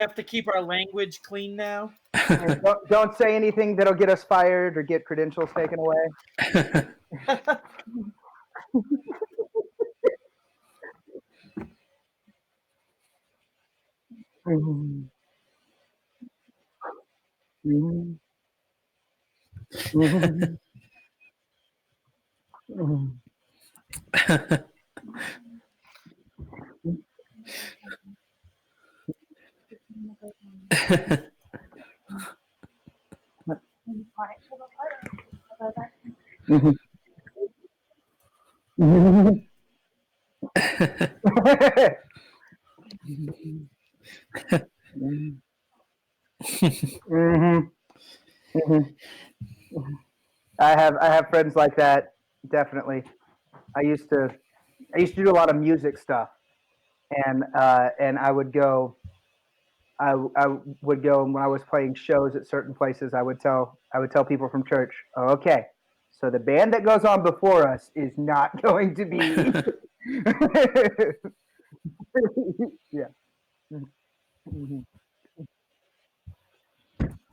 have to keep our language clean now. Don't say anything that'll get us fired or get credentials taken away. Mhm. Mhm. Mhm. Mhm. Mhm. Mhm. Mhm. Mhm. I have friends like that. Definitely. I used to I used to do a lot of music stuff, and I would go, and when I was playing shows at certain places, I would tell people from church, oh, okay, so the band that goes on before us is not going to be. Yeah. Mhm.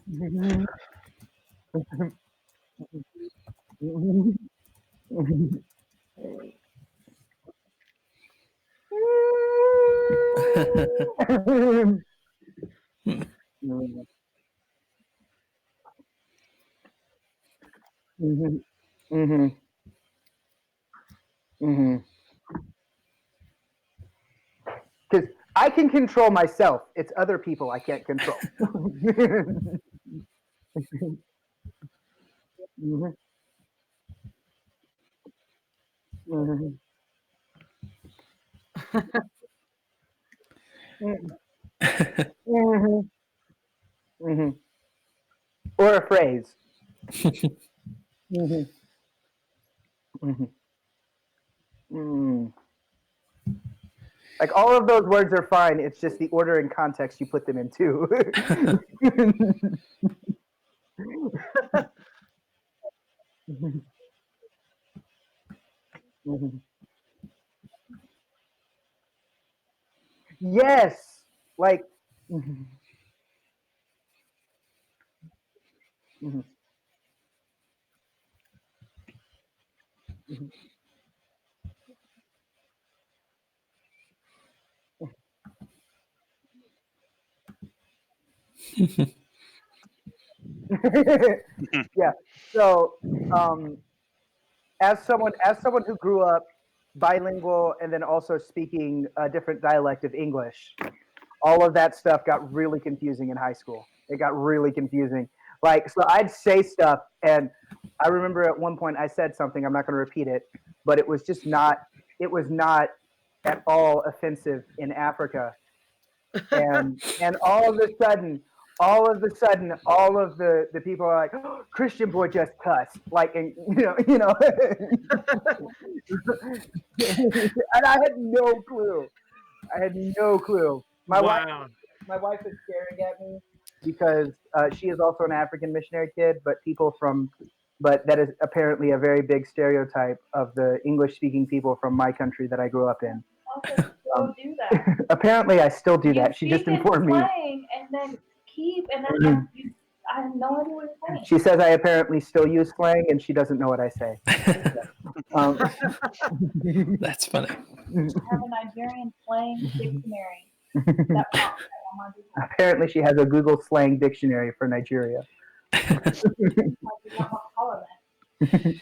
Mhm. Mhm. Mhm. Mhm. Mhm. Because I can control myself. It's other people I can't control. Mhm. Mhm. Mhm. Mhm. Mhm. Or a phrase. Mhm. Mhm. Mm. Like all of those words are fine. It's just the order and context you put them into. Mhm. Mhm. Yes. Like. Mhm. Mhm. Mhm. Yeah. So, um, as someone who grew up bilingual and then also speaking a different dialect of English, all of that stuff got really confusing in high school. It got really confusing. Like, so I'd say stuff, and I remember at one point I said something. I'm not going to repeat it, but it was just not. It was not at all offensive in Africa, and all of the people are like, oh, Christian boy just cussed, like, and and I had no clue. I had no clue. Wow. My wife is staring at me because she is also an African missionary kid, but that is apparently a very big stereotype of the English speaking people from my country that I grew up in. Also, still do that. Apparently, I still do You that. She just speak in informed me. slang and then Mhm. I have no idea what you're saying. She says I apparently still use slang, and she doesn't know what I say. Um, That's funny. I have a Nigerian slang dictionary that pops up on my Google. Apparently, she has a Google slang dictionary for Nigeria. I do not want to call her that.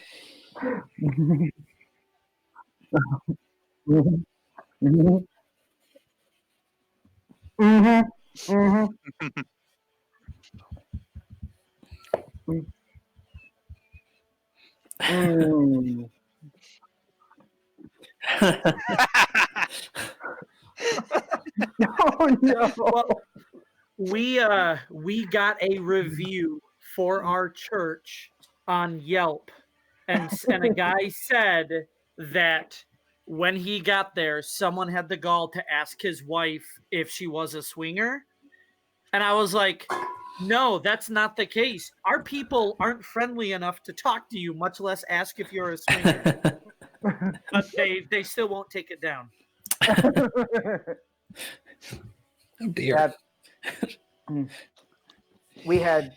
Mhm. Mhm. Mhm. Mhm. Mm. Oh no! Well, we got a review for our church on Yelp, and a guy said that when he got there, someone had the gall to ask his wife if she was a swinger, and I was like, no, that's not the case. Our people aren't friendly enough to talk to you, much less ask if you're a swinger. But they still won't take it down. Oh dear. Yeah, we had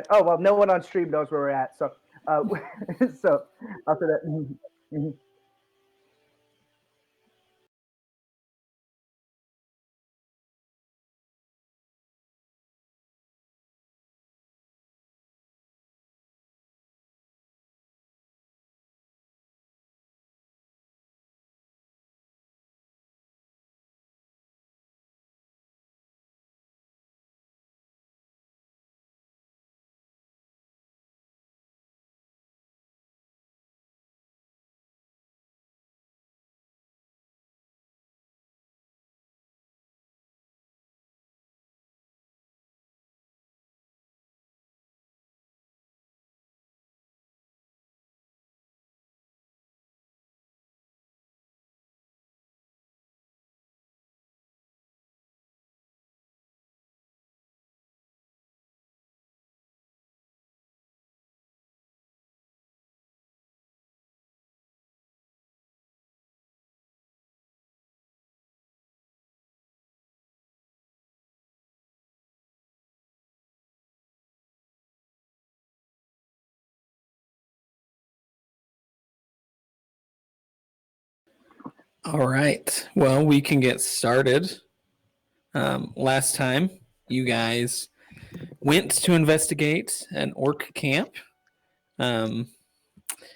oh well, no one on stream knows where we're at, so so after that. All right. Well, we can get started. Last time, you guys went to investigate an orc camp. It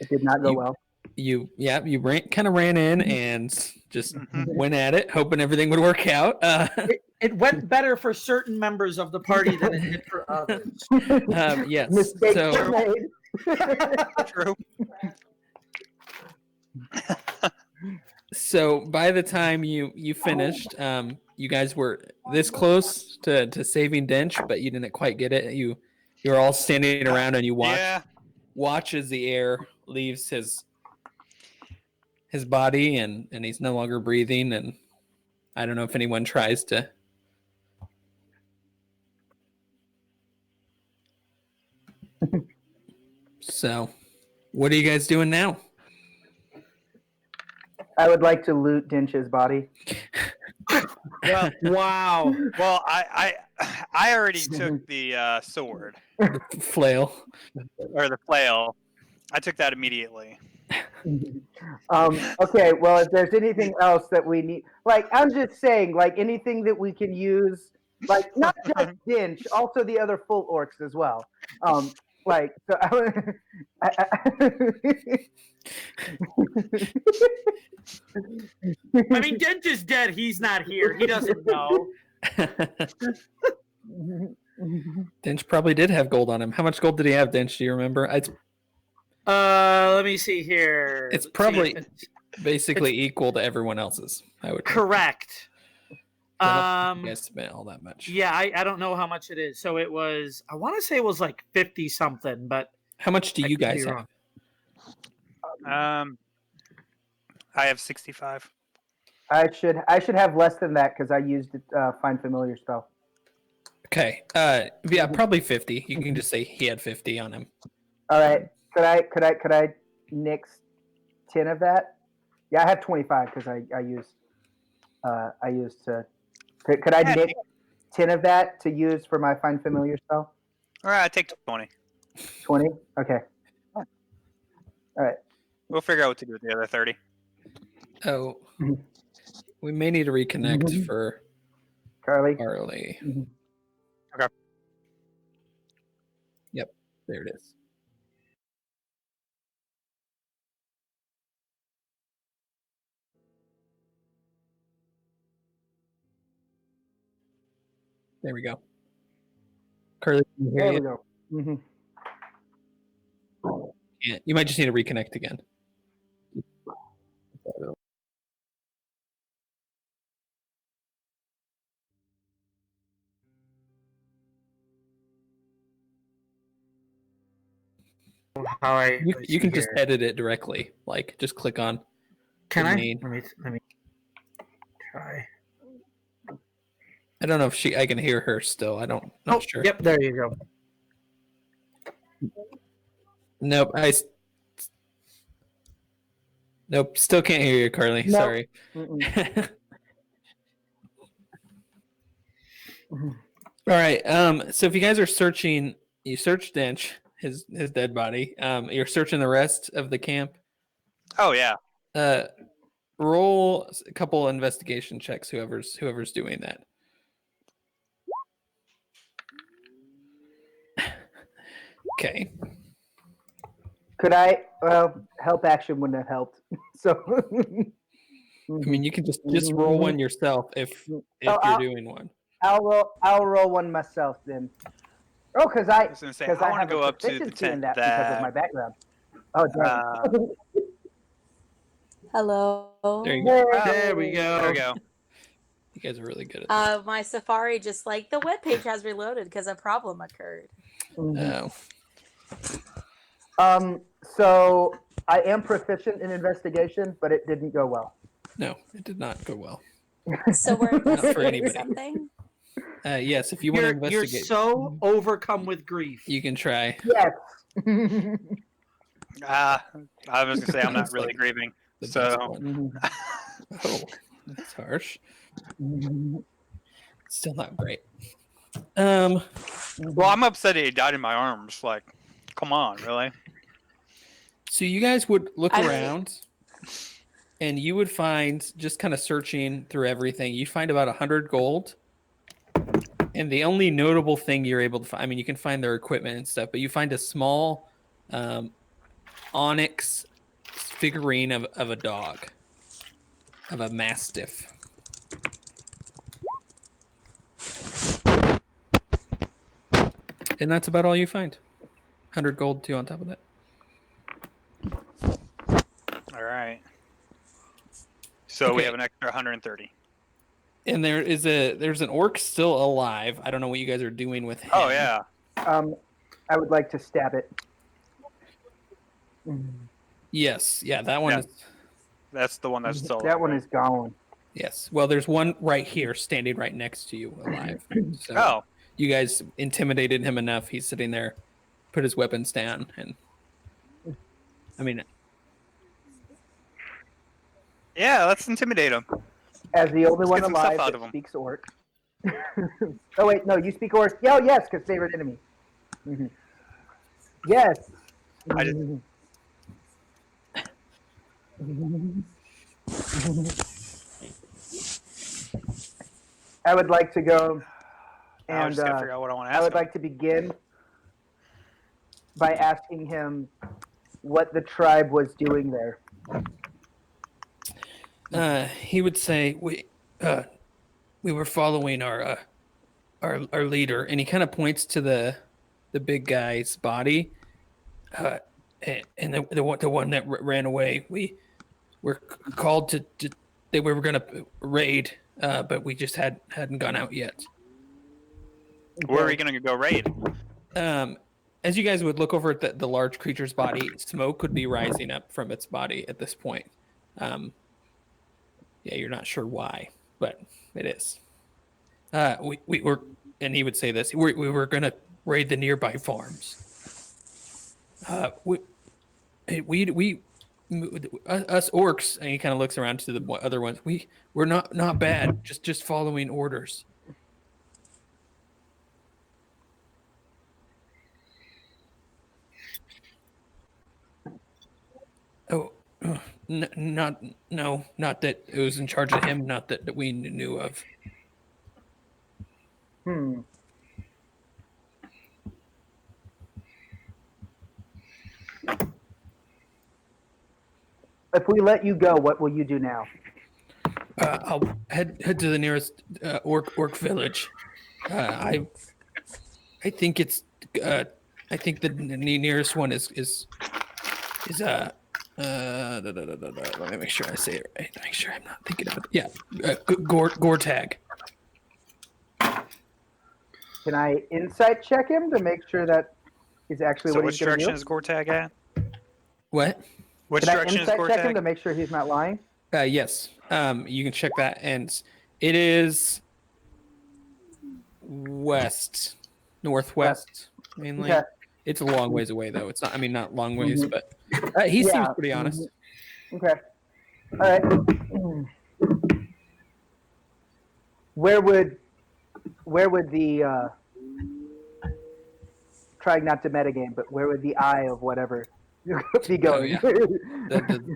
did not go well. You kind of ran in and just went at it, hoping everything would work out. It went better for certain members of the party than it did for others. Yes. Mistakes So, were made. True. so by the time you finished, you guys were this close to saving Dench, but you didn't quite get it. You were all standing around and you watch as the air leaves his body and he's no longer breathing. And I don't know if anyone tries to. So, what are you guys doing now? I would like to loot Dinch's body. Well, Wow. well, I already took the sword The flail. or the flail. I took that immediately. Okay, well, if there's anything else that we need, like, I'm just saying, like, anything that we can use, like, not just Dinch, also the other full orcs as well. Like, so I mean, Dent is dead. He's not here. He doesn't know. Dench probably did have gold on him. How much gold did he have, Dench? Do you remember? Let me see here. It's Let's probably see if it's basically equal to everyone else's. I would think. correct. I don't think you guys spent all that much. Yeah, I don't know how much it is. So it was, I want to say it was like 50 something, but How much do I you could be guys have? wrong. I have 65. I should have less than that because I used find familiar spell. Okay. Yeah, probably 50. You can just say he had 50 on him. All right, could I nix 10 of that? Yeah, I have 25 because I used to. Could I nix 10 of that to use for my find familiar spell? All right, I take 20. 20. Okay. All right. We'll figure out what to do with the other 30. Oh, we may need to reconnect for Carly. Carly. Okay. Yep, there it is. There we go. Carly, can you hear There we you? go. Mhm. Yeah, you might just need to reconnect again. How You can just edit it directly. Like, just click on. Can the I? main- Let me try. I don't know if I can hear her still. Not sure. Yep, there you go. Nope. Nope. Still can't hear you, Carly. Nope. Sorry. Mm-mm. All right. So if you guys are searching, you search Dench, his dead body. You're searching the rest of the camp. Oh yeah. Roll a couple investigation checks. Whoever's doing that. Okay. Could I? Well, help action wouldn't have helped. So. I mean, you can just roll one yourself if you're doing one. I'll roll one myself then. Oh, because I was gonna say, because I I wanna have go a up to the proficiency in tent that because of my background. Oh, dang. Hello. There you go. There we go. There we go. You guys are really good at that. My Safari just like the webpage has reloaded because a problem occurred. Oh. So I am proficient in investigation, but it didn't go well. No, it did not go well. So we're for investigating anybody. something. Yes, if you want to You're investigate, so overcome with grief. you can try. Yes. I was gonna say I'm not It's really like grieving. The best So one. Oh, that's harsh. Still not great. well, I'm upset he died in my arms. Like, come on, really? So you guys would look I mean- around, and you would find, just kind of searching through everything, you find about 100 gold. And the only notable thing you're able to find, I mean, you can find their equipment and stuff, but you find a small onyx figurine of a dog, of a mastiff. And that's about all you find. 100 gold too on top of that. All right. So we Okay. have an extra 130. And there's an orc still alive. I don't know what you guys are doing with him. Oh yeah. I would like to stab it. Yes. Yeah, that one Yeah. is. That's the one that's still. That one is gone. Yes. Well, there's one right here standing right next to you alive. So Oh. you guys intimidated him enough. He's sitting there, put his weapons down, and I mean, Yeah, let's intimidate him. As the only Let's one get some stuff alive out that of him. speaks orc. Oh wait, no, you speak orc. Yeah, yes, because favorite enemy. Yes. I just- I would like to go I and just gotta figure out what I want to I ask would him. like to begin by asking him what the tribe was doing there. he would say, "We were following our leader," and he kind of points to the big guy's body, and the one that ran away. We were called to that we were going to raid, but we just hadn't gone out yet. Where are we gonna go raid? As you guys would look over at the large creature's body, smoke would be rising up from its body at this point. Yeah, you're not sure why, but it is. We were, and he would say this: we were gonna raid the nearby farms. Us orcs, and he kind of looks around to the other ones. We're not bad, just following orders. Oh, not that it was in charge of him, not that we knew of. If we let you go, what will you do now? I'll head to the nearest orc village. I think it's I think the nearest one is let me make sure I say it right. Make sure I'm not thinking of it. Yeah, Gortag. Can I insight check him to make sure that he's actually So what which he's going to direction do? is Gortag at? What? Which Can I direction is insight check him to Gortag? make sure he's not lying? Yes. You can check that, and it is northwest mainly. Okay. It's a long ways away though. It's not. I mean, not long ways, but he Yeah. seems pretty honest. Okay. All right. Where would where would the trying not to metagame, but where would the eye of whatever be going? yeah.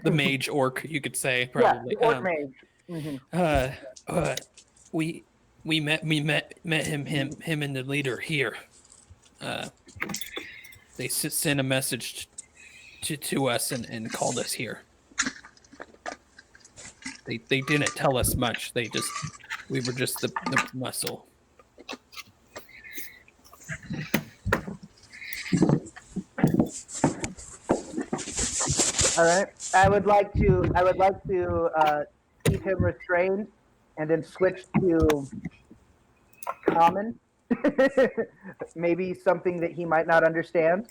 The mage orc, you could say, Yeah, probably. the orc mage. We met him and the leader here. They sent a message to us and called us here. They didn't tell us much. We were just the muscle. All right. I would like to keep him restrained, and then switch to common. Maybe something that he might not understand.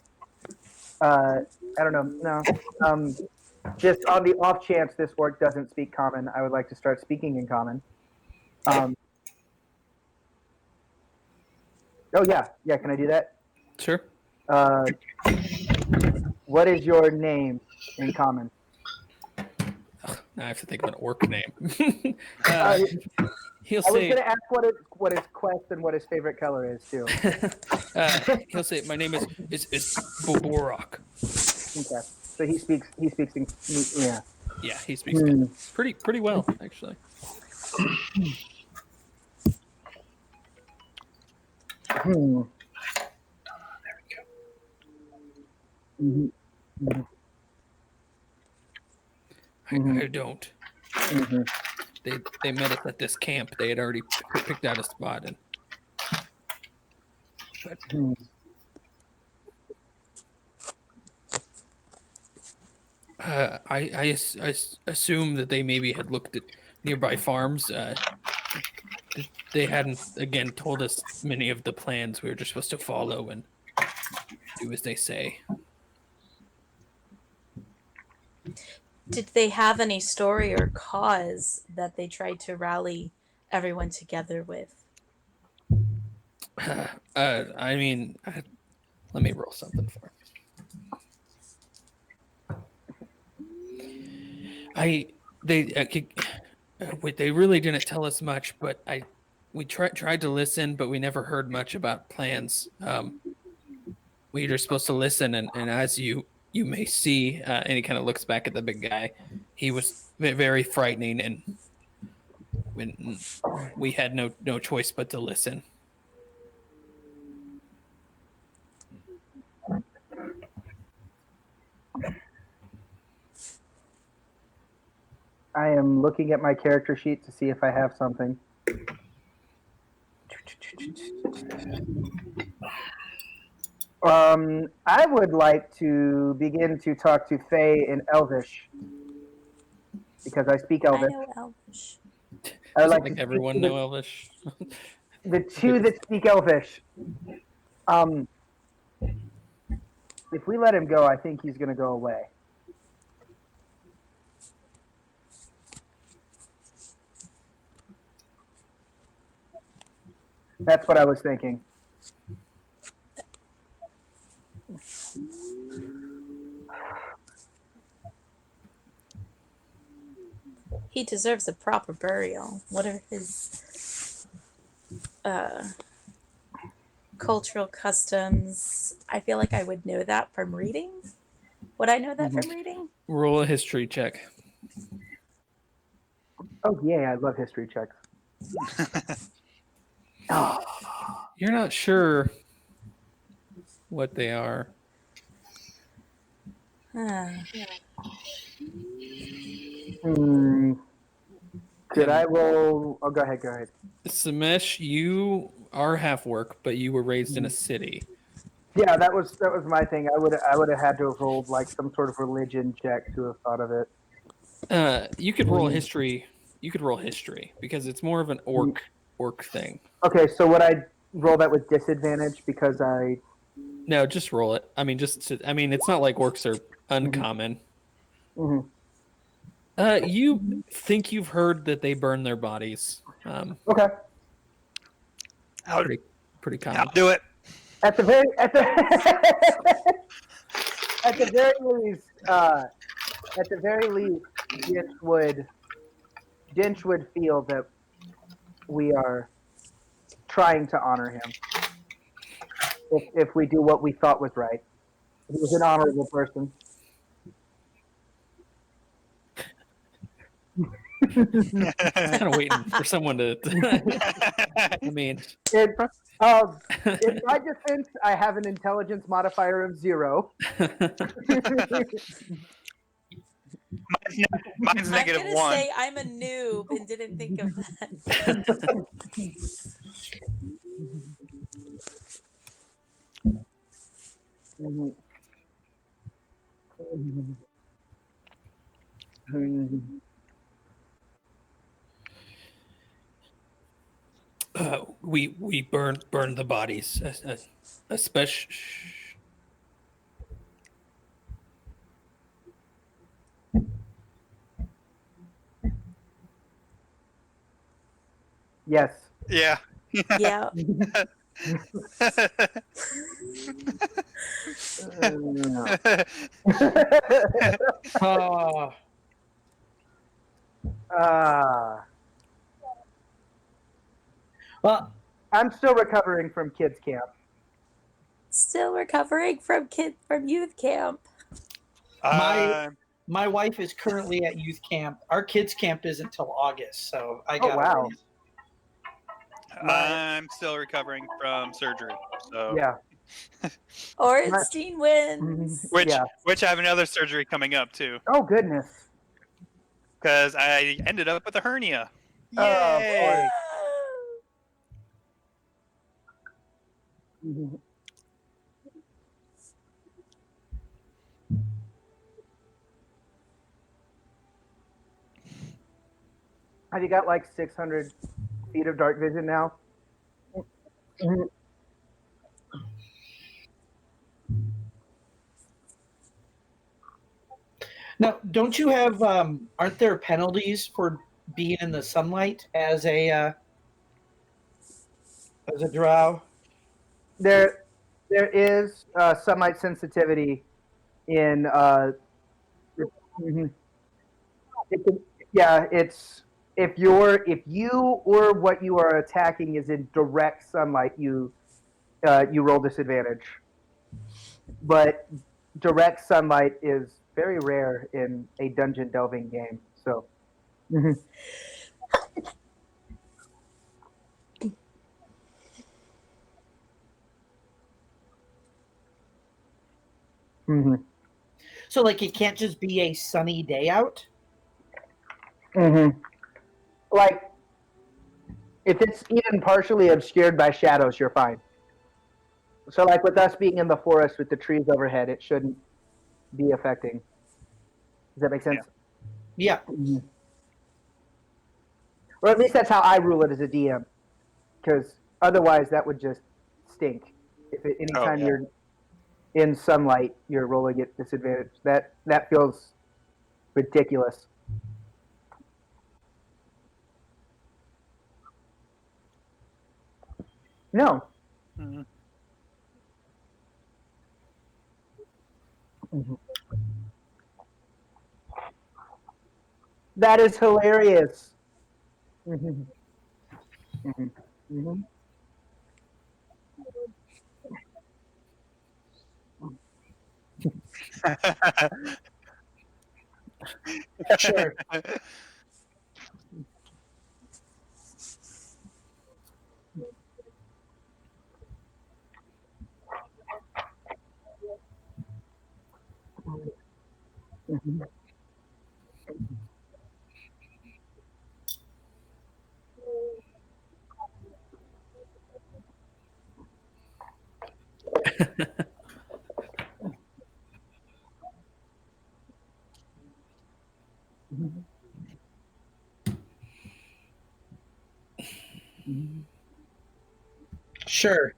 I don't know. No. Just on the off chance this orc doesn't speak common, I would like to start speaking in common. Oh yeah. Can I do that? Sure. What is your name in common? Now I have to think of an orc name. He'll I was say. going to ask what his quest and what his favorite color is too. He'll say, "My name is Boborok." Okay, so he speaks in, yeah. Yeah, he speaks pretty well actually. Hmm. Mm-hmm. I don't. Mm-hmm. They met us at this camp. They had already picked out a spot, and but I assume that they maybe had looked at nearby farms. They hadn't again told us many of the plans. We were just supposed to follow and do as they say. Did they have any story or cause that they tried to rally everyone together with? I mean, let me roll something for him. They really didn't tell us much, but we tried to listen, but we never heard much about plans. We were supposed to listen, and as you may see, and he kind of looks back at the big guy. He was very frightening, and we had no choice but to listen. I am looking at my character sheet to see if I have something. I would like to begin to talk to Faye in Elvish because I speak Elvish. I know Elvish. I would Like everyone know Elvish. The two that speak Elvish. If we let him go, I think he's going to go away. That's what I was thinking. He deserves a proper burial. What are his cultural customs? I feel like I would know that from reading. Would I know that from reading? Roll a history check. Oh, yeah, I love history checks. Oh. You're not sure what they are. Could I roll? Oh, go ahead. Samesh, you are half orc, but you were raised in a city. Yeah, that was my thing. I would have had to have rolled like some sort of religion check to have thought of it. You could roll history. You could roll history because it's more of an orc thing. Okay, so would I roll that with disadvantage because I? No, just roll it. I mean, it's not like orcs are uncommon. You think you've heard that they burn their bodies? Okay. Pretty common. I'll do it. At the very least, Dinch would feel that we are trying to honor him. If we do what we thought was right. He was an honorable person. Kind of waiting for someone to. I mean, In my defense, I have an intelligence modifier of 0. Mine's I'm negative gonna 1. say I'm a noob and didn't think of that. we burn the bodies, especially. Yes. Yeah. Yeah. Oh, well, I'm still recovering from kids camp. Still recovering from youth camp. my wife is currently at youth camp. Our kids camp isn't until August, so I got. Wow. I'm still recovering from surgery. So Yeah. Ornstein wins. which Yeah. I have another surgery coming up too, Oh goodness. because I ended up with a hernia. Oh, Yay! Mhm. Have you got like 600 feet of dark vision now? Now, don't you have? Aren't there penalties for being in the sunlight as a drow? There is sunlight sensitivity in. Mhm. It's if you or what you are attacking is in direct sunlight, you roll disadvantage. But direct sunlight is very rare in a dungeon delving game. So. Mm-hmm. So, like, it can't just be a sunny day out. Mm-hmm. Like, if it's even partially obscured by shadows, you're fine. So, like with us being in the forest with the trees overhead, it shouldn't be affecting. Does that make sense? Yeah. Mm-hmm. Or at least that's how I rule it as a DM. Because otherwise, that would just stink. Anytime you're in sunlight, you're rolling at disadvantage. That feels ridiculous. No. Mhm. Mm-hmm. That is hilarious. Mm-hmm. Mm-hmm. Mm-hmm. Sure. Mm-hmm. Sure.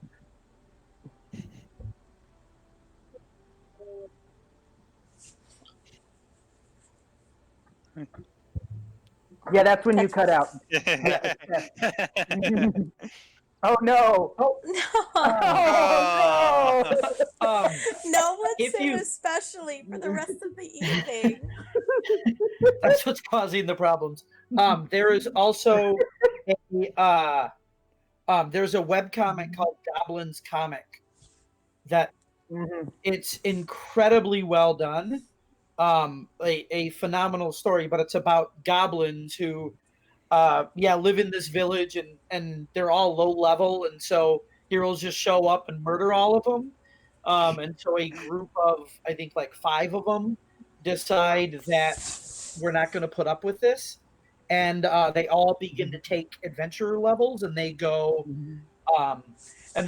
Yeah, that's when you cut out. Oh no! Oh, Oh no! No one If said you- especially for the rest of the evening. that's what's causing the problems. There is also there's a webcomic called Goblin's Comic that it's incredibly well done. A phenomenal story, but it's about goblins who live in this village, and they're all low level, and so heroes just show up and murder all of them. And so a group of, I think, like 5 of them decide that we're not going to put up with this, and they all begin to take adventure levels, and they go, and I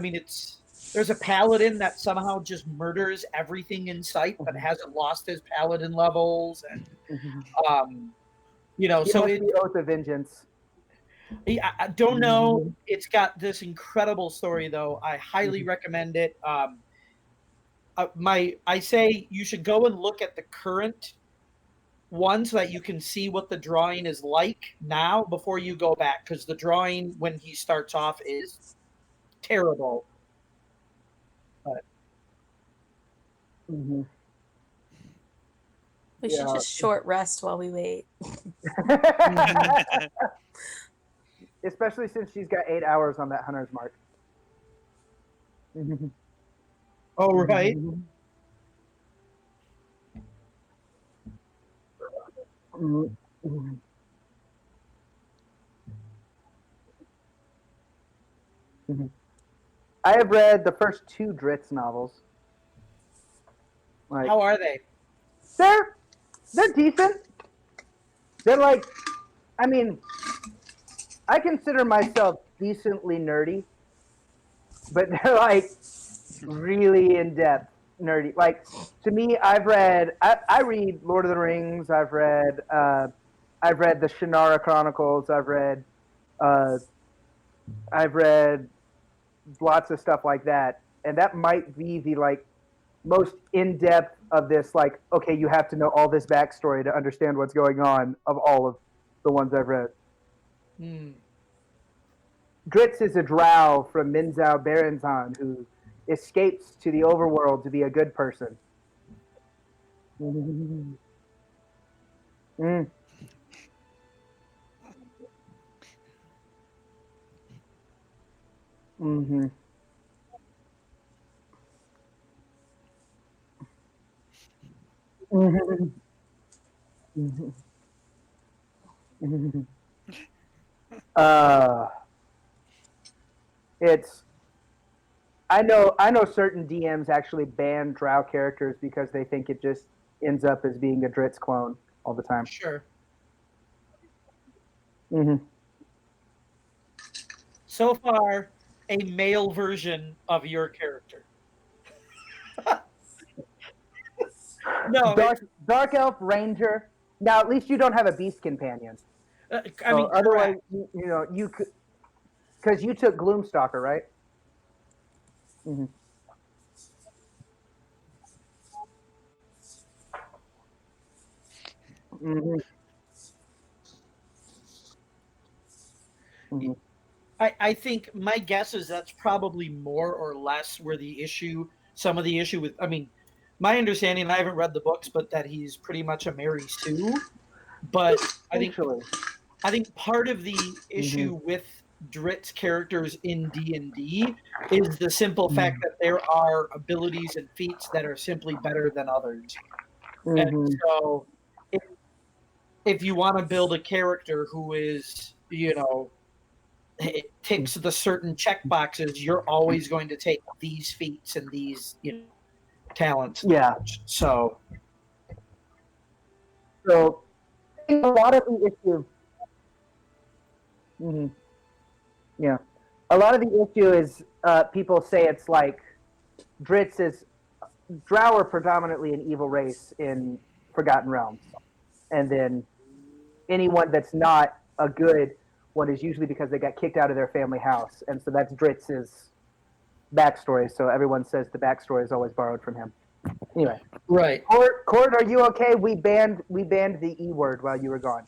mean, there's a paladin that somehow just murders everything in sight, but hasn't lost his paladin levels, and so it the oath of vengeance. I don't know. It's got this incredible story, though. I highly recommend it. I say you should go and look at the current one so that you can see what the drawing is like now before you go back, because the drawing when he starts off is terrible. But We should just short rest while we wait. Especially since she's got 8 hours on that hunter's mark. Oh, right. I have read the first 2 Dritz novels. How are they? They're decent. They're like, I mean, I consider myself decently nerdy, but they're like really in depth nerdy. Like, to me, I read Lord of the Rings. I've read the Shannara Chronicles. I've read lots of stuff like that, and that might be the like most in depth of this. Like, okay, you have to know all this backstory to understand what's going on of all of the ones I've read. Dritz is a drow from Minzao Berenzan who escapes to the overworld to be a good person. It's I know certain DMs actually ban drow characters because they think it just ends up as being a Dritz clone all the time. Sure. So far, a male version of your character. No, Dark Elf Ranger. Now, at least you don't have a beast companion. I mean, otherwise, you could, because you took Gloomstalker, right? I think my guess is that's probably more or less where some of the issue with, I mean, my understanding, I haven't read the books, but that he's pretty much a Mary Sue. But I think part of the issue with Drit's characters in D&D is the simple fact that there are abilities and feats that are simply better than others. And so if you want to build a character who is, it ticks the certain check boxes, you're always going to take these feats and these, talents. Yeah. So a lot of the issue. Yeah. A lot of the issue is people say it's like Drow are predominantly an evil race in Forgotten Realms. And then anyone that's not a good one is usually because they got kicked out of their family house. And so that's Dritz's backstory. So everyone says the backstory is always borrowed from him. Anyway. Right. Cord, are you okay? We banned the E word while you were gone.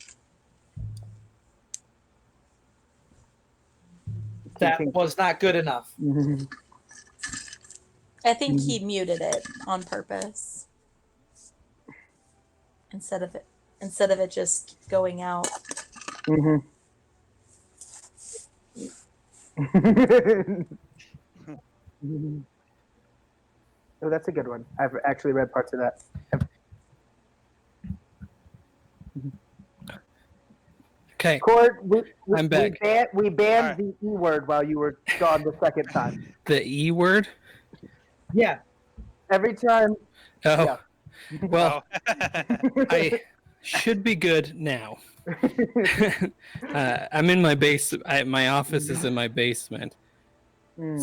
That was not good enough. I think he muted it on purpose instead of it just going out. Oh, that's a good one. I've actually read parts of that. Okay, Cord, I'm back. We banned Right. the E word while you were gone the second time. The E word? Yeah. Every time. Oh, Yeah. well, Oh. I should be good now. I'm in my base. My office is in my basement,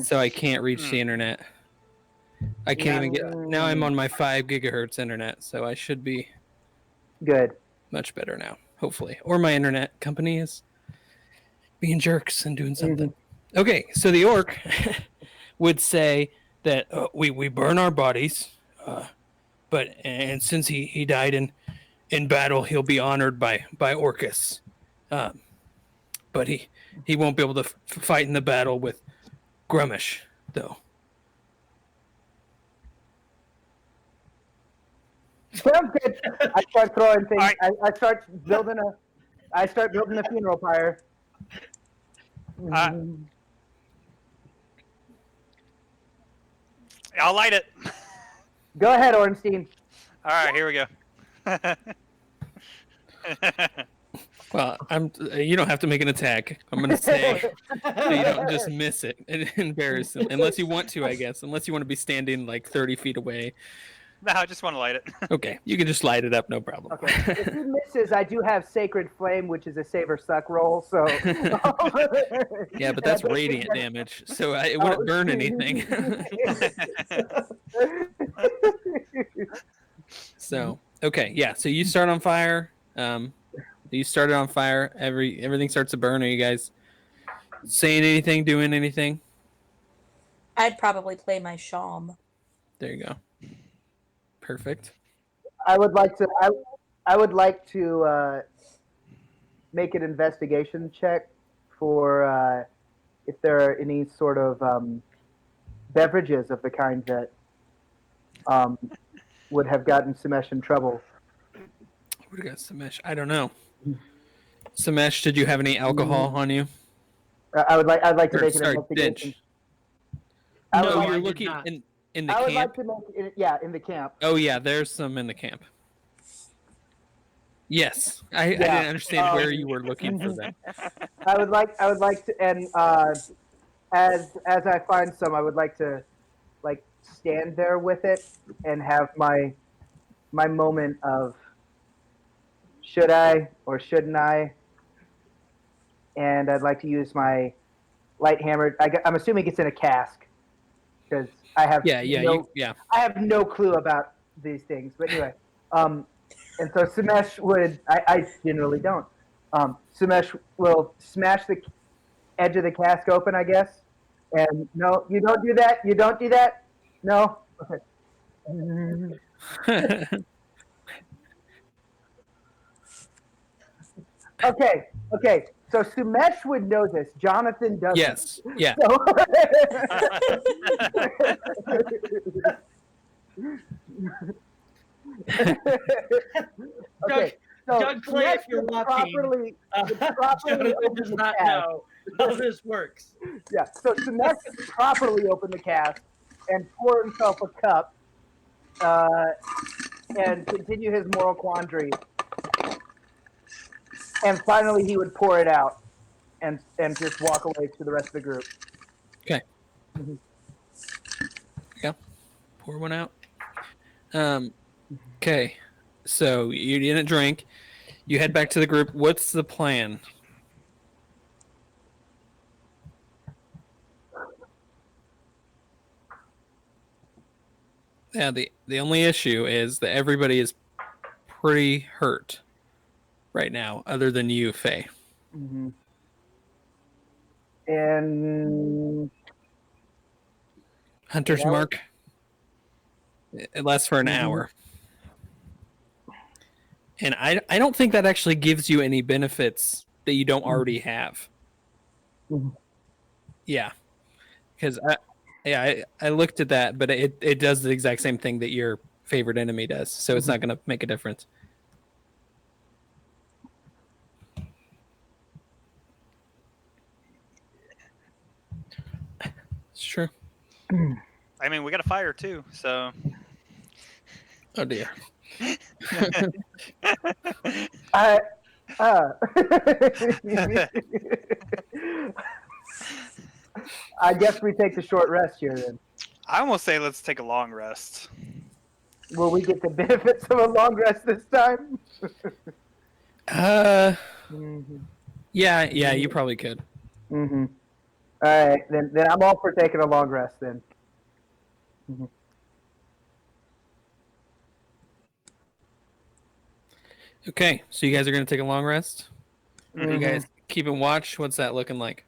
so I can't reach the internet. I can't even get. Now I'm on my 5 gigahertz internet, so I should be Good. much better now, hopefully. Or my internet company is being jerks and doing something. Okay, so the orc would say that we burn our bodies, and since he died in battle, he'll be honored by Orcus. But he won't be able to fight in the battle with Grumish, though. Sounds good. I start throwing things. Alright. I start building a funeral pyre. I'll light it. Go ahead, Ornstein. All right, here we go. Well, you don't have to make an attack. I'm gonna say so you don't just miss it and embarrass him. Unless you want to, I guess. Unless you want to be standing like 30 feet away. No, I just want to light it. Okay, you can just light it up, no problem. Okay. If he misses, I do have Sacred Flame, which is a save or suck roll. So. Yeah, but that's radiant damage, so it wouldn't burn anything. So okay, yeah. So you start on fire. You started on fire. Everything starts to burn. Are you guys saying anything? Doing anything? I'd probably play my shawm. There you go. Perfect. I would like to. I would like to make an investigation check for if there are any sort of beverages of the kind that would have gotten Sumesh in trouble. Would have got Sumesh. I don't know. Sumesh, did you have any alcohol on you? I'd like to Or, make an sorry, investigation. Dinch. I would No, like- you're I did looking not. in the I would camp. like to make it, in the camp. Oh yeah, there's some in the camp. Yes, I Yeah. didn't understand where you were looking for them. I would like to, and as I find some, I would like to like stand there with it and have my moment of should I or shouldn't I? And I'd like to use my light hammer. I'm assuming it's in a cask because I have Yeah. I have no clue about these things. But anyway, and so Sumesh would. I generally don't. Sumesh will smash the edge of the cask open, I guess. And no, you don't do that. You don't do that. No. Okay. Okay. So Sumesh would know this. Jonathan doesn't. Yes. Yeah. So- okay. So Doug Clay, if you're watching, properly Jonathan does open the not cask. know how this works. Yeah. So Sumesh properly open the cask and pour himself a cup and continue his moral quandary. And finally, he would pour it out and just walk away to the rest of the group. Okay. Yeah. Pour one out. Okay. So you didn't drink. You head back to the group. What's the plan? Yeah, the only issue is that everybody is pretty hurt right now, other than you, Faye. Mm-hmm. And Hunter's Yeah. mark. It lasts for an Mhm. hour. And I don't think that actually gives you any benefits that you don't already have. Mhm. Yeah. Because I looked at that, but it does the exact same thing that your favorite enemy does. So it's not going to make a difference. It's true. I mean, we got a fire too, so. Oh dear. I guess we take the short rest here then. I almost say let's take a long rest. Will we get the benefits of a long rest this time? Yeah, you probably could. Mm-hmm. All right, then I'm all for taking a long rest then. Mm-hmm. Okay, so you guys are going to take a long rest? Mm-hmm. You guys keeping watch? What's that looking like?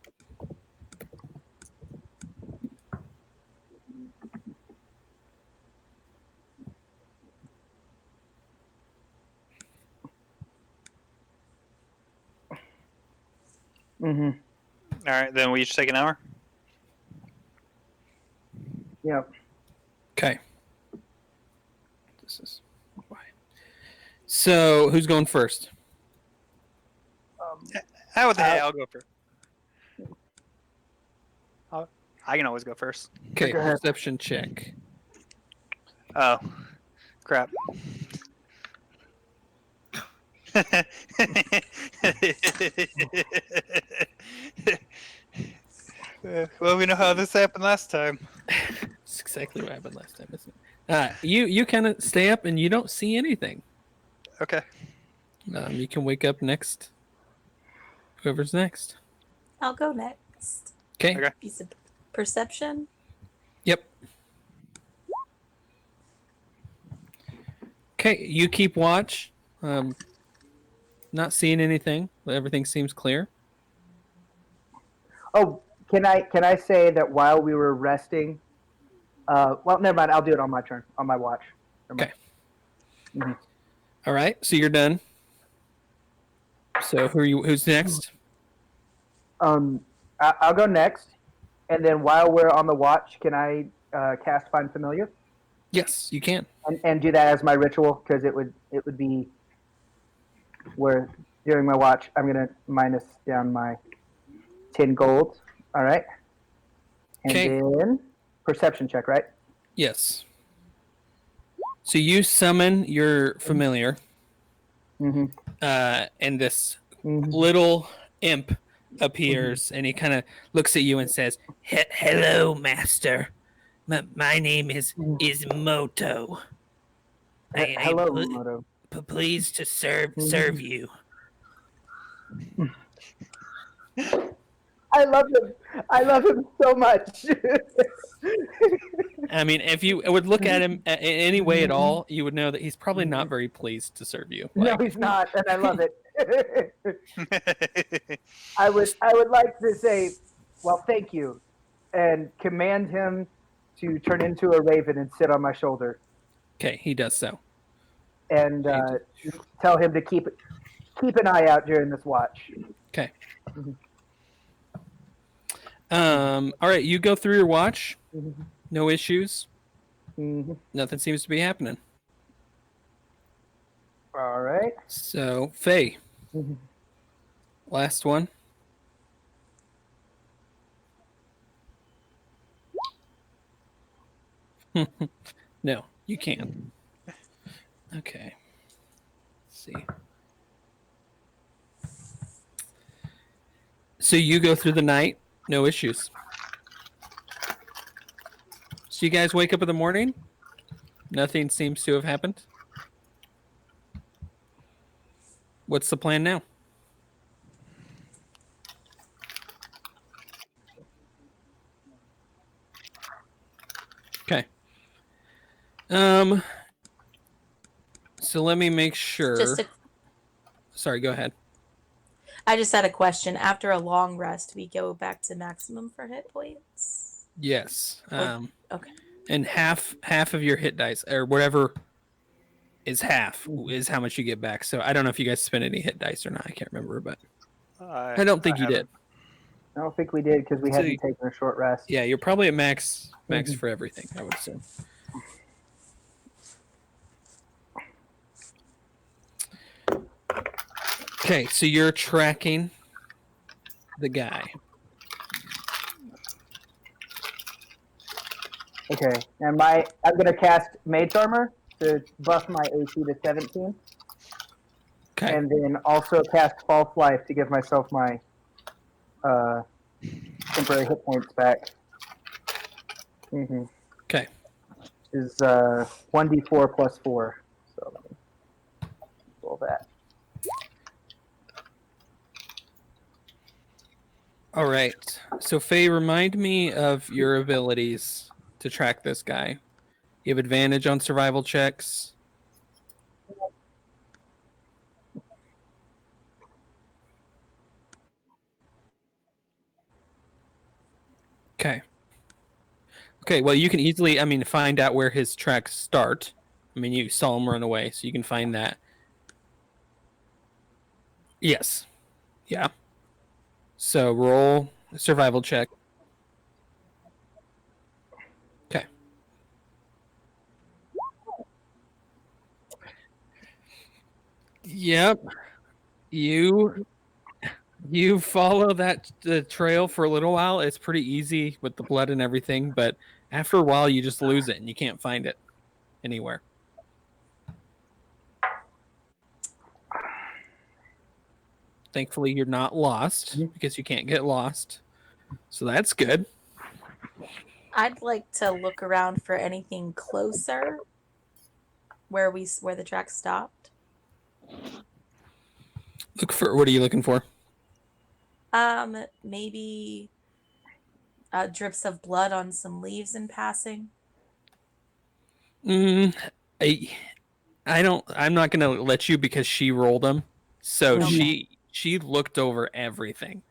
Mm-hmm. All right, then we each take an hour. Yep. Okay. This is why. So, who's going first? How would the I'll go first. I can always go first. Okay, Go ahead. perception check. Oh, crap. Well, we know how this happened last time. That's exactly what happened last time, isn't it? You kind of stay up and you don't see anything. Okay. You can wake up next. Whoever's next. I'll go next. Okay. Piece of perception. Yep. Okay, you keep watch. Not seeing anything. Everything seems clear. Oh, can I say that while we were resting? Well, never mind. I'll do it on my turn, on my watch. Okay. Mm-hmm. All right. So you're done. So who's next? I'll go next, and then while we're on the watch, can I cast Find Familiar? Yes, you can. And do that as my ritual, because it would be where during my watch I'm gonna minus down my 10 gold. All right. And then perception check, right? Yes. So you summon your familiar, and this little imp appears, and he kind of looks at you and says, "Hello, master. My name is Moto. Hello, Moto. Pleased to serve you." I love him so much. I mean, if you would look at him in any way at all, you would know that he's probably not very pleased to serve you. No, he's not, and I love it. I would like to say, well, thank you, and command him to turn into a raven and sit on my shoulder. Okay, he does so. And tell him to keep an eye out during this watch. Okay. All right, you go through your watch. No issues. Nothing seems to be happening. All right. So, Faye. Last one. No, you can't. Okay. Let's see. So you go through the night, no issues. So you guys wake up in the morning, nothing seems to have happened. What's the plan now? Okay. So let me make sure. Sorry, go ahead. I just had a question. After a long rest, we go back to maximum for hit points? Yes. Okay. And half of your hit dice, or whatever is half, is how much you get back. So I don't know if you guys spent any hit dice or not. I can't remember, but I don't think you did. I don't think we did because we hadn't taken a short rest. Yeah, you're probably at max for everything, I would assume. Okay, so you're tracking the guy. Okay, and I'm gonna cast Mage Armor to buff my AC to 17, Okay. and then also cast False Life to give myself my temporary hit points back. Mm-hmm. Okay. Is 1d4 plus 4. So let me roll that. All right. So Faye, remind me of your abilities to track this guy. You have advantage on survival checks. Okay. Okay, well, you can easily, find out where his tracks start. You saw him run away, so you can find that. Yes. Yeah. So roll a survival check. Okay. Yep. You follow the trail for a little while. It's pretty easy with the blood and everything, but after a while you just lose it and you can't find it anywhere. Thankfully you're not lost because you can't get lost. So that's good. I'd like to look around for anything closer where the track stopped. What are you looking for? Maybe drips of blood on some leaves in passing. I'm not gonna let you because she rolled them. So Okay. she looked over everything.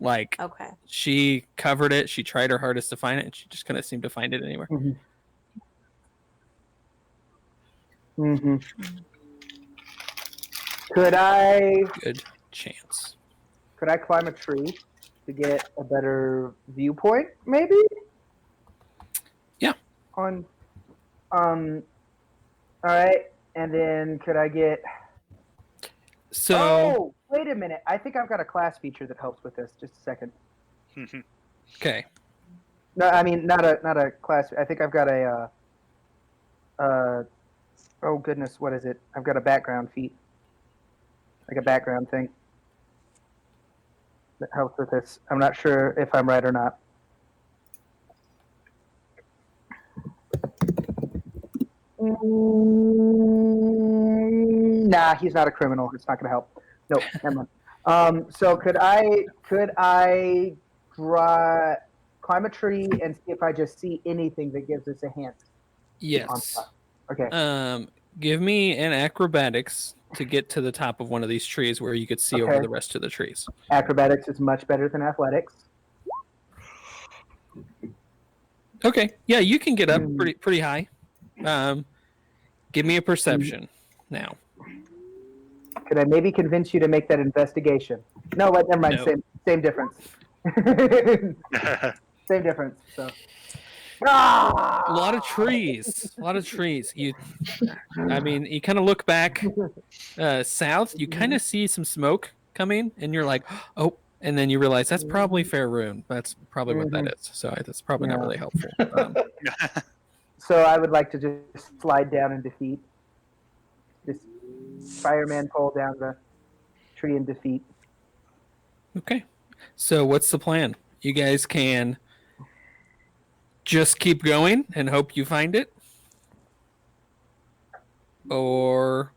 Like Okay. she covered it, she tried her hardest to find it, and she just couldn't seem to find it anywhere. Mm-hmm. Could I Good chance. Could I climb a tree to get a better viewpoint, maybe? Yeah. All right. And then could I get... So... Oh, wait a minute. I think I've got a class feature that helps with this. Just a second. Okay. No, I mean, not a class. I think I've got a... oh, goodness. What is it? I've got a background feat. Like a background thing that helps with this. I'm not sure if I'm right or not. Nah, he's not a criminal. It's not going to help. Nope, never mind. So could I climb a tree and see if I just see anything that gives us a hint? Yes. Okay. Give me an acrobatics to get to the top of one of these trees where you could see over the rest of the trees. Acrobatics is much better than athletics. Okay. Yeah, you can get up pretty high. Give me a perception now. Could I maybe convince you to make that investigation? No, wait, never mind. No. Same difference. Same difference. So. Ah! A lot of trees. You kind of look back south. You kind of see some smoke coming, and you're like, oh. And then you realize that's probably Faerun. That's probably what that is. So that's probably not really helpful. So I would like to just slide down in defeat. Just fireman pull down the tree in defeat. Okay. So what's the plan? You guys can just keep going and hope you find it? Or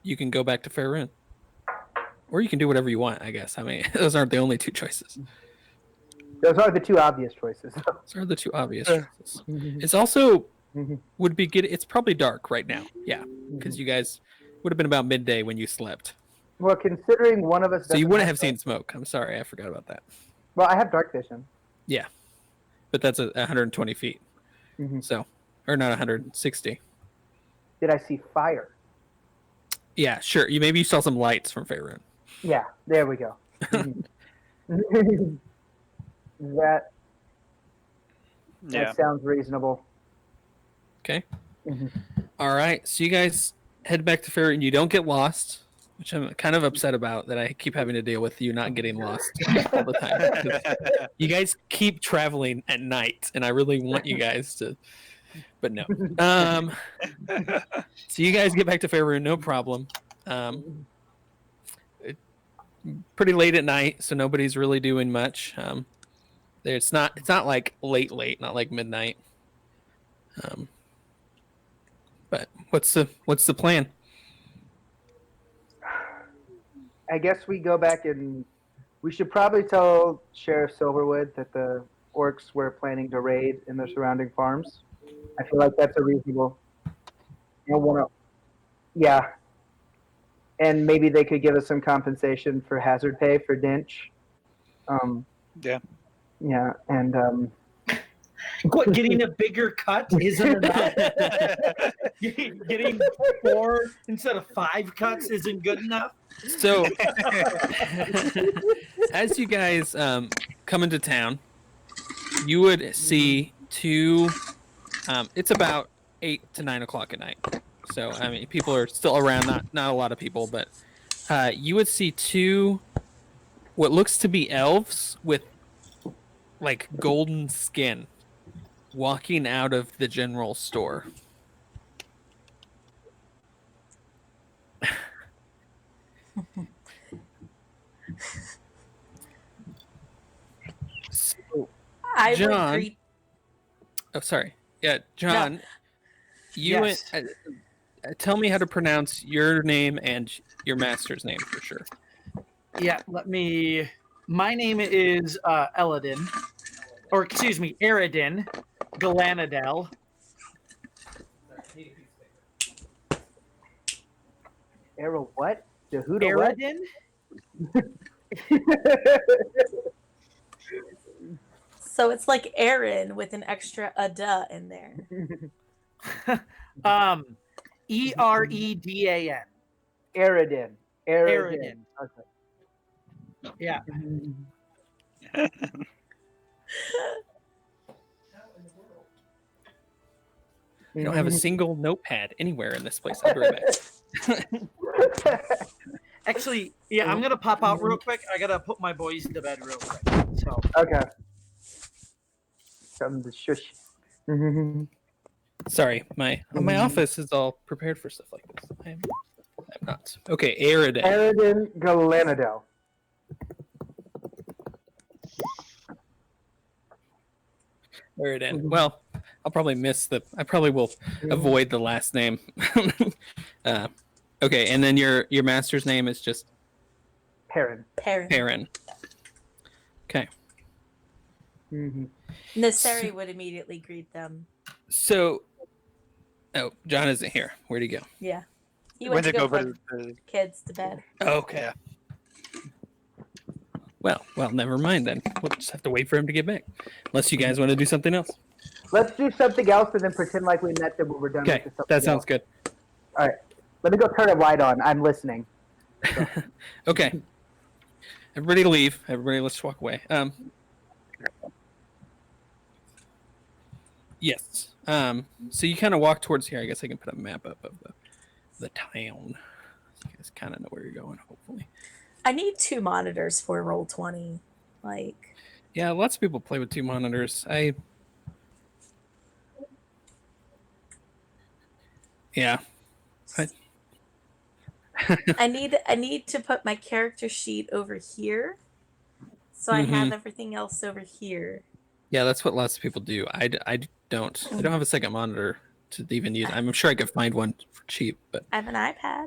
you can go back to Faerun. Or you can do whatever you want, I guess. Those aren't the only two choices. Those are the two obvious choices. Those are the two obvious choices. It's also would be good. It's probably dark right now. Yeah, because you guys would have been about midday when you slept. Well, considering one of us... So you wouldn't have seen smoke. I'm sorry, I forgot about that. Well, I have dark vision. Yeah, but that's 120 feet. So, or not 160. Did I see fire? Yeah, sure. Maybe you saw some lights from Faerun. Yeah, there we go. That sounds reasonable. Okay. All right. So you guys head back to Faerun. You don't get lost. which I'm kind of upset about that I keep having to deal with you not getting lost all the time. You guys keep traveling at night, and I really want you guys to, but no. So you guys get back to Faerun, no problem. Pretty late at night, so nobody's really doing much. It's not like late, not like midnight. But what's the plan? I guess we go back and we should probably tell Sheriff Silverwood that the orcs were planning to raid in the surrounding farms. I feel like that's a reasonable. Yeah, and maybe they could give us some compensation for hazard pay for Dinch. Yeah. Yeah, and What, getting a bigger cut isn't enough? Getting 4 instead of 5 cuts isn't good enough? So, as you guys come into town, you would see 2. It's about 8 to 9 o'clock at night. So, I mean, people are still around. Not a lot of people, but you would see 2 what looks to be elves with like golden skin walking out of the general store. So, I John, would greet. oh, sorry. Yeah, John, you Yes. tell me how to pronounce your name and your master's name for sure. Yeah, my name is Eladin, or excuse me, Eridin Galanadel. Arrow what? Jehuda what? Eridin? So it's like Aaron with an extra "a" in there. Eredan. Aridin. Aridin. Okay. Yeah. I don't have a single notepad anywhere in this place. I'll be right back. Actually, yeah, I'm gonna pop out real quick. I gotta put my boys to bed real quick. So Okay. Something to shush. Sorry, my office is all prepared for stuff like this. I'm not. Okay, Aridin. Aridin Galanadel. Aridin. Well, I probably will avoid the last name. Okay, and then your master's name is just Perrin. Perrin. Okay. Nesseri would immediately greet them. So, John isn't here. Where'd he go? Yeah. He went to go put the kids to bed. Okay. Well, never mind then. We'll just have to wait for him to get back. Unless you guys want to do something else. Let's do something else and then pretend like we met them when we're done Okay, with the that sounds good. All right. Let me go turn a light on. I'm listening. Okay. Everybody leave. Everybody, let's walk away. Yes. So you kind of walk towards here. I guess I can put a map up of the town. So you guys kind of know where you're going, hopefully. I need 2 monitors for Roll20. Like. Yeah, lots of people play with 2 monitors. Yeah. I need to put my character sheet over here, so I have everything else over here. Yeah, that's what lots of people do. I don't have a second monitor to even use. I'm sure I could find one for cheap, but I have an iPad.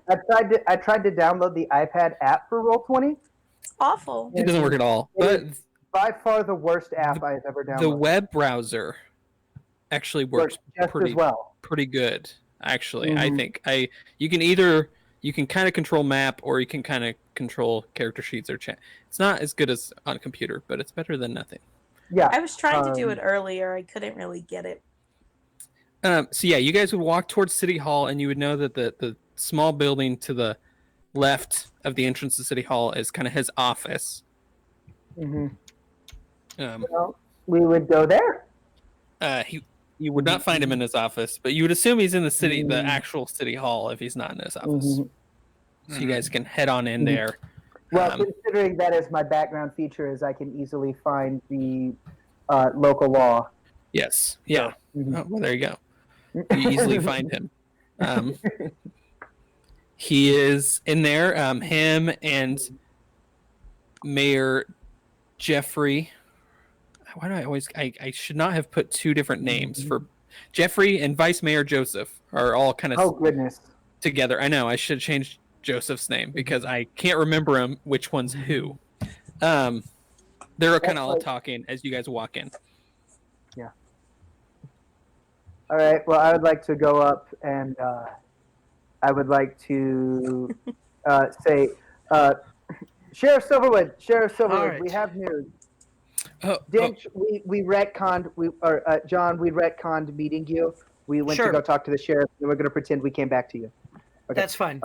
I tried to download the iPad app for Roll20. It's awful. it doesn't work at all. But By far the worst app I've ever downloaded. the web browser actually works just pretty as well. pretty good. Actually, I think you can kind of control map or you can kind of control character sheets or chat. It's not as good as on a computer, but it's better than nothing. Yeah. I was trying to do it earlier. I couldn't really get it. So yeah, you guys would walk towards City Hall, and you would know that the small building to the left of the entrance to City Hall is kind of his office. Well, we would go there. You would not find him in his office, but you would assume he's in the city, the actual City Hall, if he's not in his office. so you guys can head on in Mhm. there. Well, considering that as my background feature, is I can easily find the local law. Yes. Yeah. Mhm. Oh, well, there you go. You easily find him. He is in there. Him and Mayor Jeffrey. Why do I always? I should not have put two different names for Jeffrey and Vice Mayor Joseph are all kind of Oh goodness. together. I know I should change Joseph's name because I can't remember him which one's who. They're kind of all talking as you guys walk in. Yeah. All right. Well, I would like to go up and I would like to say, Sheriff Silverwood, right. we have news. Oh, Dinch, we retconned, John, we retconned meeting you. We went Sure. to go talk to the sheriff, and we're going to pretend we came back to you. Okay. That's fine.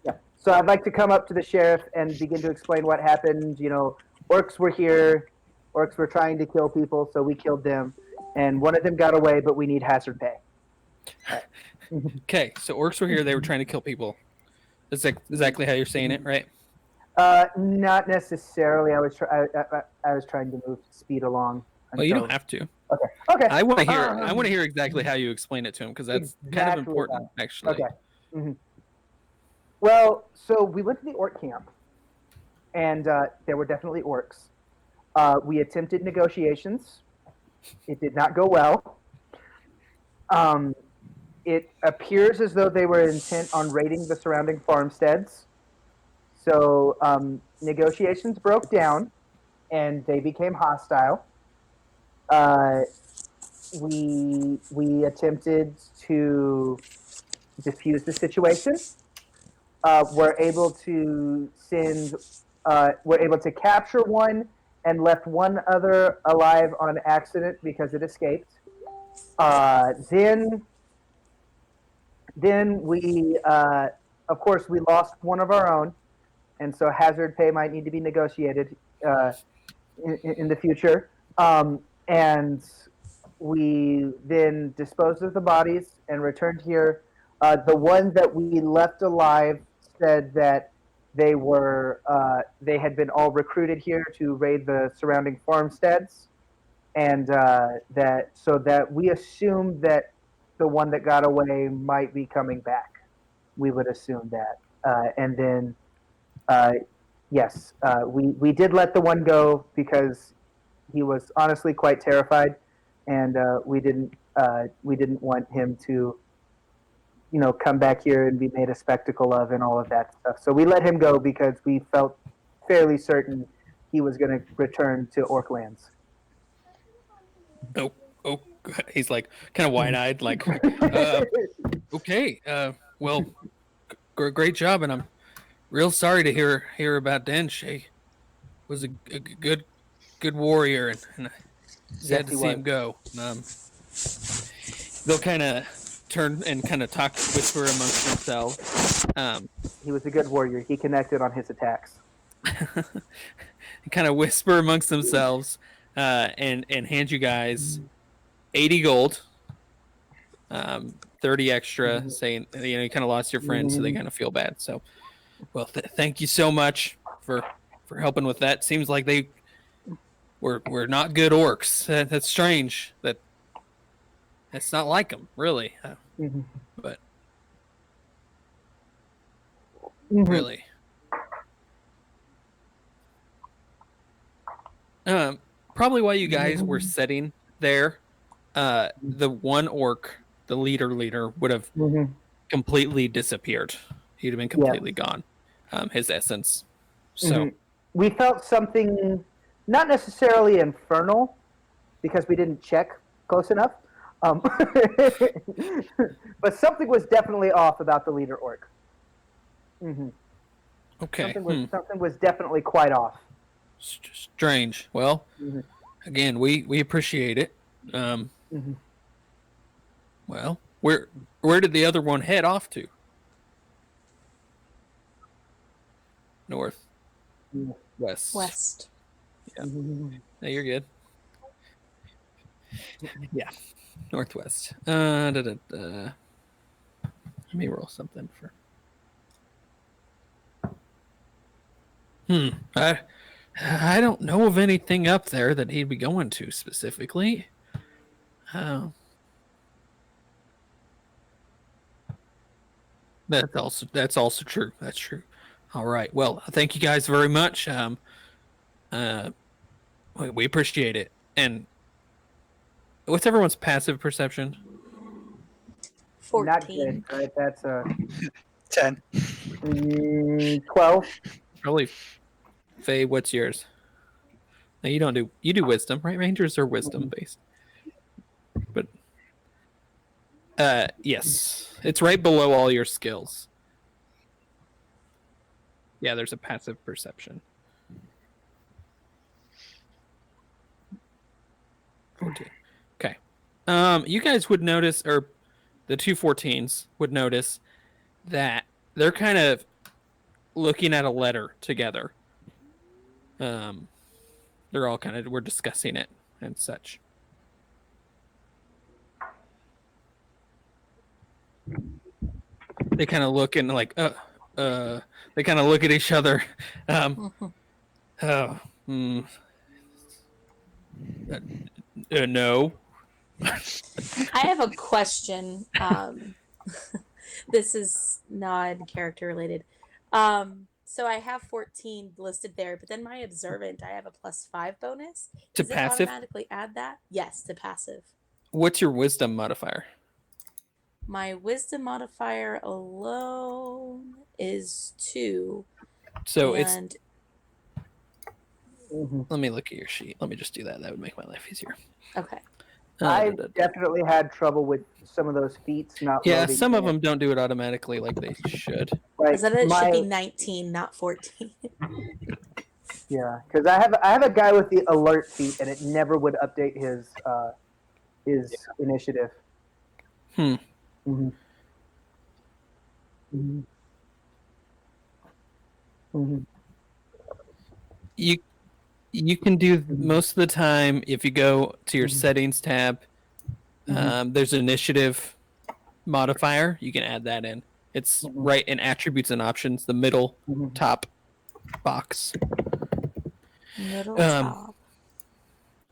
Yeah. So I'd like to come up to the sheriff and begin to explain what happened. You know, orcs were here. Orcs were trying to kill people, so we killed them. And one of them got away, but we need hazard pay. Okay, so orcs were here. They were trying to kill people. That's exactly how you're saying it, right? Not necessarily. I was trying to move speed along. Well, you don't have to. Okay. I want to hear. I want to hear exactly how you explain it to him because that's kind of Exactly important, actually. Okay. Mhm. Well, so we went to the orc camp, and there were definitely orcs. We attempted negotiations. It did not go well. It appears as though they were intent on raiding the surrounding farmsteads. So negotiations broke down, and they became hostile. We attempted to diffuse the situation. We're able to we're able to capture one and left one other alive on accident because it escaped. Then we, of course, we lost one of our own, and so hazard pay might need to be negotiated in the future. And we then disposed of the bodies and returned here. The one that we left alive said that they had been all recruited here to raid the surrounding farmsteads, and that we assumed that the one that got away might be coming back. We would assume that, and then yes, we did let the one go because he was honestly quite terrified, and we didn't want him to, come back here and be made a spectacle of and all of that stuff. So we let him go because we felt fairly certain he was going to return to Orklands. Oh, he's like kind of wide-eyed, like, okay, well, great job, and I'm real sorry to hear about Dench. He was a good warrior, and sad to see him go. They'll kind of turn and kind of whisper amongst themselves. He was a good warrior. He connected on his attacks. Kind of whisper amongst themselves, and hand you guys 80 gold, 30 extra, saying you kind of lost your friend, so they kind of feel bad. So, well, thank you so much for helping with that. Seems like they were not good orcs. That's strange. That's not like them, really. But really. Probably while you guys were sitting there, the one orc, the leader, would have completely disappeared. He'd have been completely gone. His essence. So we felt something, not necessarily infernal, because we didn't check close enough. But something was definitely off about the leader orc. Okay. Something was definitely quite off. Strange. Well, again, we appreciate it. Well, where did the other one head off to? North. West. Yeah. No, you're good. Yeah. Northwest. Let me roll something for. I don't know of anything up there that he'd be going to specifically. That's also true. That's true. All right. Well, thank you guys very much. We appreciate it. And what's everyone's passive perception? 14. Not good, right? That's 10. 12. Probably. Faye, what's yours? No, you do wisdom, right? Rangers are wisdom based. But yes, it's right below all your skills. Yeah, there's a passive perception. Okay. You guys would notice, or the 214s would notice that they're kind of looking at a letter together. They're all we're discussing it and such. They kind of look and they kind of look at each other. No. I have a question. This is non-character related. So I have 14 listed there, but then my observant, I have a +5 bonus. To Does it passive? automatically add that? Yes, to passive. What's your wisdom modifier? My wisdom modifier alone is 2. So and let me look at your sheet. Let me just do that. That would make my life easier. okay. I definitely had trouble with some of those feats not Yeah, loading some of in. them don't do it automatically like they should. Like So it should be 19, not 14. Yeah, because I have a guy with the alert feat, and it never would update his initiative. Mm-hmm. Mm-hmm. Mm-hmm. You can do most of the time if you go to your settings tab. There's an initiative modifier. You can add that in. It's right in attributes and options, the middle top box. Middle top.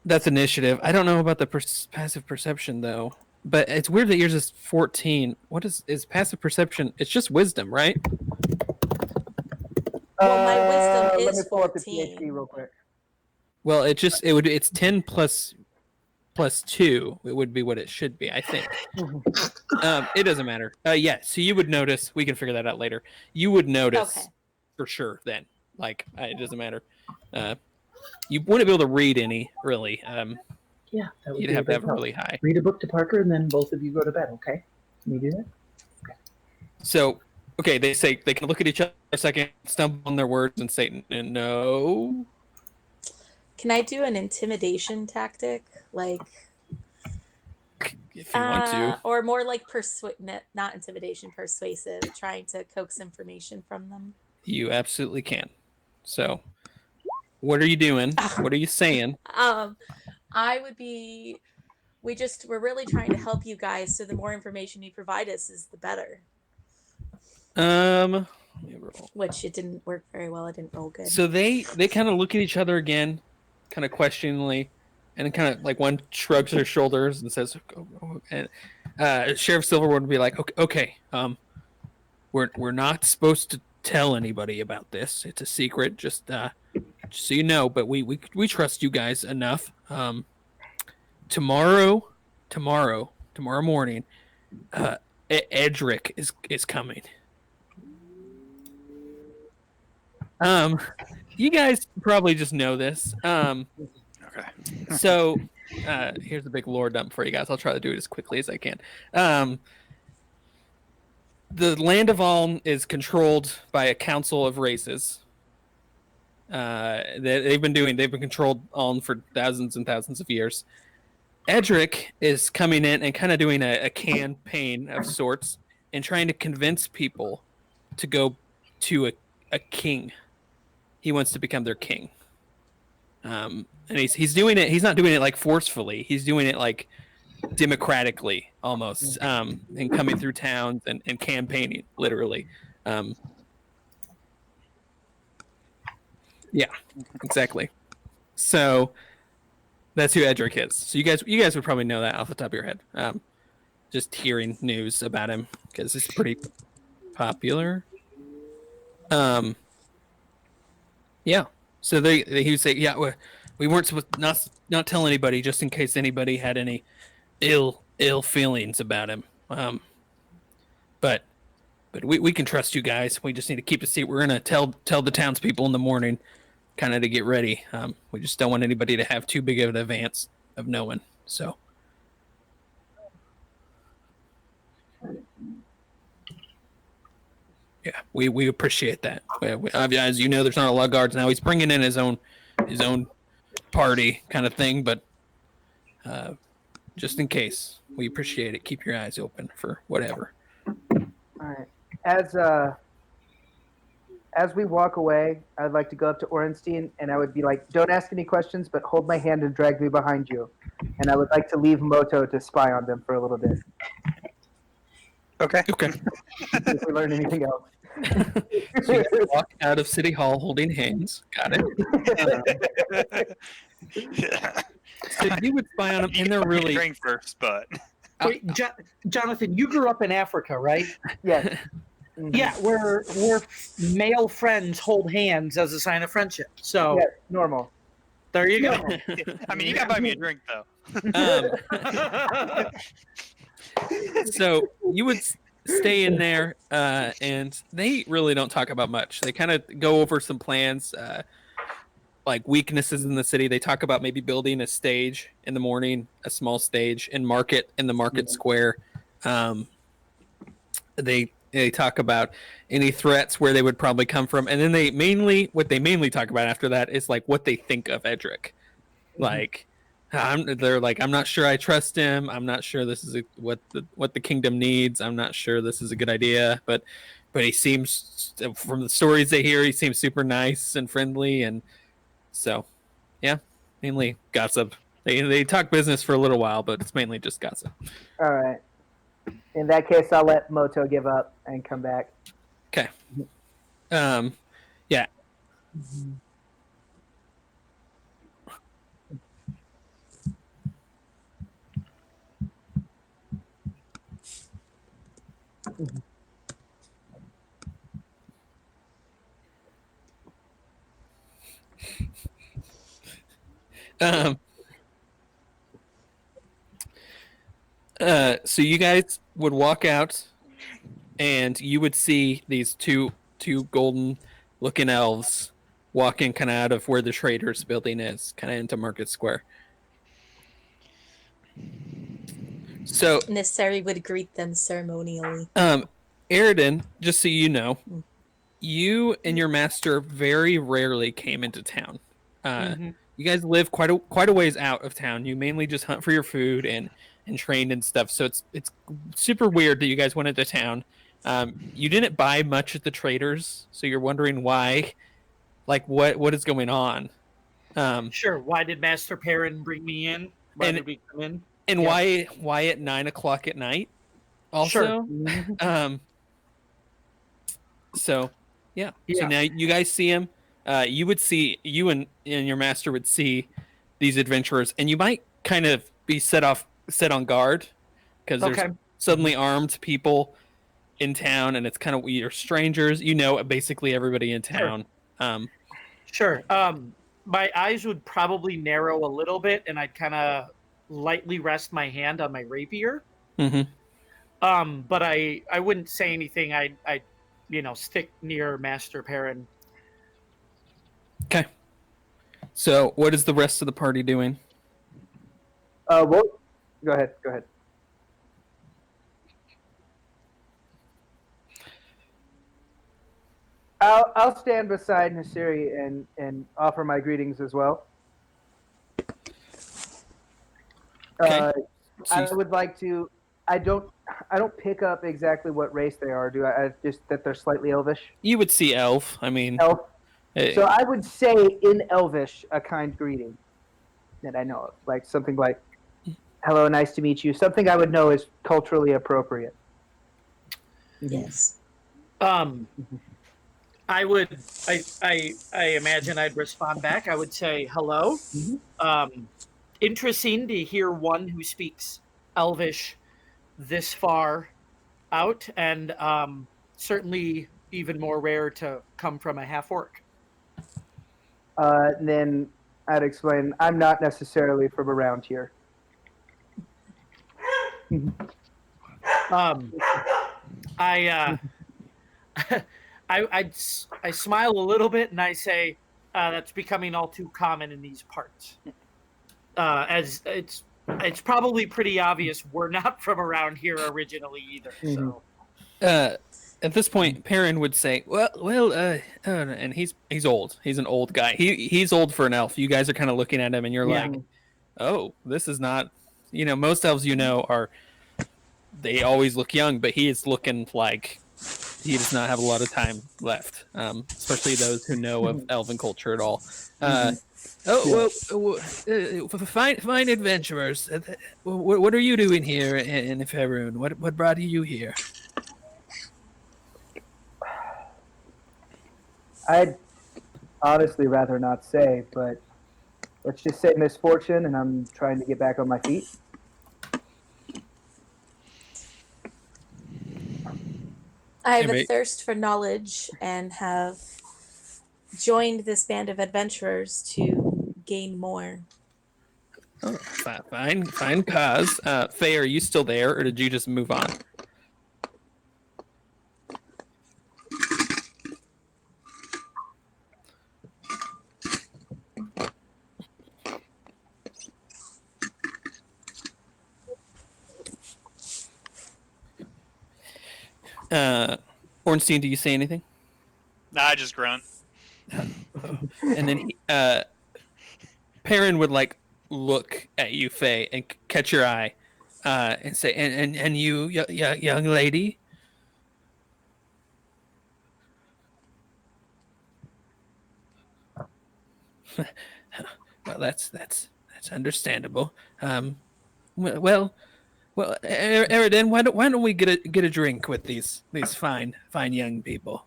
That's initiative. I don't know about the passive perception though, but it's weird that yours is 14. What is passive perception? It's just wisdom, right? Well, my wisdom let me is pull up the 14. PhD real quick. Well, it's 10 plus 2. It would be what it should be, I think. It doesn't matter. Yeah. So you would notice. We can figure that out later. You would notice for sure. Then, it doesn't matter. You wouldn't be able to read any really. Yeah, that would you'd be have to have help. really high. Read a book to Parker, and then both of you go to bed. Okay? Can you do that? Okay. So, they say they can look at each other for a second, stumble on their words, and say no. Can I do an intimidation tactic, if you want to, or more like not intimidation, persuasive, trying to coax information from them? You absolutely can. So, what are you doing? What are you saying? I would be. We're really trying to help you guys. So the more information you provide us, is the better. Which it didn't work very well. It didn't roll good. So they kind of look at each other again, kind of questioningly, and kind of one shrugs their shoulders and says, and Sheriff Silverwood would be like, okay, we're not supposed to tell anybody about this. It's a secret, just so you know. But we trust you guys enough. Tomorrow morning, Edric is coming. You guys probably just know this. Okay. So, here's a big lore dump for you guys. I'll try to do it as quickly as I can. The land of Aln is controlled by a council of races. They've been controlled Aln for thousands and thousands of years. Edric is coming in and kind of doing a campaign of sorts and trying to convince people to go to a king. He wants to become their king. And he's doing it. He's not doing it forcefully. He's doing it democratically almost, and coming through towns and campaigning literally. Yeah, exactly. So that's who Edric is. So you guys would probably know that off the top of your head. Just hearing news about him because it's pretty popular. Yeah. So he would say, yeah, we weren't supposed not tell anybody just in case anybody had any ill feelings about him. But we can trust you guys. We just need to keep a seat. We're gonna tell the townspeople in the morning, kind of to get ready. We just don't want anybody to have too big of an advance of knowing. So. Yeah, we appreciate that. As you know, there's not a lot of guards now. He's bringing in his own party kind of thing, but just in case, we appreciate it. Keep your eyes open for whatever. All right. As we walk away, I'd like to go up to Orenstein and I would be like, "Don't ask any questions, but hold my hand and drag me behind you." And I would like to leave Moto to spy on them for a little bit. Okay. If we learn anything else. So you walk out of City Hall holding hands. Got it. So you would spy on them, and they're really drink first, but Wait, Jonathan, you grew up in Africa, right? Yes. Yeah, where male friends hold hands as a sign of friendship. So Yes, normal. there you go. I mean, you gotta buy me a drink though. So you would stay in there, and they really don't talk about much. They kind of go over some plans, like weaknesses in the city. They talk about maybe building a stage in the morning, a small stage in the market square. They talk about any threats, where they would probably come from, and then what they mainly talk about after that is like what they think of Edric. Like they're like, I'm not sure I trust him. I'm not sure this is what the kingdom needs. I'm not sure this is a good idea. But he seems, from the stories they hear, he seems super nice and friendly, and so yeah, mainly gossip. They talk business for a little while, but it's mainly just gossip. All right. In that case, I'll let Moto give up and come back. Okay. Yeah. So you guys would walk out, and you would see these two golden looking elves walking kind of out of where the traders building is, kind of into Market Square. So Nissari would greet them ceremonially. Eridan, just so you know, you and your master very rarely came into town. You guys live quite a ways out of town. You mainly just hunt for your food and train and stuff. So it's super weird that you guys went into town. You didn't buy much at the traders, so you're wondering why. Like what is going on? Sure. Why did Master Perrin bring me in? Why did we come in? And why at 9 o'clock at night? Also, Sure. So now you guys see him. You and your master would see these adventurers, and you might kind of be set on guard because there's suddenly armed people in town, and it's kind of, you're strangers. You know, basically everybody in town. Sure. My eyes would probably narrow a little bit, and I'd kind of lightly rest my hand on my rapier. But I wouldn't say anything. I stick near Master Perrin. Okay. So what is the rest of the party doing? Well, go ahead. I'll stand beside Nissari and offer my greetings as well. Okay. I would like to. I don't pick up exactly what race they are. Do I? Just that they're slightly elvish. You would see elf. I mean, Elf. Hey. So I would say in Elvish a kind greeting that I know of, like something like "Hello, nice to meet you." Something I would know is culturally appropriate. Yes. I would. I imagine I'd respond back. I would say hello. Interesting to hear one who speaks Elvish this far out, and certainly even more rare to come from a half orc. And then I'd explain, I'm not necessarily from around here. I I smile a little bit and I say, that's becoming all too common in these parts. As it's probably pretty obvious we're not from around here originally either. So At this point, Perrin would say, and he's old. He's an old guy. He's old for an elf. You guys are kind of looking at him, and you're like, oh, this is not. Most elves they always look young, but he is looking like he does not have a lot of time left, especially those who know of elven culture at all. Fine adventurers. What are you doing here in Faerun? What brought you here? I'd honestly rather not say, but let's just say misfortune, and I'm trying to get back on my feet. I have a thirst for knowledge and have joined this band of adventurers to gain more. Oh, fine cause. Faye, are you still there, or did you just move on? Ornstein, do you say anything? Nah, I just grunt. And then Perrin would look at you, Faye, and catch your eye, and say, "And you, young lady." Well, that's understandable. Well, Eridan, why don't we get a drink with these fine young people?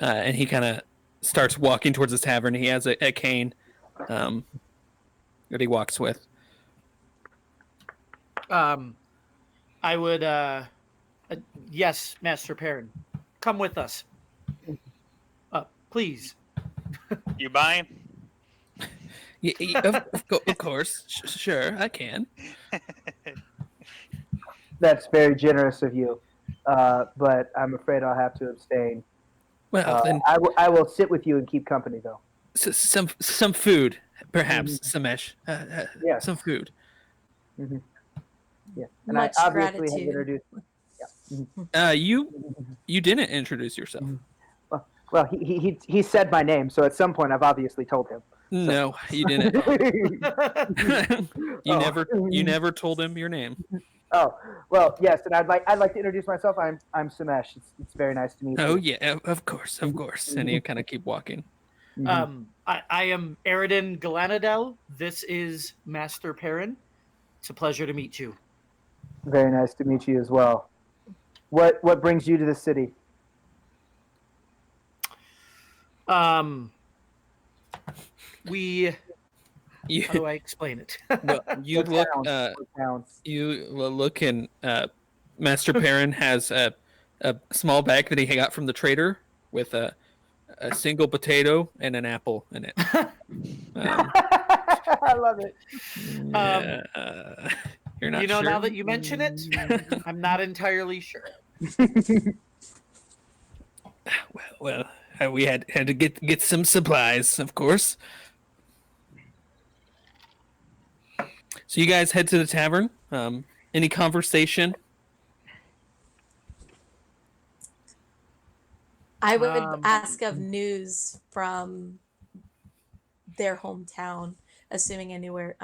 And he kind of starts walking towards the tavern. He has a cane that he walks with. I would, yes, Master Perrin, come with us. Please. You buying? Of course, sure, I can. That's very generous of you, but I'm afraid I'll have to abstain. Well, then I will sit with you and keep company, though. Some food, perhaps, Samesh. Yes. Some food. Mm-hmm. Yeah, and Much I obviously gratitude. have introduced. You didn't introduce yourself. Well, he said my name, so at some point I've obviously told him. No, you didn't. You never told him your name. Oh, well, yes, and I'd like to introduce myself. I'm Samesh. It's very nice to meet you. Oh yeah, of course. And you kind of keep walking. I am Eridan Galanadel. This is Master Perrin. It's a pleasure to meet you. Very nice to meet you as well. What brings you to the city? How do I explain it? Well, you look and Master Perrin has a small bag that he got from the trader with a single potato and an apple in it. I love it. You're not sure? Now that you mention it, I'm not entirely sure. Well, we had to get some supplies, of course. So you guys head to the tavern. Any conversation? I would ask of news from their hometown, assuming I knew where,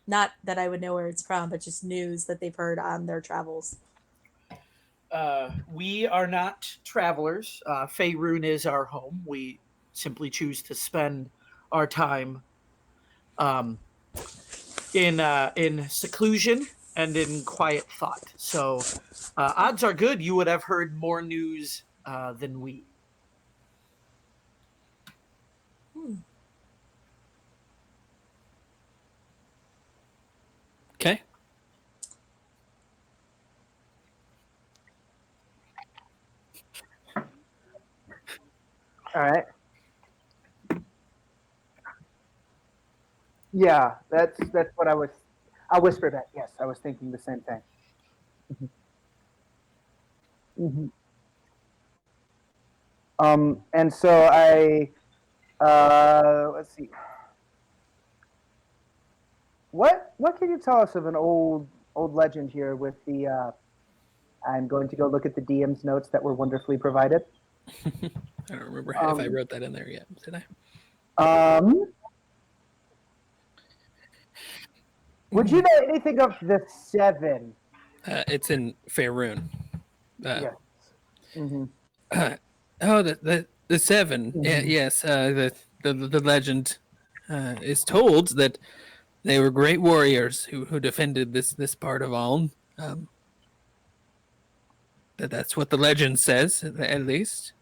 not that I would know where it's from, but just news that they've heard on their travels. We are not travelers. Faerun is our home. We simply choose to spend our time in seclusion and in quiet thought. So odds are good you would have heard more news than we. Yeah, that's what I was. I whispered that. Yes, I was thinking the same thing. Mhm. And so let's see. What can you tell us of an old legend here with the? I'm going to go look at the DM's notes that were wonderfully provided. I don't remember if I wrote that in there yet. Did I? Would you know anything of the Seven? It's in Faerun. Yes. Mm-hmm. Oh, the Seven. Mhm. Yes. The legend is told that they were great warriors who defended this part of Aln. That's what the legend says, at least.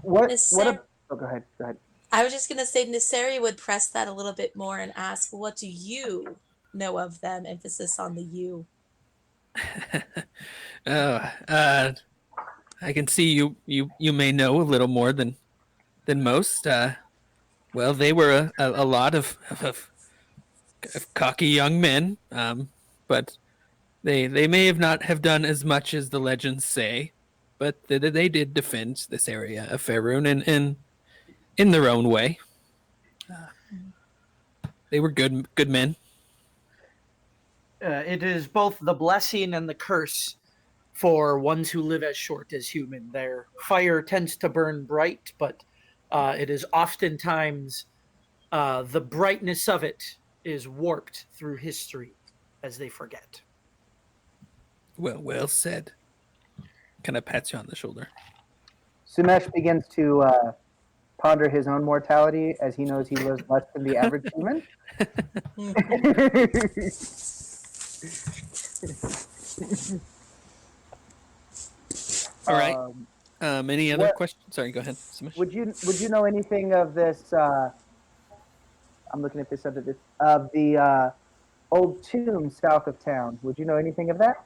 What? Nisari, Oh, go ahead. Go ahead. I was just gonna say Nisari would press that a little bit more and ask, "What do you know of them?" Emphasis on the "you." Oh, I can see you may know a little more than most. Well, they were a lot of cocky young men, but they may have not have done as much as the legends say, but they did defend this area of Faerun in their own way. They were good men. It is both the blessing and the curse for ones who live as short as human. Their fire tends to burn bright, but it is oftentimes the brightness of it is warped through history as they forget. Well said. Kind of pats you on the shoulder. Sumesh begins to ponder his own mortality as he knows he lives less than the average human. All right. Any other questions? Sorry, go ahead. Sumesh. Would you know anything of this? I'm looking at this of the old tomb south of town. Would you know anything of that?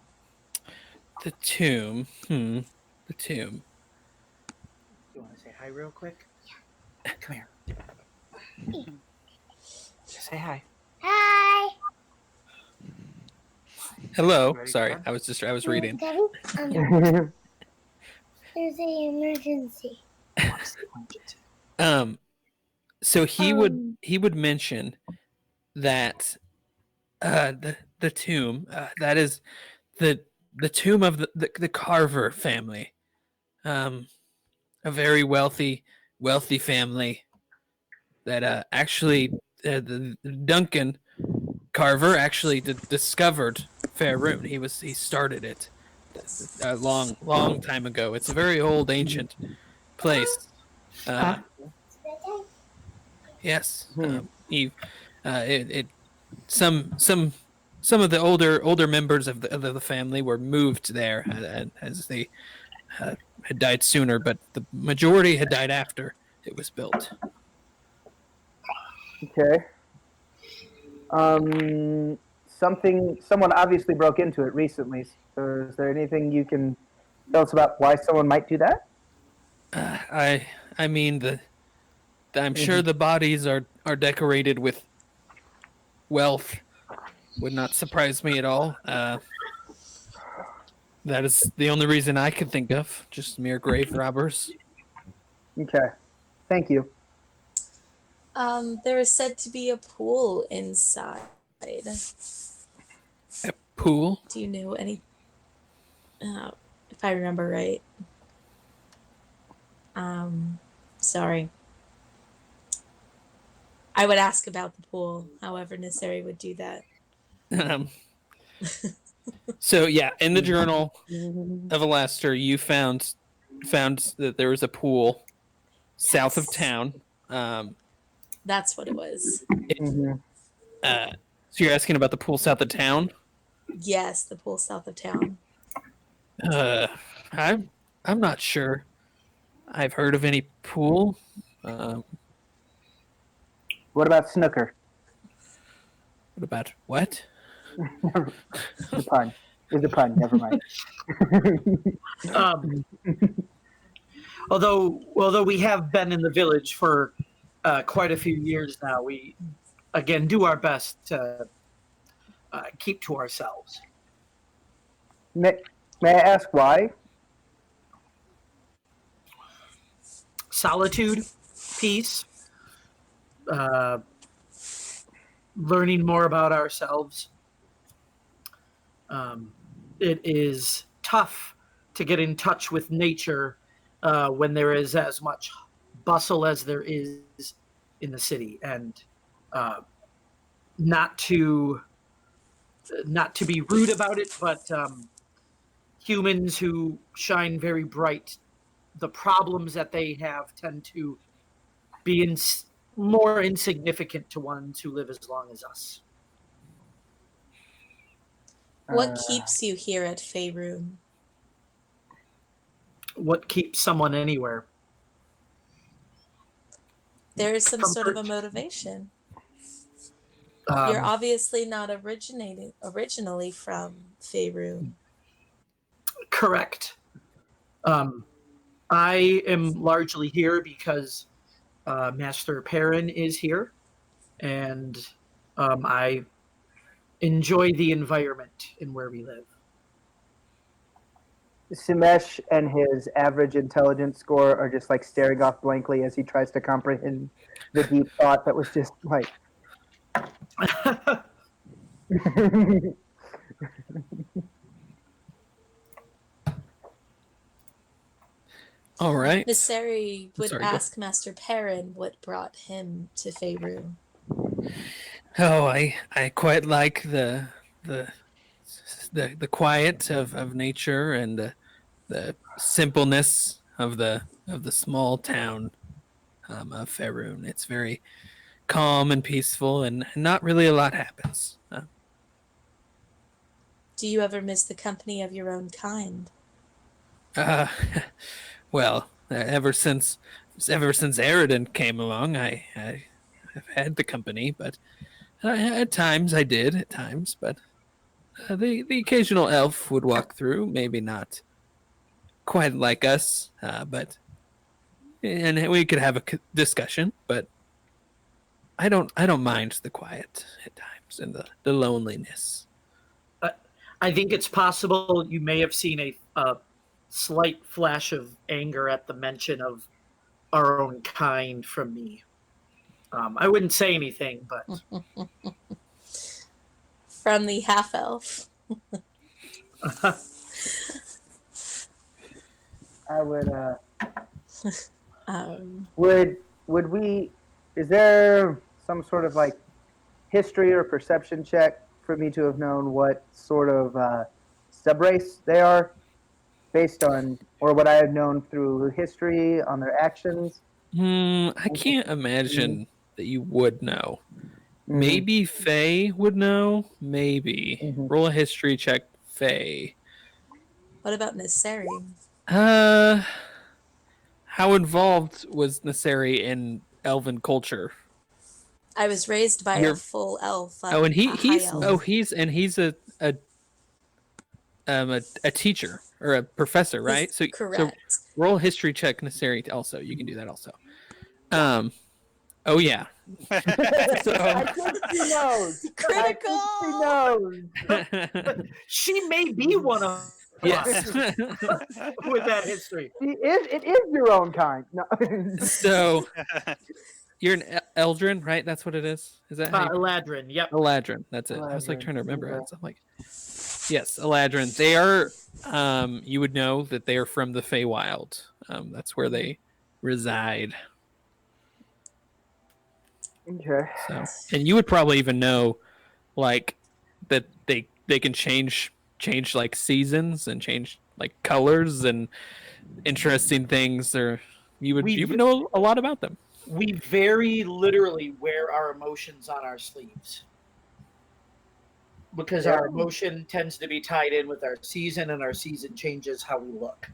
The tomb. The tomb. You want to say hi real quick? Come here. Say hi. Hi. Hello. Sorry, I was reading. There's an emergency. So he would mention that the tomb that is the tomb of the Carver family, a very wealthy family that actually the Duncan Carver actually discovered Faerun. He started it a long time ago. It's a very old ancient place. Yes. Some of the older members of the family were moved there as they had died sooner, but the majority had died after it was built. Okay. Someone obviously broke into it recently. So is there anything you can tell us about why someone might do that? I mean I'm sure the bodies are decorated with wealth. Would not surprise me at all. That is the only reason I could think of. Just mere grave robbers. Okay. Thank you. There is said to be a pool inside. A pool? Do you know any? If I remember right. Sorry. I would ask about the pool. However, Nisari would do that. So yeah, in the journal of Alastair, you found that there was a pool south of town. That's what it was. So you're asking about the pool south of town? Yes, the pool south of town. I'm not sure. I've heard of any pool. What about snooker? What about what? It's a pun. It's a pun. Never mind. Although we have been in the village for quite a few years now, we again do our best to keep to ourselves. May I ask why? Solitude, peace, learning more about ourselves. It is tough to get in touch with nature when there is as much bustle as there is in the city, and not to be rude about it, but humans who shine very bright, the problems that they have tend to be more insignificant to ones who live as long as us. What keeps you here at Faerun? What keeps someone anywhere? There is some sort of a Comfort. motivation. You're obviously not originally from Faerun. Correct. I am largely here because Master Perrin is here, and I enjoy the environment in where we live. Simesh and his average intelligence score are just like staring off blankly as he tries to comprehend the deep thought that was just like. All right. Nisseri would Sorry, go. ask Master Perrin what brought him to Faerun. Oh, I quite like the quiet of nature and the simpleness of the small town of Faerun. It's very calm and peaceful, and not really a lot happens. Do you ever miss the company of your own kind? Well, ever since Aridin came along, I've had the company, but at times I did. At times, but the occasional elf would walk through, maybe not quite like us, but and we could have a discussion. But I don't mind the quiet at times and the loneliness. I think it's possible you may have seen a slight flash of anger at the mention of our own kind from me. I wouldn't say anything, but From the half elf. I would. Um, Would we? Is there some sort of like history or perception check for me to have known what sort of subrace they are, based on, or what I have known through history on their actions? I can't imagine that you would know. Maybe Faye would know. Maybe. Roll a history check, Faye. what about Nisseri? How involved was Nisseri in elven culture? I was raised by a full elf. Oh, and he's elf. he's a teacher or a professor, right? So roll a history check, Nisseri. Also, you can do that. Also, oh yeah. So, I think she knows. Critical. She knows. She may be one of us with that history. It is your own kind. No. So you're an Eldrin, right? That's what it is. Is that how you... Eladrin? Yep. Eladrin. That's it. Eladrin. I was like trying to remember it. So I'm like, yes, Eladrin. They are. You would know that they are from the Feywild. That's where they reside. Okay. So, and you would probably even know, like, that they can change like seasons and change like colors and interesting things. Or you would know a lot about them. We very literally wear our emotions on our sleeves, because our emotion tends to be tied in with our season, and our season changes how we look.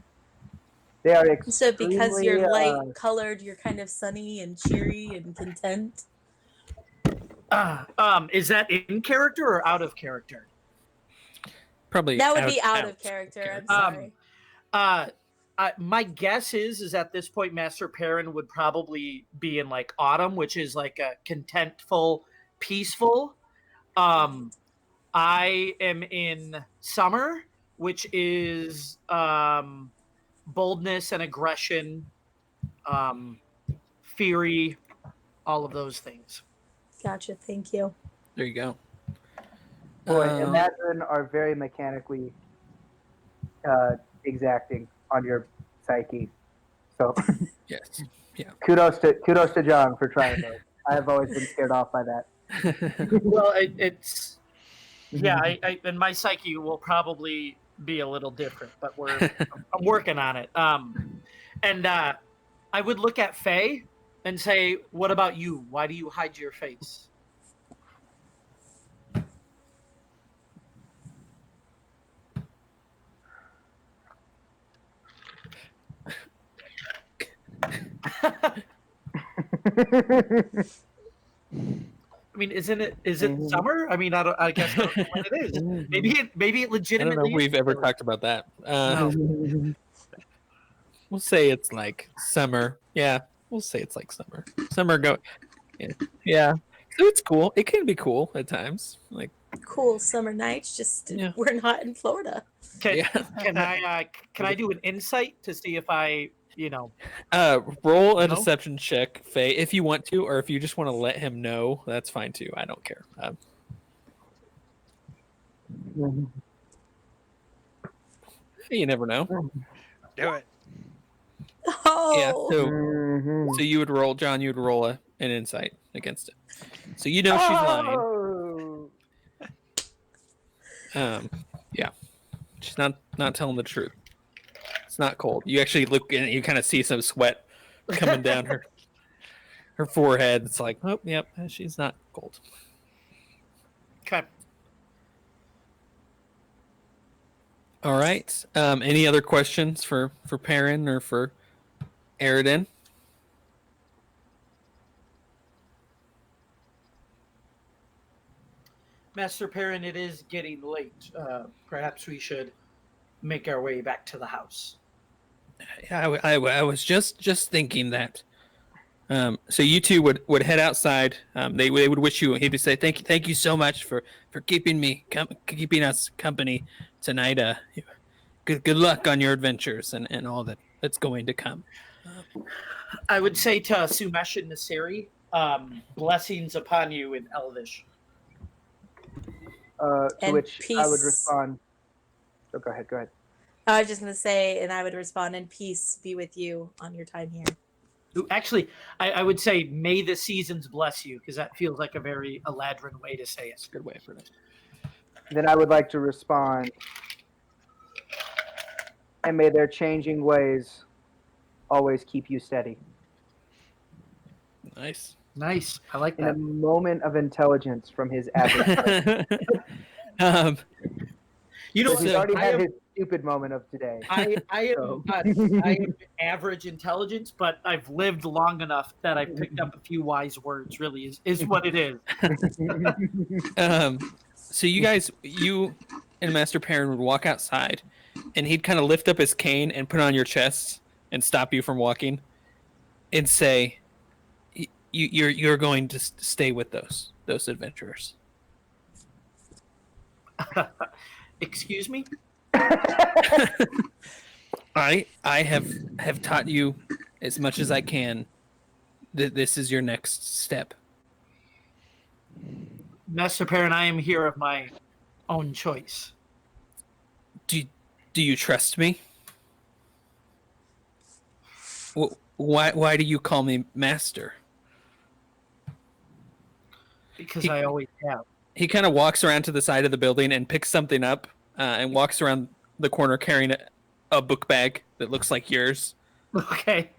They are So because you're light colored, you're kind of sunny and cheery and content. Is that in character or out of character? Probably that would be out of character. I'm sorry. my guess is at this point, Master Perrin would probably be in like autumn, which is like a contentful, peaceful. I am in summer, which is boldness and aggression, fury, all of those things. Gotcha. Thank you. There you go. Boy, Imagine are very mechanically exacting on your psyche. So Yes. Yeah. kudos to John for trying those. I have always been scared off by that. Well, it's yeah, and my psyche will probably be a little different, but I'm working on it. And I would look at Faye and say, "What about you? Why do you hide your face?" I mean, is it summer? I mean, I guess I don't know what it is. Maybe it I don't legitimately. know if we've ever is. talked about that. No. We'll say it's like summer. Yeah, we'll say it's like summer. Summer go. Yeah. So it's cool. It can be cool at times. Like Cool summer nights. Just we're not in Florida. Can I do an insight to see if I roll a deception check, Faye, if you want to, or if you just want to let him know, that's fine too. I don't care. You never know. Do it. Oh. Yeah. So you would roll, John. You would roll an insight against it. So you know she's lying. Yeah. She's not telling the truth. It's not cold. You actually look and you kind of see some sweat coming down her forehead. It's like, oh, yep, she's not cold. Okay. All right. Any other questions for Perrin or for Aridin? Master Perrin, it is getting late. Perhaps we should make our way back to the house. I was just thinking that. So you two would head outside. They would wish you. He'd say thank you so much for keeping us company tonight. Good luck on your adventures and all that's going to come. I would say to Sumesh and Nasiri, blessings upon you in Elvish. To And which peace. I would respond. Oh, go ahead. I was just going to say, and I would respond, and peace be with you on your time here. Actually, I would say, may the seasons bless you, because that feels like a very Eladrin way to say it. Good way for it. Then I would like to respond, and may their changing ways always keep you steady. Nice. I like In that. a moment of intelligence from his average. He's already had his stupid moment of today. I am average intelligence, but I've lived long enough that I've picked up a few wise words. Really, is what it is. So you and Master Perrin would walk outside, and he'd kind of lift up his cane and put it on your chest and stop you from walking, and say, "You're going to stay with those adventurers." Excuse me? I have taught you as much as I can. This is your next step. Master Perrin, I am here of my own choice. Do you trust me? Why do you call me master? Because I always have. He kind of walks around to the side of the building and picks something up and walks around the corner carrying a book bag that looks like yours. Okay.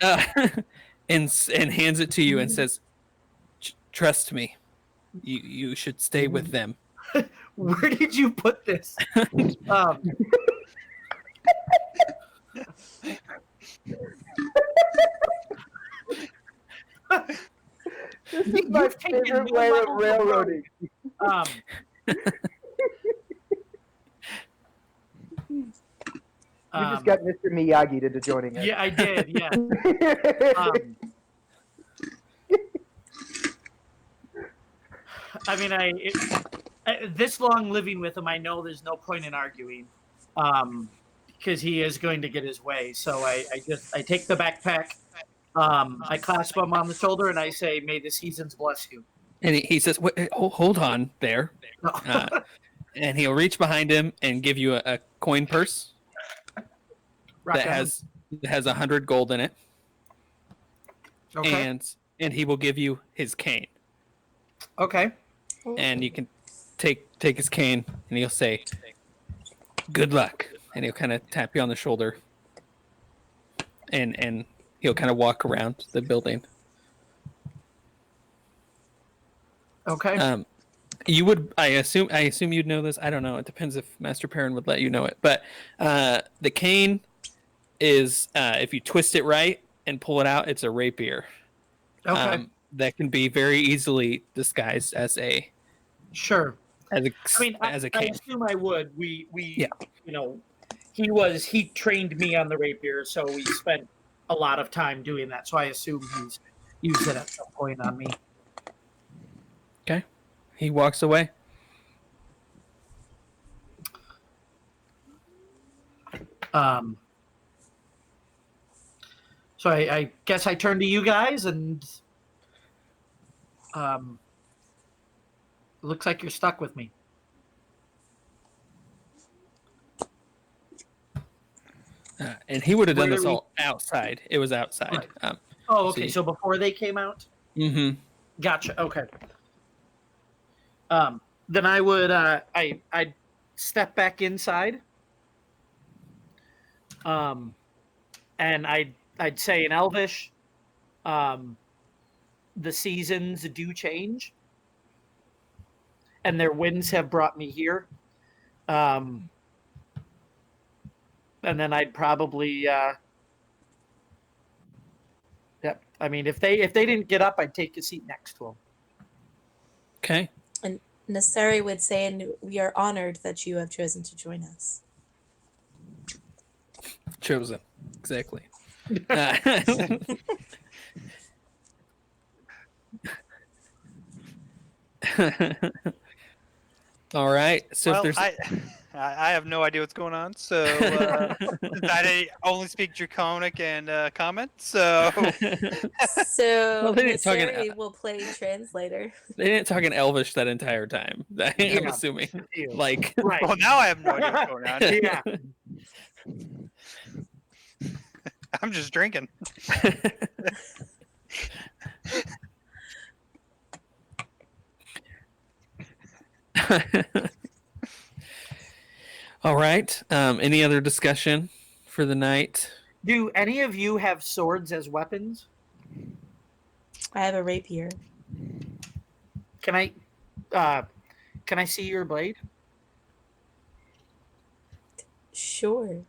And hands it to you and says, "Trust me. You should stay with them." Where did you put this? This is my favorite way of railroading. You just got Mr. Miyagi into joining us. Yeah, I did. Yeah. I mean, this long living with him, I know there's no point in arguing, because he is going to get his way. So I take the backpack, I clasp him on the shoulder, and I say, "May the seasons bless you." And he says, "Wait, hold on there," and he'll reach behind him and give you a coin purse that has 100 gold in it. Okay. And he will give you his cane. Okay. And you can take his cane, and he'll say, "Good luck," and he'll kind of tap you on the shoulder, and he'll kind of walk around the building. Okay. You would, I assume you'd know this. I don't know. It depends if Master Perrin would let you know it. But the cane is, if you twist it right and pull it out, it's a rapier. Okay. That can be very easily disguised as a as a cane. I assume I would. We you know, he trained me on the rapier, so we spent a lot of time doing that. So I assume he's used it at some point on me. Okay. He walks away. So I guess I turn to you guys, and looks like you're stuck with me. And he would have done this all outside. It was outside. Right. Okay. So before they came out? Mm-hmm. Gotcha. Okay. Then I would I'd step back inside. And I'd say in Elvish, the seasons do change, and their winds have brought me here. And then I'd probably, yep. I mean, if they didn't get up, I'd take a seat next to them. Okay. And Nasseri would say, "And we are honored that you have chosen to join us." Chosen, exactly. All right. So well, if there's, I have no idea what's going on. So I only speak Draconic and Common. So So they didn't talk in- Nasseri will play translator. they didn't talk in Elvish that entire time. I'm assuming. Like, Right. well, now I have no idea what's going on. Yeah. I'm just drinking. All right. Any other discussion for the night? Do any of you have swords as weapons? I have a rapier. Can I see your blade? Sure.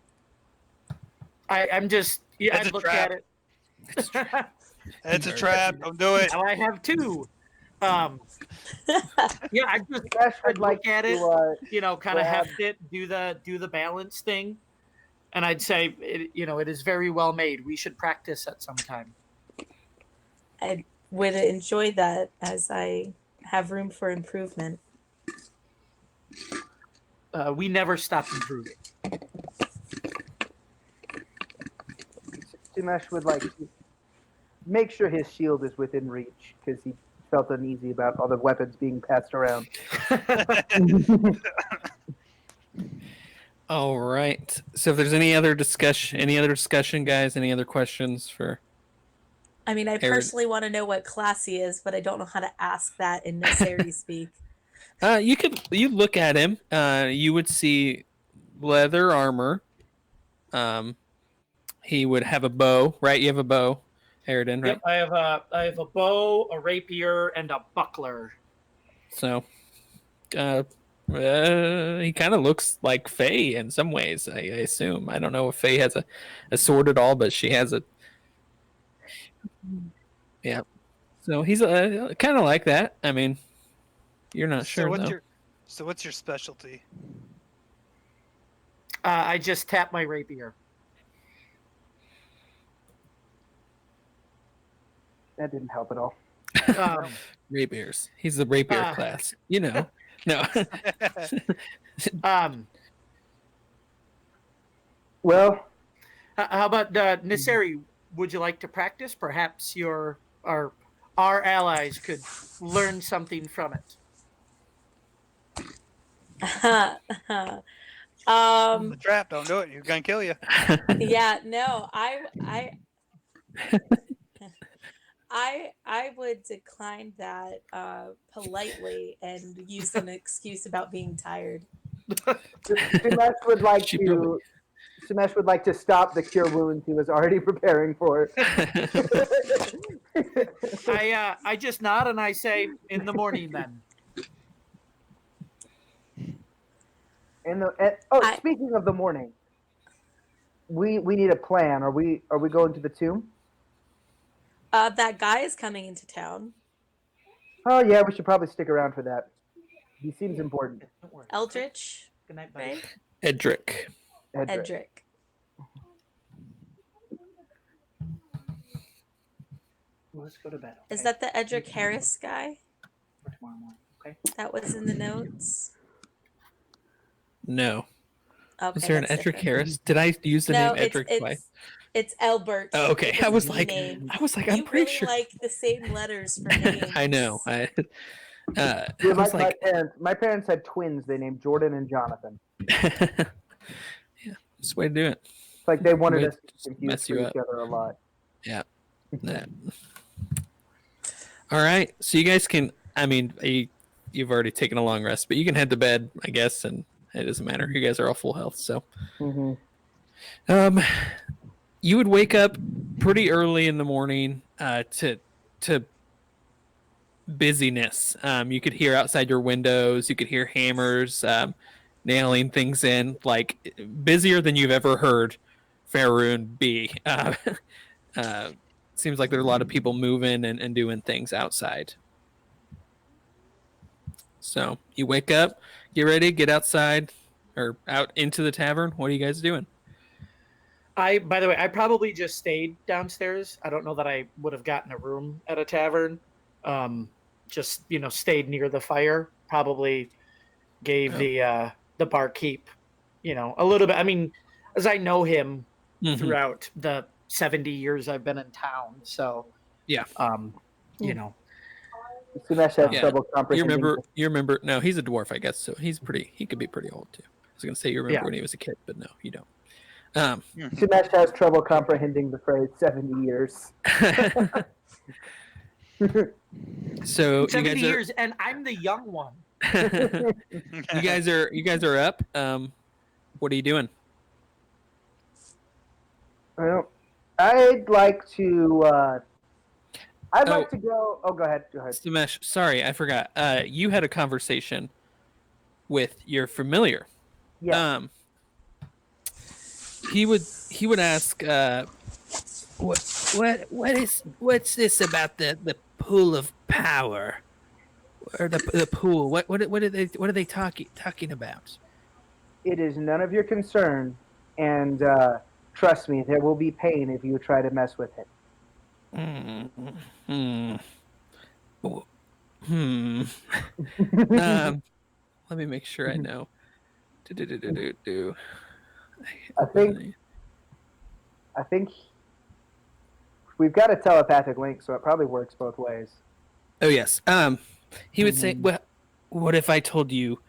I'm just It's I a look trap. at it. It's a trap. Don't do it. Now I have two. Yeah, I'd like look at it, kind of grab- heft it, do the balance thing, and I'd say, it is very well made. We should practice at some time. I would enjoy that, as I have room for improvement. We never stop improving. Sumesh would like to make sure his shield is within reach because he felt uneasy about all the weapons being passed around. All right. So if there's any other discussion, guys, any other questions for? I mean, I Aaron. personally want to know what class he is, but I don't know how to ask that in Nasseri speak. You look at him. You would see leather armor. He would have a bow, right? You have a bow, Aridin, right? Yep, I have a bow, a rapier, and a buckler. So, he kind of looks like Faye in some ways. I assume. I don't know if Faye has a sword at all, but she has a. Yeah. So he's kind of like that. I mean, you're not sure though. So what's your specialty? I just tapped my rapier. That didn't help at all. Rapiers. He's the rapier class. You know. No. Well, how about Nisari? Would you like to practice? Perhaps our allies could learn something from it. The trap, don't do it. You're gonna kill you. Yeah, no, I would decline that politely and use an excuse about being tired. Sumesh would like to. Sumesh would like to stop the cure wounds he was already preparing for. I just nod and I say, "In the morning, then." Speaking of the morning, we need a plan. Are we going to the tomb? That guy is coming into town. Oh yeah, we should probably stick around for that. He seems important. Eldritch. Good night, buddy. Right? Edric. Edric. Well, let's go to bed. Is that the Edric Harris guy? For tomorrow morning, okay? That was in the notes. No. Okay, is there an Edric Harris? Did I use the name Edric twice? It's Albert. Oh, okay. I was like, name. I'm pretty really sure. Like the same letters for names. I know. You're like my parents. My parents had twins. They named Jordan and Jonathan. Yeah, that's the way to do it. It's like they wanted us to mess confuse you each up. other a lot. Yeah. All right. So you guys can. I mean, you've already taken a long rest, but you can head to bed, I guess, and it doesn't matter. You guys are all full health, so. Mm-hmm. You would wake up pretty early in the morning to busyness. You could hear outside your windows. You could hear hammers nailing things in, like busier than you've ever heard Faerun be. Seems like there's a lot of people moving and doing things outside. So you wake up, get ready, get outside or out into the tavern. What are you guys doing? By the way, I probably just stayed downstairs. I don't know that I would have gotten a room at a tavern. Just stayed near the fire. Probably gave the barkeep, a little bit. I mean, as I know him throughout the 70 years I've been in town, so yeah. Sumesh has trouble comprehending. You remember? No, he's a dwarf, I guess. So he could be pretty old too. I was gonna say you remember when he was a kid, but no, you don't. Sumesh has trouble comprehending the phrase 70 years. So 70 years, and I'm the young one. You guys are up. What are you doing? Well, I'd like to. I'd like to go. Oh, go ahead. Sumesh, sorry, I forgot. You had a conversation with your familiar. Yeah. He would ask, what's this about the pool of power, or the pool? What are they talking about? It is none of your concern, and trust me, there will be pain if you try to mess with it. Let me make sure I know. I think we've got a telepathic link, so it probably works both ways. Oh yes. He would say, "Well, what if I told you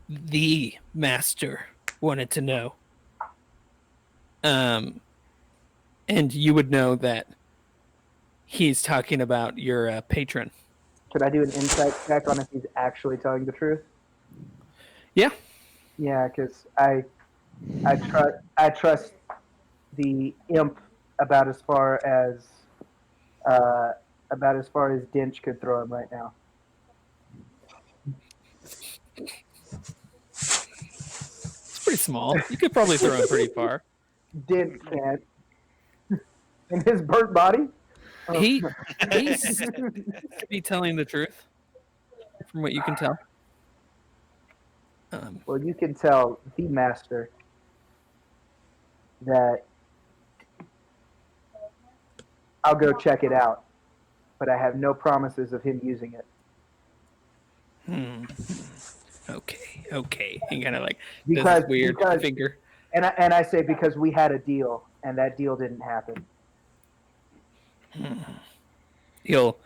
the master wanted to know?" And you would know that he's talking about your patron. Could I do an insight check on if he's actually telling the truth? Yeah. Yeah, because I trust the imp about as far as Dinch could throw him right now. It's pretty small. You could probably throw him pretty far. Dinch can't. In his burnt body? He's be telling the truth, from what you can tell. Well, you can tell the master that I'll go check it out, but I have no promises of him using it. Okay. He kind of like does Because this weird because finger. and I say because we had a deal and that deal didn't happen. He'll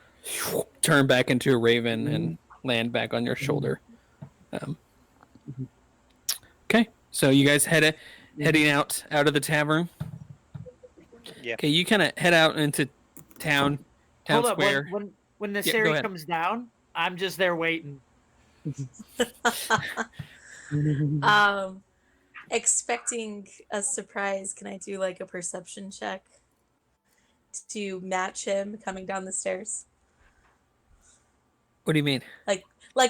turn back into a raven and land back on your shoulder. Okay, so you guys heading out of the tavern. Yeah. Okay, you kind of head out into town Hold up. square. When go Naseri ahead. comes down, I'm just there waiting. Expecting a surprise, can I do like a perception check to match him coming down the stairs? What do you mean? Like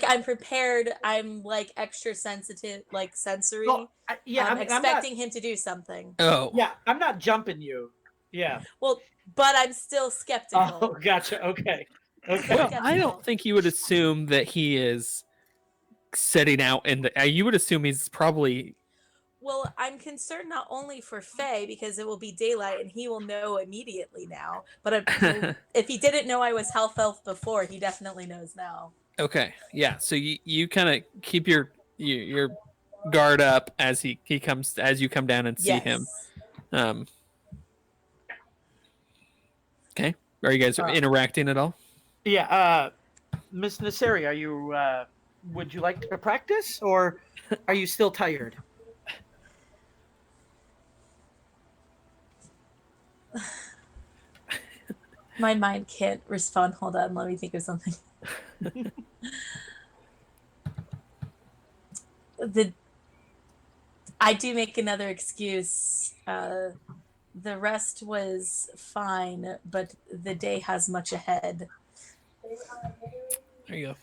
I'm prepared. I'm like extra sensitive, like sensory. Well, I'm expecting him to do something. Oh, Yeah, I'm not jumping you. Yeah. Well, but I'm still skeptical. Oh, gotcha. Okay. Okay. well, I don't think you would assume that he is setting out in the. You would assume he's probably. Well, I'm concerned not only for Faye because it will be daylight and he will know immediately now. But if he didn't know I was Health Elf before, he definitely knows now. Okay, yeah. So you kind of keep your guard up as he comes as you come down and see him. Okay, are you guys interacting at all? Yeah. Miss Naseri, are you? Would you like to practice, or are you still tired? My mind can't respond. Hold on, let me think of something. I do make another excuse. The rest was fine, but the day has much ahead. There you go.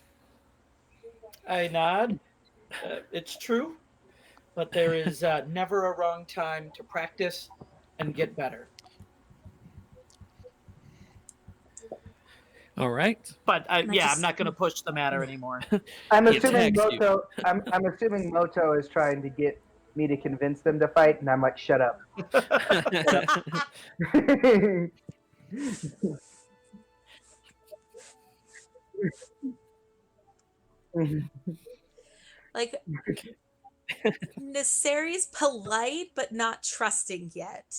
I nod. It's true, but there is never a wrong time to practice and get better. All right. But I'm not going to push the matter anymore. I'm assuming Moto. I'm assuming Moto is trying to get me to convince them to fight, and I'm like, shut up. Like, Naseri's polite but not trusting yet.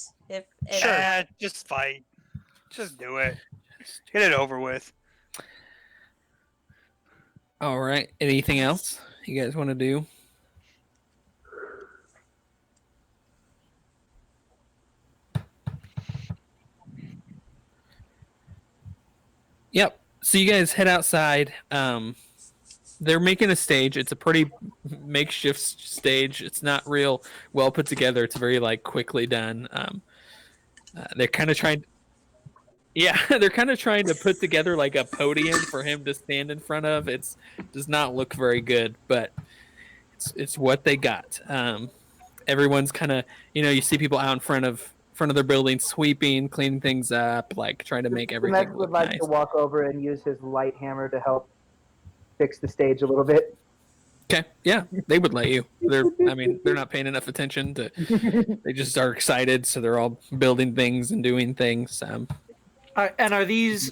Sure, just fight. Just do it. Get it over with. All right. Anything else you guys want to do? Yep. So you guys head outside. They're making a stage. It's a pretty makeshift stage. It's not real well put together. It's very like quickly done. They're kind of trying. Yeah, they're kind of trying to put together like a podium for him to stand in front of. Does not look very good, but it's what they got. Everyone's kind of you see people out in front of their building sweeping, cleaning things up, like trying to make everything look would like nice. to walk over and use his light hammer to help fix the stage a little bit. Okay, yeah, they would let you. They're not paying enough attention to. They just are excited, so they're all building things and doing things. And are these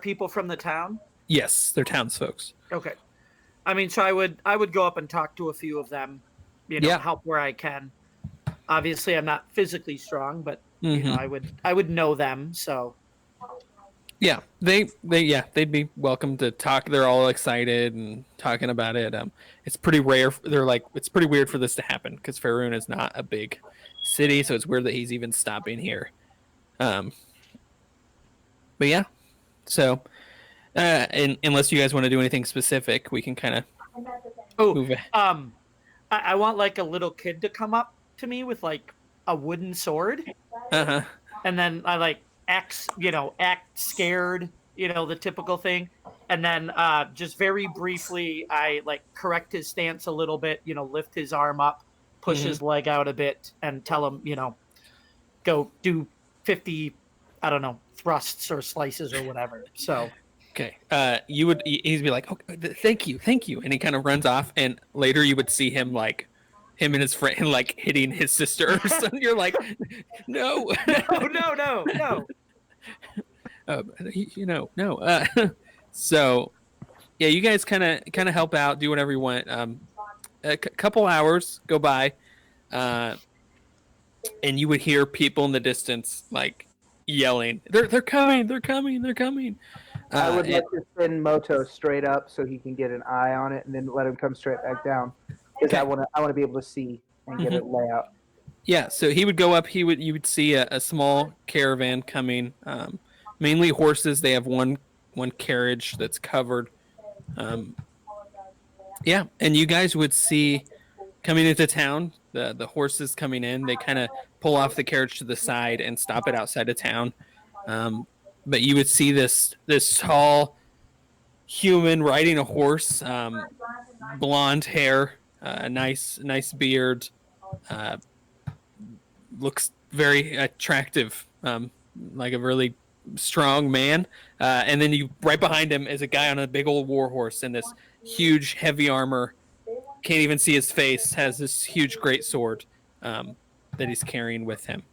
people from the town? Yes, they're townsfolks. Okay. I mean, so I would go up and talk to a few of them, help where I can. Obviously, I'm not physically strong, but I would know them. So. Yeah, they'd be welcome to talk. They're all excited and talking about it. It's pretty rare. They're like, it's pretty weird for this to happen because Faerun is not a big city, so it's weird that he's even stopping here. But yeah, so unless you guys want to do anything specific, we can kind of move it. I want like a little kid to come up to me with like a wooden sword, and then I like act scared, the typical thing, and then just very briefly I like correct his stance a little bit, lift his arm up, push his leg out a bit, and tell him, go do 50, I don't know, thrusts or slices or whatever. So okay, he'd be like, okay, thank you, and he kind of runs off, and later you would see him like him and his friend like hitting his sister or something. You're like, no, no. No. So yeah, you guys kind of help out, do whatever you want. A couple hours go by, and you would hear people in the distance like yelling, "They're coming! They're coming! They're coming!" I would like to send Moto straight up so he can get an eye on it, and then let him come straight back down because Okay. I want to be able to see and get a layout. Yeah, so he would go up. You would see a small caravan coming, mainly horses. They have one carriage that's covered. Yeah, and you guys would see coming into town the horses coming in. They kind of pull off the carriage to the side and stop it outside of town. But you would see this tall human riding a horse, blonde hair, a nice beard. Looks very attractive, like a really strong man. And then you right behind him is a guy on a big old war horse in this huge heavy armor. Can't even see his face. Has this huge great sword that he's carrying with him.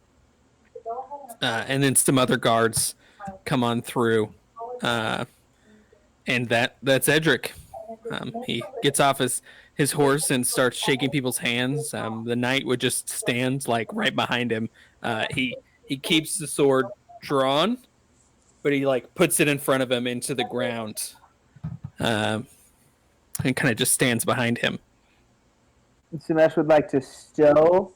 And then some other guards come on through, and that's Edric. He gets off his horse and starts shaking people's hands. The knight would just stand like right behind him. He keeps the sword drawn, but he like puts it in front of him into the ground, and kind of just stands behind him. Sumesh would like to stow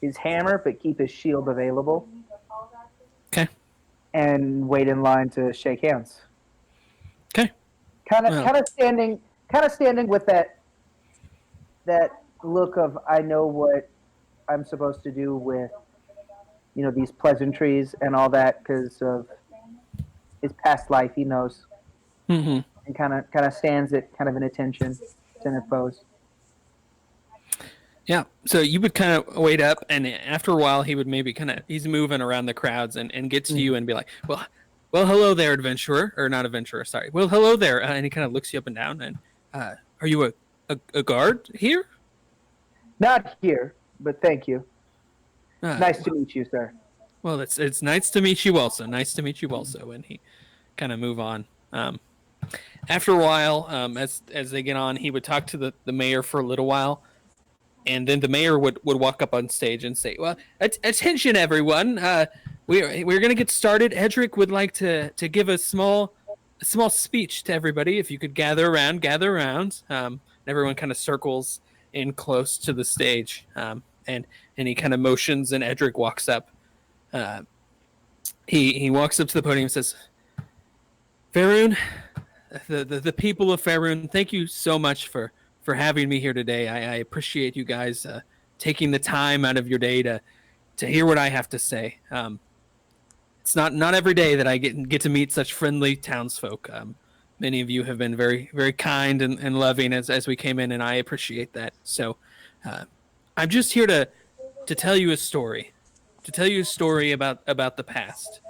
his hammer, but keep his shield available. Okay. And wait in line to shake hands. Okay. Kind of standing with that look of I know what I'm supposed to do with these pleasantries and all that because of his past life. He knows, and kind of stands at kind of an attention pose. Yeah, so you would kind of wait up, and after a while, he would maybe he's moving around the crowds and get to you and be like, well, hello there, adventurer, or not adventurer, sorry. Well, hello there, and he kind of looks you up and down, and are you a guard here? Not here, but thank you. Nice to meet you, sir. Well, it's nice to meet you also. Nice to meet you also, and he kind of move on. After a while, as they get on, he would talk to the mayor for a little while. And then the mayor would walk up on stage and say, "Well, attention, everyone! We're going to get started. Edric would like to give a small speech to everybody. If you could gather around. Everyone kind of circles in close to the stage, and he kind of motions, and Edric walks up. He walks up to the podium and says, "Faerun, the people of Faerun, thank you so much for having me here today. I appreciate you guys taking the time out of your day to hear what I have to say. It's not every day that I get to meet such friendly townsfolk. Many of you have been very, very kind and loving as we came in, and I appreciate that. So I'm just here to tell you a story, about the past.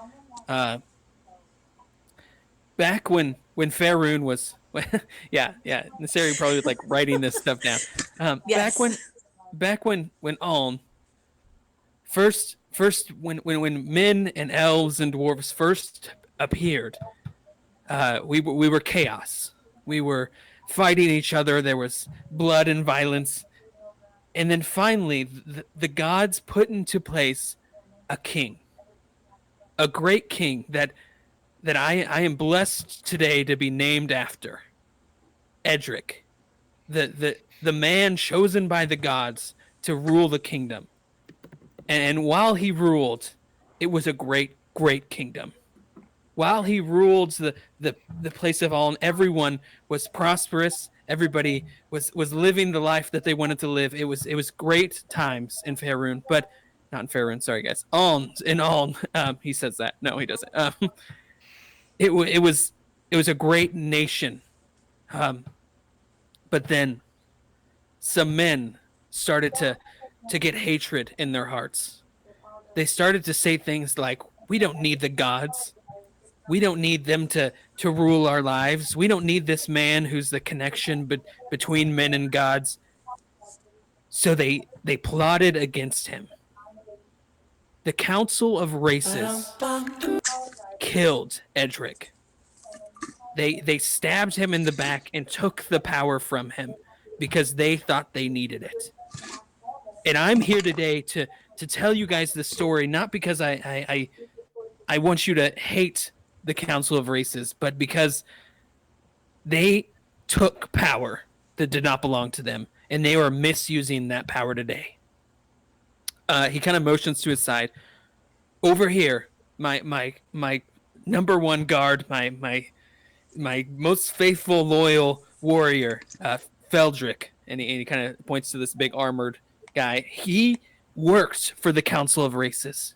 Back when Faerun was yeah, Nasiri probably was like writing this stuff down. Yes. Back when Aln first when men and elves and dwarves first appeared, we were chaos. We were fighting each other. There was blood and violence, and then finally the gods put into place a king, a great king that I am blessed today to be named after. Edric, the man chosen by the gods to rule the kingdom. And while he ruled, it was a great kingdom. While he ruled the place of all, and everyone was prosperous, everybody was living the life that they wanted to live. It was great times in Faerun, but not in Faerun, sorry guys. In Aln, he says that. No, he doesn't. It was a great nation, but then some men started to get hatred in their hearts. They started to say things like, "We don't need the gods. We don't need them to rule our lives. We don't need this man who's the connection between men and gods." So they plotted against him. The Council of Races killed Edric. They stabbed him in the back and took the power from him because they thought they needed it. And I'm here today to tell you guys the story, not because I want you to hate the Council of Races, but because they took power that did not belong to them, and they are misusing that power today. He kind of motions to his side. Over here, my number one guard, my most faithful, loyal warrior, Feldrick, and he kind of points to this big armored guy. He worked for the Council of Races.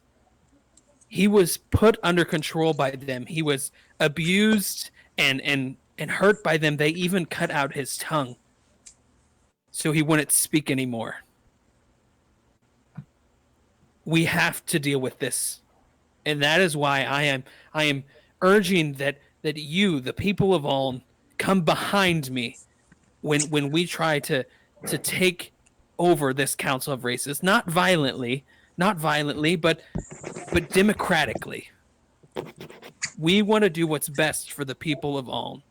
He was put under control by them. He was abused and hurt by them. They even cut out his tongue so he wouldn't speak anymore. We have to deal with this. And that is why I am urging that you, the people of Ulm, come behind me when we try to take over this Council of Races, not violently, but democratically. We want to do what's best for the people of Ulm.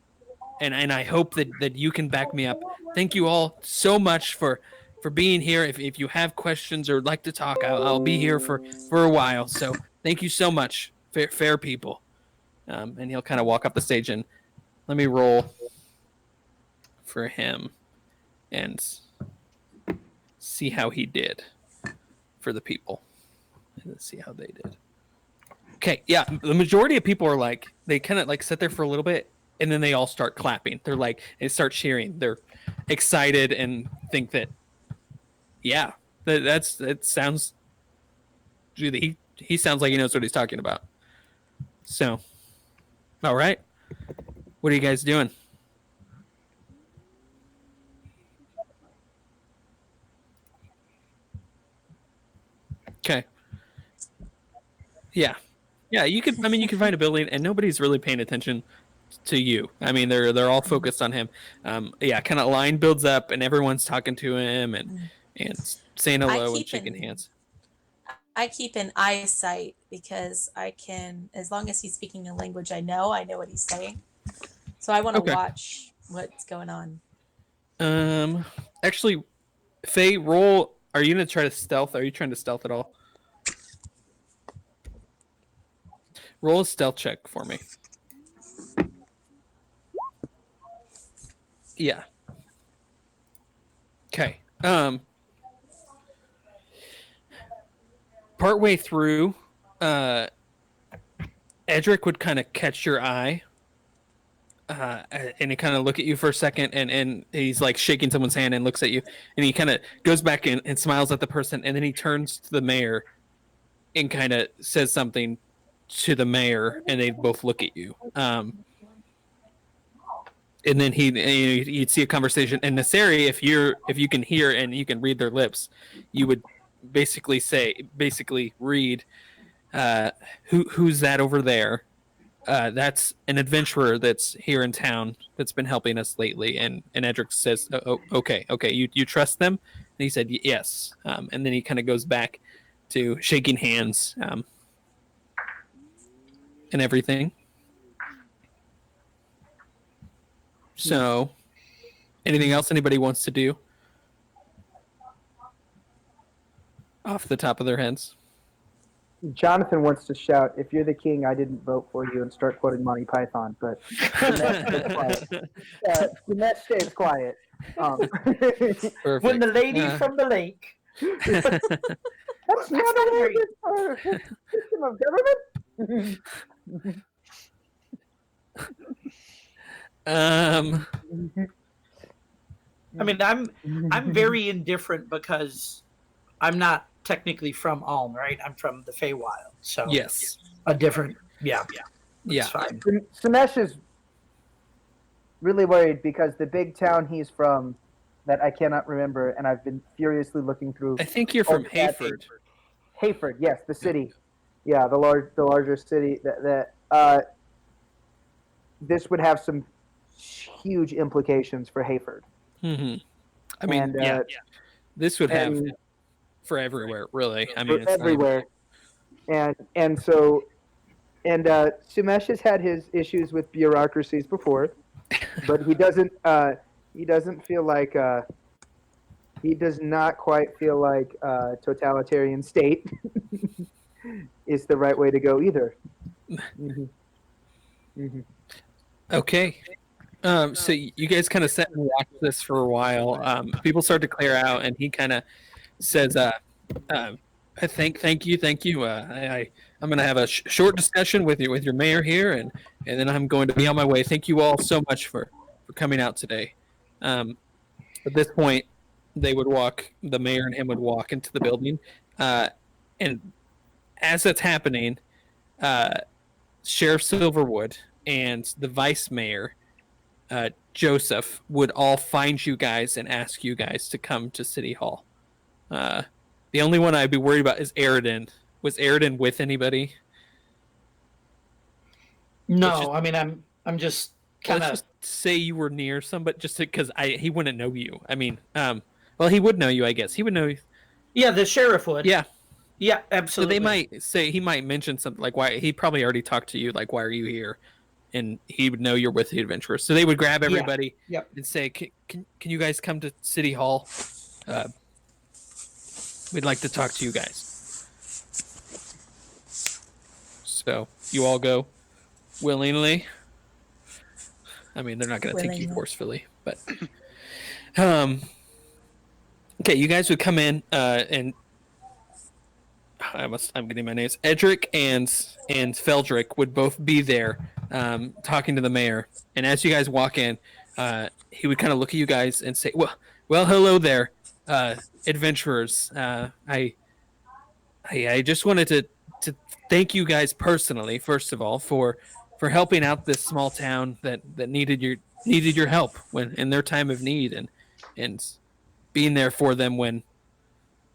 And I hope that you can back me up. Thank you all so much for being here. If you have questions or would like to talk, I'll be here for a while. So thank you so much, fair people. And he'll kind of walk up the stage, and let me roll for him and see how he did for the people. Let's see how they did. Okay, yeah, the majority of people are like, they kind of like sit there for a little bit, and then they all start clapping. They're like, they start cheering. They're excited and think that, yeah, that sounds. He sounds like he knows what he's talking about. So, all right, what are you guys doing? Okay. Yeah. You could find a building, and nobody's really paying attention to you. I mean, they're all focused on him. Kind of line builds up, and everyone's talking to him and saying hello and shaking hands. I keep an eyesight because I can, as long as he's speaking a language I know what he's saying. So I want to watch what's going on. Actually, Faye, roll. Are you gonna try to stealth? Are you trying to stealth at all? Roll a stealth check for me. Yeah. Okay. Partway through, Edric would kind of catch your eye, and he kind of look at you for a second, and he's like shaking someone's hand and looks at you, and he kind of goes back and smiles at the person, and then he turns to the mayor and kind of says something to the mayor, and they both look at you. And then you'd see a conversation in this area. If you can hear and you can read their lips, you would basically read, who's that over there? That's an adventurer that's here in town that's been helping us lately. And Edric says, okay, you trust them? And he said, yes. And then he kind of goes back to shaking hands and everything. So, anything else anybody wants to do? Off the top of their heads. Jonathan wants to shout, "If you're the king, I didn't vote for you," and start quoting Monty Python, but Dinesh stays quiet. When the lady from the lake. That's not a way for system of government. I mean, I'm very indifferent because I'm not technically from Ulm, right? I'm from the Feywild, so yes, a different, yeah. Fine. Dinesh is really worried because the big town he's from, that I cannot remember, and I've been furiously looking through. I think you're from Hayford. Hayford, yes, the city. Yeah, the larger city. This would have some huge implications for Hayford. Mm-hmm. I mean, this would have And for everywhere, really. I for mean, it's not even- everywhere. And so Sumesh has had his issues with bureaucracies before, but he doesn't feel like he does not quite feel like totalitarian state is the right way to go either. Mhm. Mhm. Okay. So you guys kind of sat and watched this for a while. People start to clear out, and he kind of says, I thank you. I'm going to have a short discussion with your mayor here, and then I'm going to be on my way. Thank you all so much for coming out today." At this point, the mayor and him would walk into the building, and as that's happening, uh, Sheriff Silverwood and the vice mayor, Joseph, would all find you guys and ask you guys to come to City Hall. The only one I'd be worried about is Aridin. Was Aridin with anybody? No, I mean I'm just kind Let's of just say you were near somebody, just because he wouldn't know you. I mean, well, he would know you, I guess. He would know you. yeah. The sheriff would. Yeah. Yeah, So absolutely. he might mention something like why he probably already talked to you, like why are you here, and he would know you're with the adventurers. So they would grab everybody Yep. and say, "Can you guys come to City Hall? We'd like to talk to you guys." So you all go willingly. I mean, they're not going to take you Willingly. forcefully, but okay, you guys would come in, and I'm getting my names. Edric and Feldrick would both be there, talking to the mayor. And as you guys walk in, he would kind of look at you guys and say, "Well, hello there, adventurers. I just wanted to thank you guys personally, first of all, for helping out this small town that needed your help when in their time of need, and being there for them when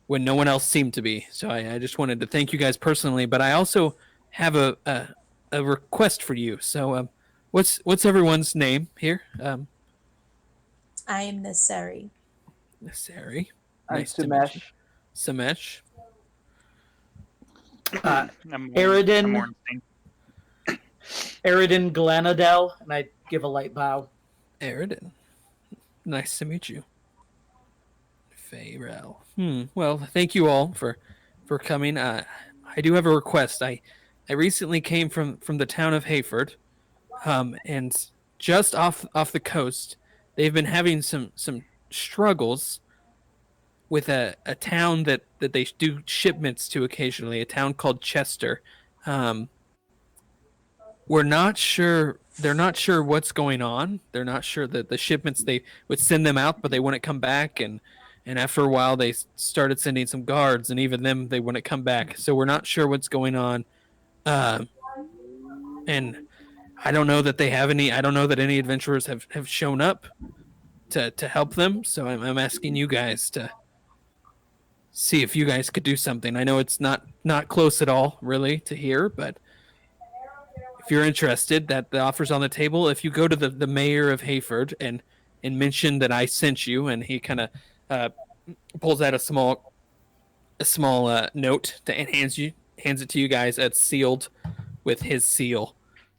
no one else seemed to be. So I just wanted to thank you guys personally, but I also have a request for you. So what's everyone's name here? I am Naseri. Sari. I'm Nice to meet you. Sumesh. Samesh. I'm Aridin. Ornstein. Aridin Glenadell, and I give a light bow. Aridin. Nice to meet you. Farrell. Well, thank you all for coming. I do have a request. I recently came from the town of Hayford, and just off the coast, they've been having some struggles with a town that they do shipments to occasionally. A town called Chester. We're not sure. They're not sure what's going on. They're not sure that the shipments, they would send them out, but they wouldn't come back. And after a while, they started sending some guards, and even them, they wouldn't come back. So we're not sure what's going on. And I don't know that they have any. I don't know that any adventurers have shown up to help them. So I'm asking you guys to see if you guys could do something. I know it's not close at all, really, to here, but if you're interested, that the offer's on the table. If you go to the mayor of Hayford and mention that I sent you, and he kind of pulls out a small note and hands it to you guys. That's sealed with his seal.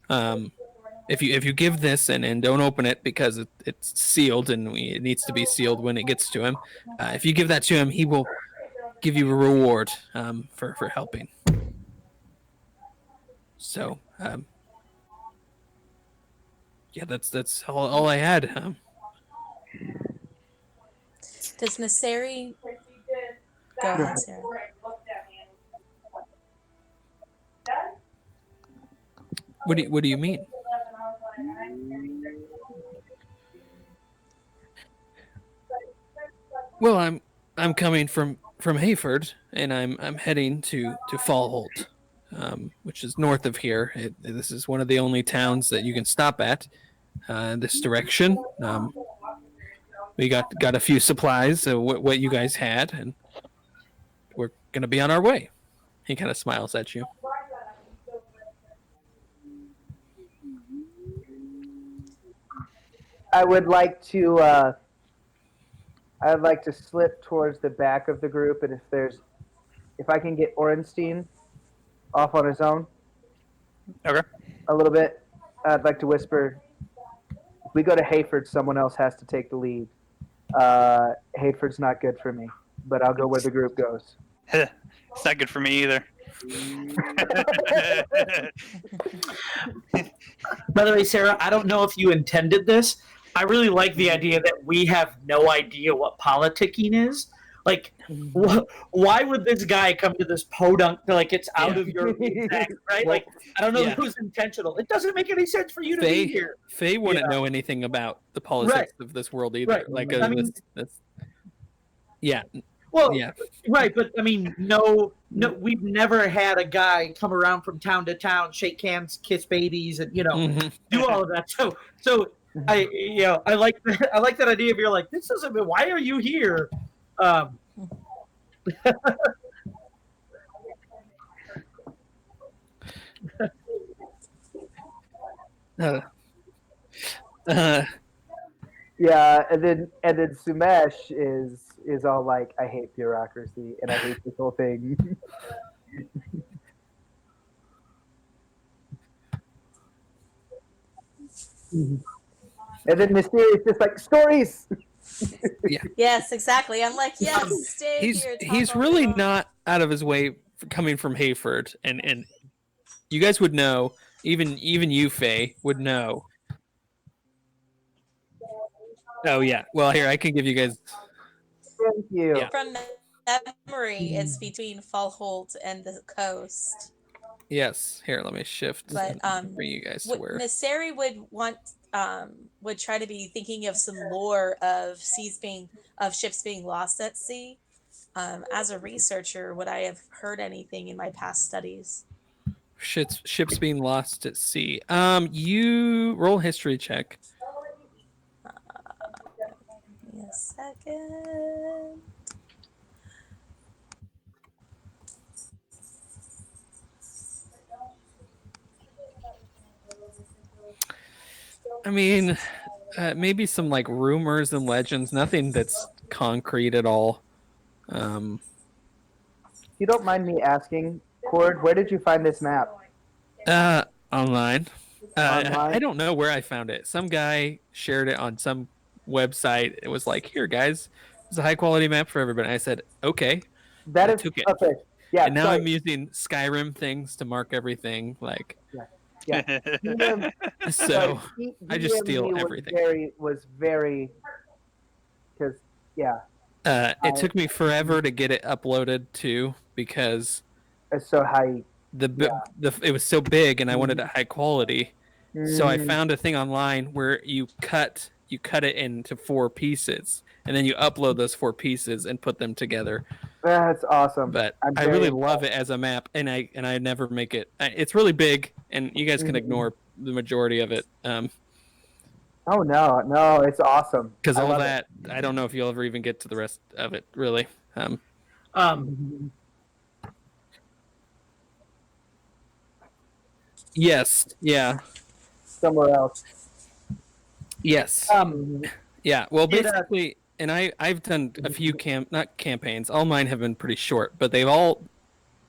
If you give this and don't open it because it's sealed and it needs to be sealed when it gets to him, if you give that to him, he will give you a reward for helping. So yeah, that's all I had. Does Naseri go ahead, Sarah? What do you mean? Well, I'm coming from Hayford, and I'm heading to Fallholt, which is north of here. This is one of the only towns that you can stop at this direction. We got a few supplies, what you guys had, and we're gonna be on our way. He kind of smiles at you. I would like to I'd like to slip towards the back of the group, and if I can get Orenstein off on his own, Okay. a little bit, I'd like to whisper. If we go to Hayford, someone else has to take the lead. Hayford's not good for me, but I'll go where the group goes. It's not good for me either. By the way, Sarah, I don't know if you intended this. I really like the idea that we have no idea what politicking is. Like, why would this guy come to this podunk? Like, it's out of your exact, right? Like, I don't know if it was intentional. It doesn't make any sense for you to be here. Faye wouldn't know anything about the politics of this world either. Right. Like, I mean, yeah. Well, yeah. Right, but I mean, no, we've never had a guy come around from town to town, shake hands, kiss babies, and do all of that. So I like that idea of you're like, this isn't. Why are you here? Yeah, and then Sumesh is all like, I hate bureaucracy and I hate this whole thing. And then Mysterious just like stories. Yeah. Yes, exactly. I'm like, yes, stay here. He's really not out of his way coming from Hayford, and you guys would know, even you, Faye, would know. Oh yeah. Well, here I can give you guys. Thank you. Yeah. From memory, it's between Fallholt and the coast. Yes. Here, let me shift. But and bring you guys to where. Misseri would try to be thinking of some lore of ships being lost at sea. As a researcher, would I have heard anything in my past studies? Ships being lost at sea. You roll a history check. Give me a second. I mean, maybe some like rumors and legends. Nothing that's concrete at all. You don't mind me asking, Cord, where did you find this map? Online. Online? I don't know where I found it. Some guy shared it on some website. It was like, here, guys, it's a high quality map for everybody. I said, okay. That I is took it. okay. Yeah. And now I'm using Skyrim things to mark everything. Like, yeah. DM, so I just steal everything. Was very, because it took me forever to get it uploaded too, because it's so high. It was so big and I wanted it high quality. So I found a thing online where you cut it into 4 pieces and then you upload those 4 pieces and put them together. That's awesome. But I really love it as a map, and I never make it. It's really big, and you guys can ignore the majority of it. Oh no, it's awesome. Because all that, I don't know if you'll ever even get to the rest of it, really. Yes. Yeah. Somewhere else. Yes. Yeah. Well, basically, and I've done a few not campaigns. All mine have been pretty short, but they've all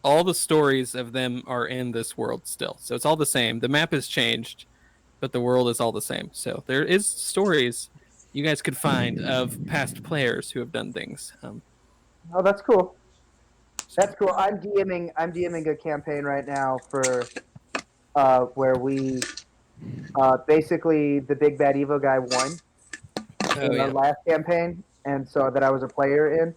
the stories of them are in this world still. So it's all the same. The map has changed, but the world is all the same. So there is stories you guys could find of past players who have done things. Oh, that's cool. That's cool. I'm DMing a campaign right now for where we basically the big bad evil guy won in our last campaign, and so that I was a player in,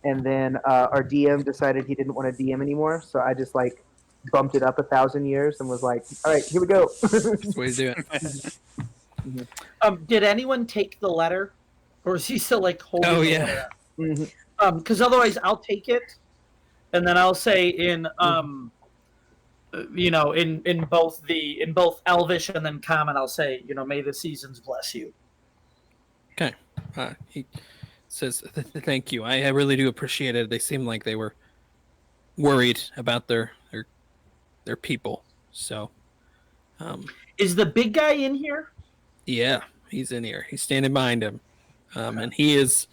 and then our DM decided he didn't want to DM anymore, so I just like bumped it up 1,000 years and was like, all right, here we go. That's the way to do it. Did anyone take the letter, or is he still like holding? Oh the yeah. letter? Because otherwise, I'll take it, and then I'll say in in both Elvish and then Common, I'll say, may the seasons bless you. Okay. He says, "Thank you. I really do appreciate it. They seem like they were worried about their people. So, is the big guy in here? Yeah, he's in here. He's standing behind him, and he is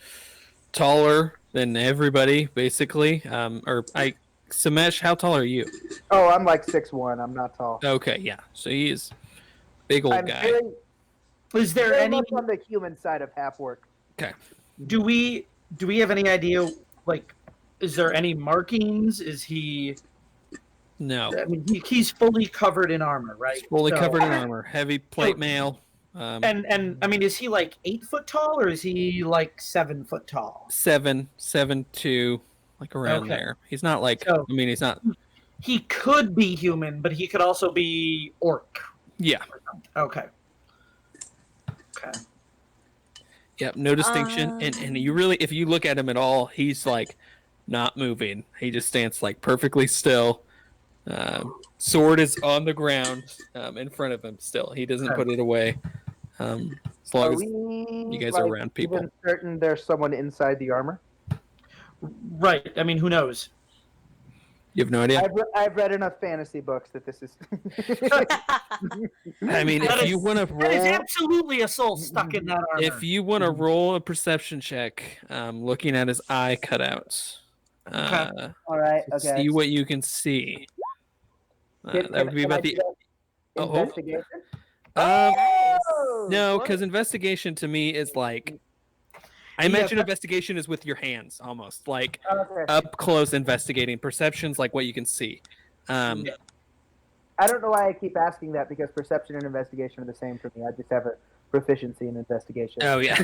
taller than everybody, basically. Samesh, how tall are you? Oh, I'm like 6'1". I'm not tall. Okay, yeah. So he is big old I'm guy. Is there very any? much on the human side of half orc. Okay. Do we have any idea? Like, is there any markings? Is he? No. I mean, he's fully covered in armor, right? He's fully So- covered in armor. Heavy plate mail. And I mean, is he like 8 foot tall, or is he like 7 foot tall? 7'2", like around Okay. there. He's not like. So- I mean, he's not. He could be human, but he could also be orc. Yeah. Okay. Okay. Yep. No distinction. And you really, if you look at him at all, he's like not moving. He just stands like perfectly still. Sword is on the ground in front of him still. He doesn't put it away. As long as you guys are around people. Even certain there's someone inside the armor? Right. I mean, who knows? You have no idea? I've read enough fantasy books that this is... I mean, if you want to That is roll... absolutely a soul stuck in that armor. If you want to roll a perception check, looking at his eye cutouts, All right, okay. see what you can see. That would be about the... Investigation? No, because investigation to me is like... I imagine investigation is with your hands, almost. Like, up close investigating. Perception's like what you can see. I don't know why I keep asking that, because perception and investigation are the same for me. I just have a proficiency in investigation. Oh, yeah.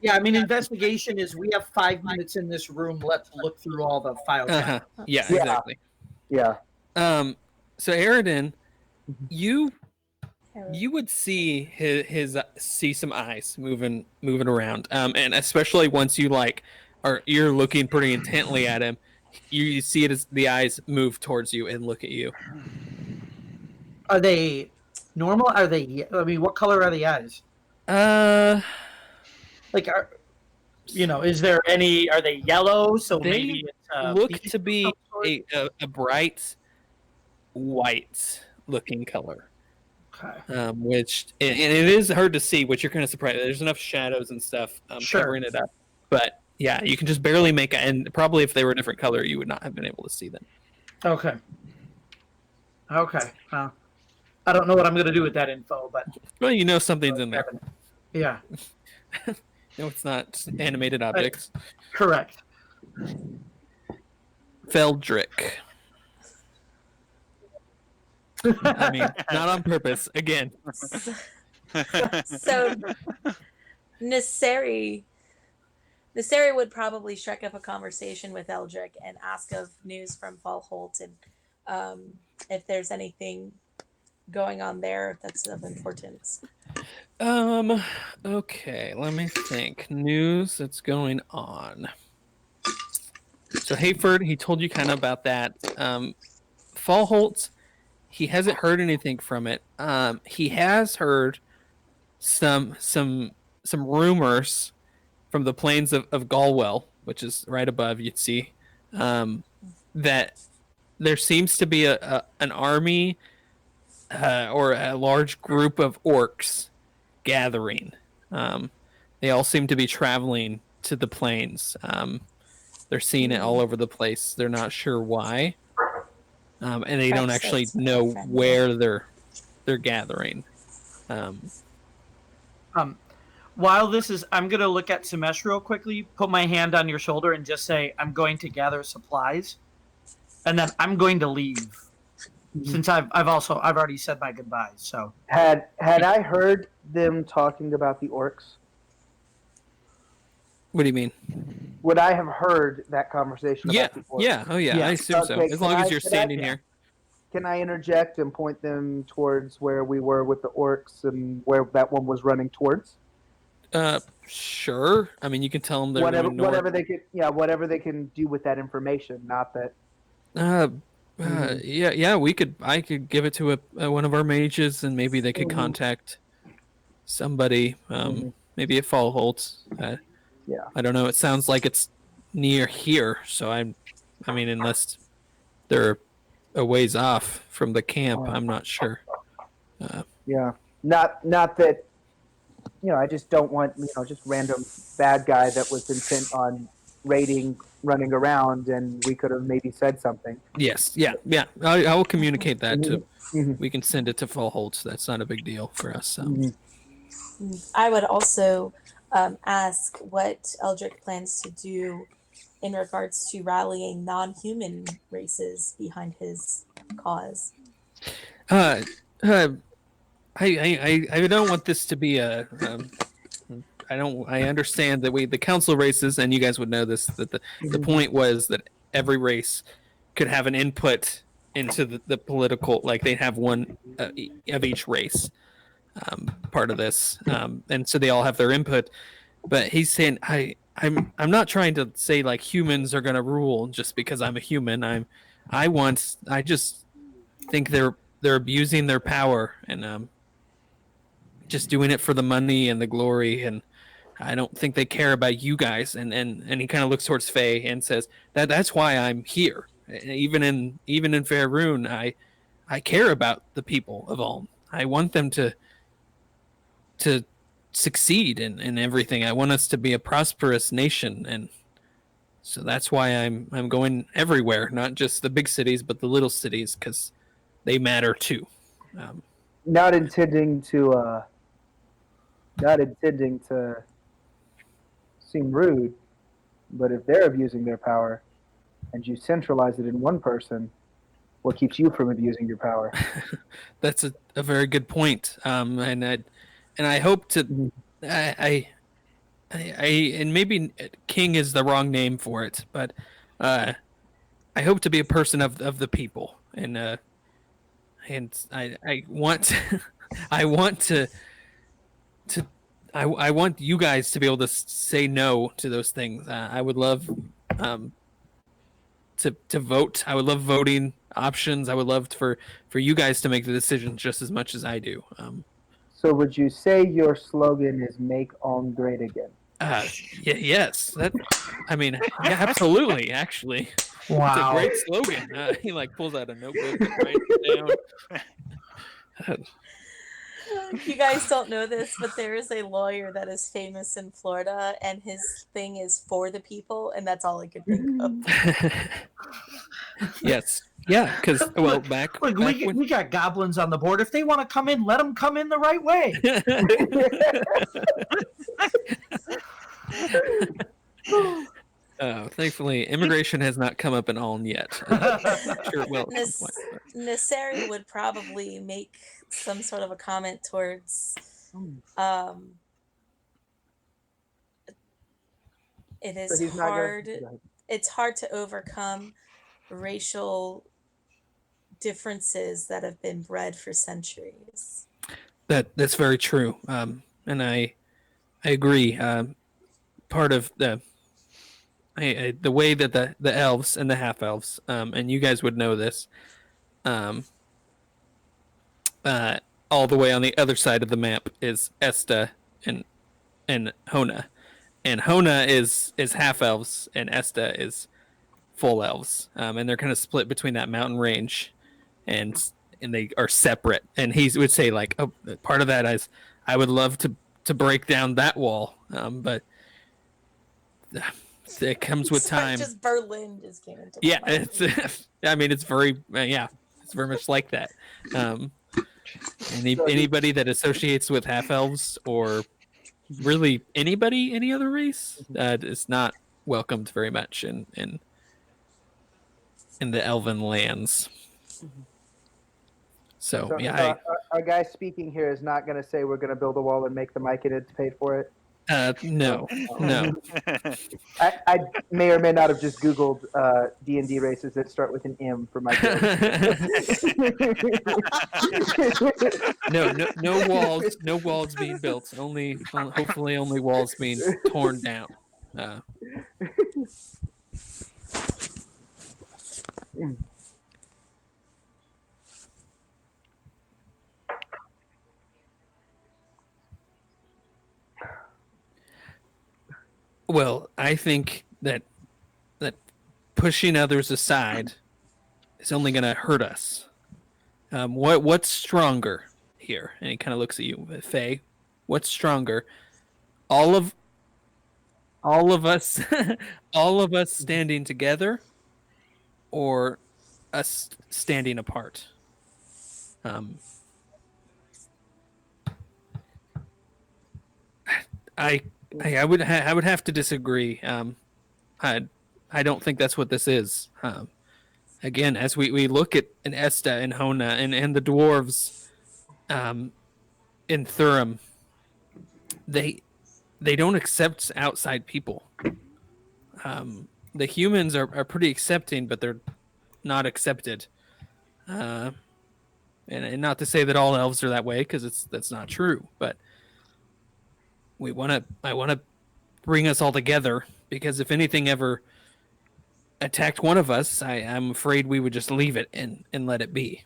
Yeah, I mean, investigation is we have 5 minutes in this room. Let's look through all the files. Yeah, exactly. Yeah. So, Aridin, you would see his see some eyes moving around, and especially once you're looking pretty intently at him, you see it as the eyes move towards you and look at you. Are they normal? Are they? I mean, what color are the eyes? Like, is there any? Are they yellow? So They maybe it's look to be a bright white looking color. Okay. Which and it is hard to see, which you're kind of surprised. There's enough shadows and stuff covering it up, but yeah, you can just barely make it. And probably if they were a different color, you would not have been able to see them. Okay. Well, I don't know what I'm going to do with that info, but well, you know something's in there. Yeah. No, it's not animated objects. Correct. Feldrick. I mean, not on purpose. Again. So Nisseri would probably strike up a conversation with Eldrick and ask of news from Fallholt and if there's anything going on there that's of importance. Okay, let me think. News that's going on. So Hayford, he told you kind of about that. Fallholt, he hasn't heard anything from it. He has heard some rumors from the plains of Galwell, which is right above. You'd see that there seems to be an army or a large group of orcs gathering. They all seem to be traveling to the plains. They're seeing it all over the place. They're not sure why. And they don't actually know where they're gathering. While this is, I'm going to look at Samesh real quickly, put my hand on your shoulder and just say, I'm going to gather supplies. And then I'm going to leave. Since I've already said my goodbyes. So had I heard them talking about the orcs? What do you mean? Would I have heard that conversation about the orcs? Yeah, oh yeah, I assume so. As long as you're standing here. Can I interject and point them towards where we were with the orcs and where that one was running towards? Sure. I mean, you can tell them they're whatever they can do with that information. Not that. Yeah. I could give it to one of our mages, and maybe they could contact somebody. Maybe at Fallholt. Yeah. I don't know. It sounds like it's near here, so I mean, unless they're a ways off from the camp, I'm not sure. Yeah. Not that I just don't want just random bad guy that was intent on raiding, running around, and we could have maybe said something. Yes, yeah. I will communicate that to. Mhm. We can send it to Full Holtz. That's not a big deal for us. Mhm. I would also ask what Eldrick plans to do in regards to rallying non-human races behind his cause. Uh, uh, I don't want this to be a. I understand that the council races, and you guys would know this, that the point was that every race could have an input into the political, like they have one of each race part of this, and so they all have their input. But he's saying I'm not trying to say like humans are going to rule just because I'm a human. I just think they're abusing their power and just doing it for the money and the glory, and I don't think they care about you guys. And he kind of looks towards Faye and says that's why I'm here. Even in Faerun, I care about the people of Ulm. I want them to succeed in everything. I want us to be a prosperous nation, and so that's why I'm going everywhere, not just the big cities, but the little cities, because they matter too. Not intending to seem rude, but if they're abusing their power and you centralize it in one person, what keeps you from abusing your power? That's a very good point. And I hope to I and maybe king is the wrong name for it, but I hope to be a person of the people, and I want I want to I want you guys to be able to say no to those things. I would love to vote. I would love voting options. I would love for you guys to make the decisions just as much as I do. So would you say your slogan is "Make Ulm Great Again"? Yes. That. I mean, yeah, absolutely. Actually, Wow. it's a great slogan. He like pulls out a notebook and writes it down. You guys don't know this, but there is a lawyer that is famous in Florida, and his thing is for the people, and that's all I could think of. Yes. Yeah, because well, back we got goblins on the board. If they want to come in, let them come in the right way. Thankfully, immigration has not come up in Ulm yet. Sure, well, Nasseri would probably make some sort of a comment towards it is hard. It's hard to overcome racial differences that have been bred for centuries. That's very true, and I agree. Part of the way that the elves and the half elves, and you guys would know this, all the way on the other side of the map is Esta and Hona, and Hona is half elves and Esta is full elves, and they're kind of split between that mountain range, and they are separate. And he would say like, oh, part of that is I would love to break down that wall, but it comes with time. Just Berlin just came into yeah, it's I mean it's very it's very much like that. Anybody that associates with half elves or really any other race is not welcomed very much in the elven lands. So yeah, our guy speaking here is not going to say we're going to build a wall and make the Myconids pay for it. No. I may or may not have just Googled D&D races that start with an M for my no walls being built. Hopefully only walls being torn down. Well, I think that pushing others aside is only going to hurt us. What's stronger here? And he kind of looks at you, Faye. What's stronger? All of us, all of us standing together, or us standing apart? I I would have to disagree. I don't think that's what this is. Again, as we look at an Esta and Hona and the dwarves, in Thurum, they don't accept outside people. The humans are pretty accepting, but they're not accepted. And not to say that all elves are that way, because that's not true. But I want to bring us all together, because if anything ever attacked one of us, I'm afraid we would just leave it and let it be.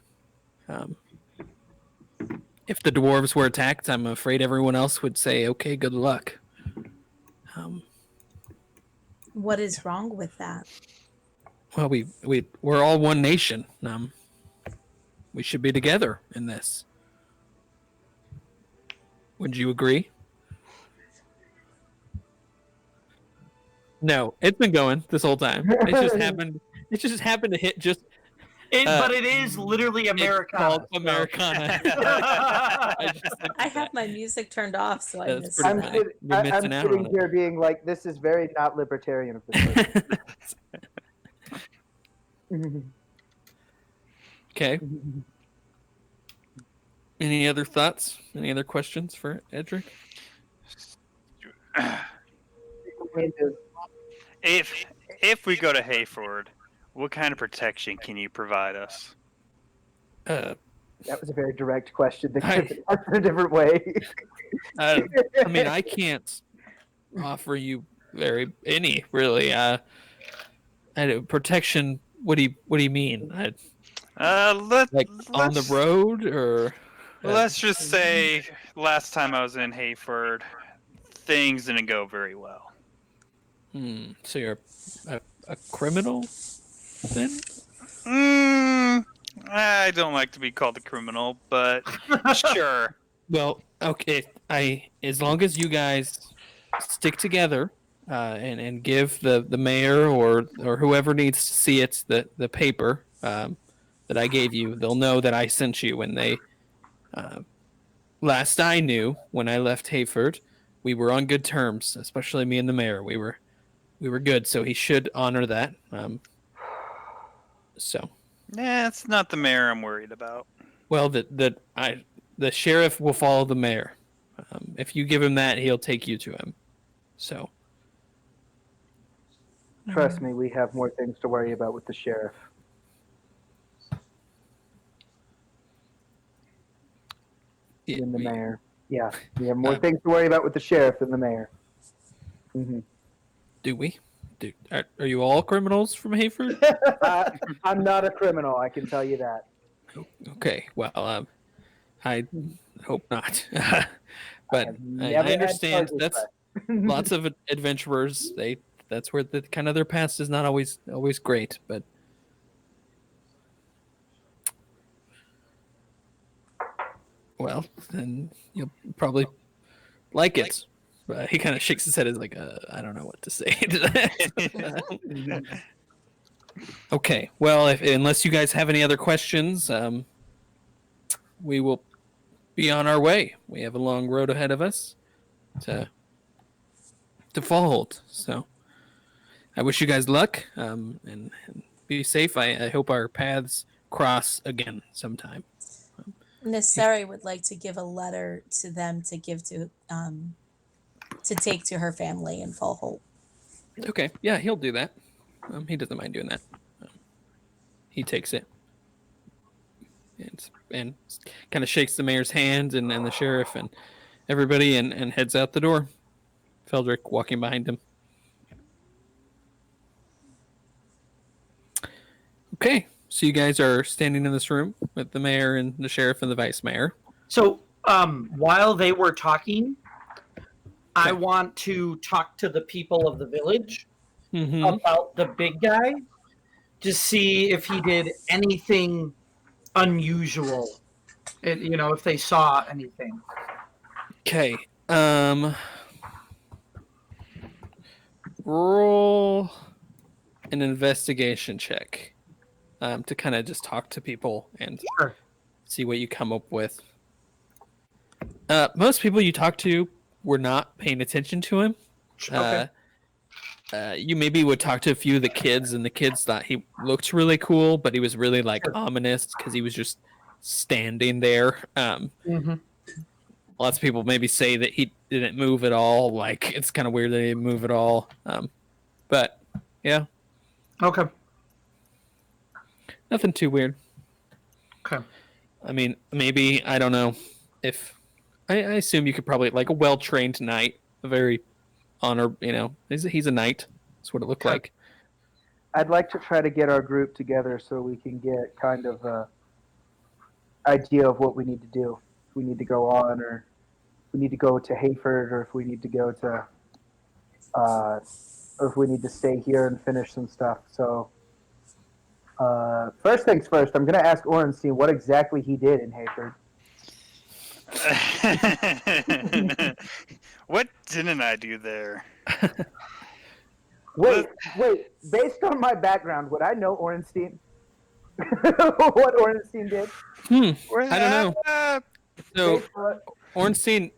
If the dwarves were attacked, I'm afraid everyone else would say, "Okay, good luck." What is wrong with that? Well, we're all one nation. We should be together in this. Would you agree? No, it's been going this whole time. It just happened. It just happened to hit just. But it is literally Americana. It's called Americana. I have my music turned off, so I That's missed pretty that. funny. You're missing out sitting on here being like, this is very not libertarian of this person. Okay. Any other thoughts? Any other questions for Edric? If we go to Hayford, what kind of protection can you provide us? That was a very direct question that could be answered a different way. I mean, I can't offer you any really. Protection. What do you mean? Like on the road, or? Let's just say last time I was in Hayford, things didn't go very well. So you're a criminal, then? I don't like to be called a criminal, but sure. Well, okay. As long as you guys stick together, and give the mayor or whoever needs to see it the paper that I gave you, they'll know that I sent you. When they last I knew, when I left Hayford, we were on good terms, especially me and the mayor. We were good, so he should honor that. So. Nah, it's not the mayor I'm worried about. Well, the sheriff will follow the mayor. If you give him that, he'll take you to him. So. Trust me, we have more things to worry about with the sheriff. Than the mayor. Yeah, we have more things to worry about with the sheriff than the mayor. Mm-hmm. Do we? Are you all criminals from Hayford? I'm not a criminal, I can tell you that. Okay, well, I hope not. But I understand that's lots of adventurers. That's where the kind of their past is not always great, but well, then you'll probably like it. He kind of shakes his head as like, I don't know what to say to that. Okay, well, unless you guys have any other questions, we will be on our way. We have a long road ahead of us to Fallholt. So I wish you guys luck, and be safe. I hope our paths cross again sometime. Nissari would like to give a letter to them to give to take to her family in Fallholt. Okay, yeah, he'll do that. He doesn't mind doing that. He takes it and kind of shakes the mayor's hand and the sheriff and everybody and heads out the door. Feldrick walking behind him. Okay, so you guys are standing in this room with the mayor and the sheriff and the vice mayor. So while they were talking, I want to talk to the people of the village about the big guy to see if he did anything unusual, if they saw anything. Okay, Roll an investigation check to kind of just talk to people and Sure. see what you come up with. Most people you talk to were not paying attention to him. Okay. You maybe would talk to a few of the kids, and the kids thought he looked really cool, but he was really like Sure. ominous because he was just standing there. Mm-hmm. Lots of people maybe say that he didn't move at all. Like it's kind of weird that he didn't move at all. But yeah, Okay. nothing too weird. Okay. I mean, maybe I don't know if I assume you could probably like a well-trained knight, a very honor. He's a knight. That's what it looked Sure. like. I'd like to try to get our group together so we can get kind of a idea of what we need to do. If we need to go on, or if we need to go to Hayford, or if we need to go to, or if we need to stay here and finish some stuff. So, first things first, I'm going to ask Orenstein what exactly he did in Hayford. What didn't I do there? Wait. Based on my background, would I know Orenstein? What Orenstein did? I don't know. So Based on- Ornstein,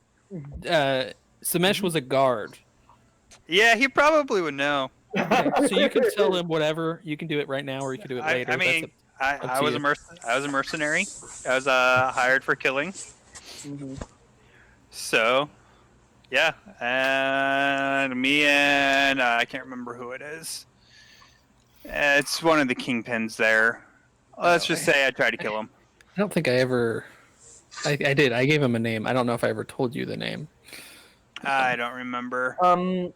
Samesh was a guard. Yeah, he probably would know. Okay, so you can tell him whatever. You can do it right now, or you can do it later. I mean, I was you. I was a mercenary. I was hired for killing. Mhm. So, yeah, and me and I can't remember who it is. It's one of the kingpins there. Let's just say I tried to kill him. I don't think I ever. I did. I gave him a name. I don't know if I ever told you the name. I don't remember. I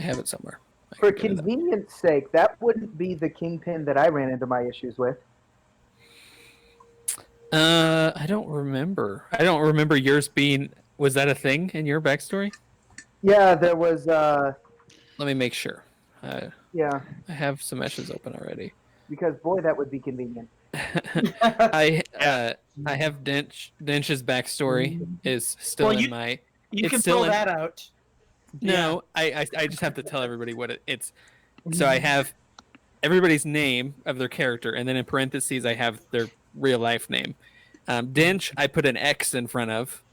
have it somewhere. For convenience sake, that wouldn't be the kingpin that I ran into my issues with. I don't remember. I don't remember yours being. Was that a thing in your backstory? Yeah, there was. Let me make sure. Yeah, I have Samesh's open already. because boy, that would be convenient. I have Dench's backstory is still Well, in you- my. You It's can still throw in- that out. No, I just have to tell everybody what it's. So I have everybody's name of their character, and then in parentheses I have their real life name. Dench, I put an X in front of,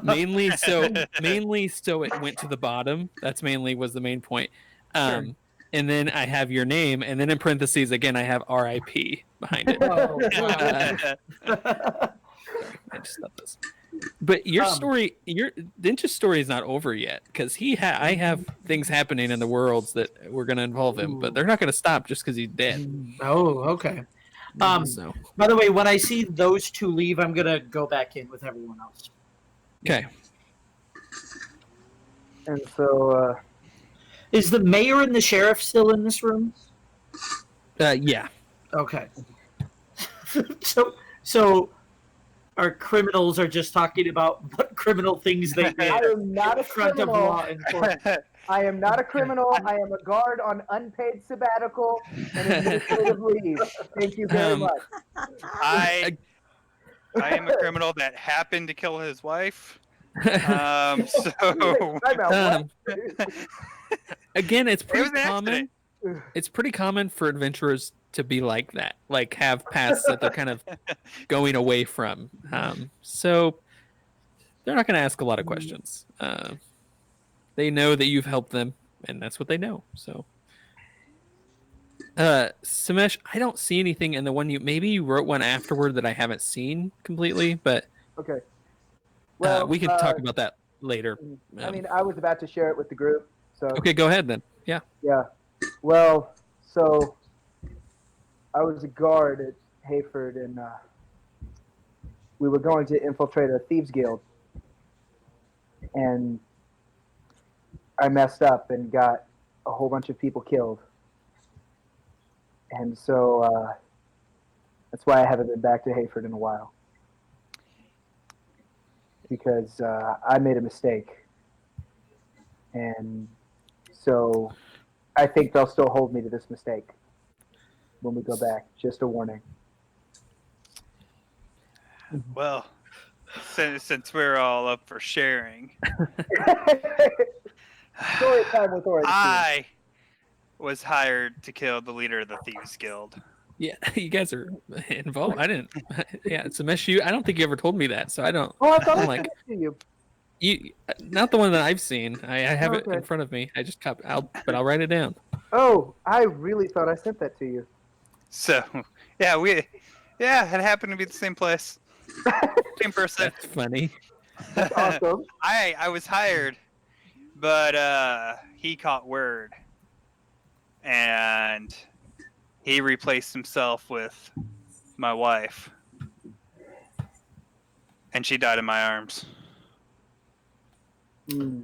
mainly so it went to the bottom. That's mainly was the main point. And then I have your name, and then in parentheses again I have RIP behind it. Oh, wow. Sorry, I just thought this. But your story, your Dench's story is not over yet because I have things happening in the worlds that we're going to involve him, but they're not going to stop just because he's dead. Oh, okay. So By the way, when I see those two leave, I'm gonna go back in with everyone else. okay, And so, Is the mayor and the sheriff still in this room? yeah, Okay. So our criminals are just talking about what criminal things they did I am not in a front of criminal. law enforcement. I am not a criminal. I am a guard on unpaid sabbatical and administrative leave. Thank you very much. I am a criminal that happened to kill his wife. So Time out, what? again, it's it pretty was an common. accident. It's pretty common for adventurers to be like that, like have paths that they're kind of going away from. So they're not going to ask a lot of questions. They know that you've helped them, and that's what they know. So, Samesh, I don't see anything in the one maybe you wrote one afterward that I haven't seen completely, but Okay. we can talk about that later. I mean, I was about to share it with the group. So Okay, go ahead then. Yeah. yeah. Well, so I was a guard at Hayford, and we were going to infiltrate a thieves guild, and I messed up and got a whole bunch of people killed, and so that's why I haven't been back to Hayford in a while, because I made a mistake, and so I think they'll still hold me to this mistake when we go back. Just a warning. Well, since we're all up for sharing, Story time with Ornstein. I was hired to kill the leader of the Thieves Guild. Yeah, you guys are involved. I didn't. Yeah, it's a mess. I don't think you ever told me that, so I don't. Oh, I thought I'm I like, sent it to you. you, not the one that I've seen. I have it Okay. in front of me. I just but I'll write it down. Oh, I really thought I sent that to you. So, yeah, it happened to be the same place, same person. That's funny. That's awesome. I was hired, but he caught word, and he replaced himself with my wife, and she died in my arms.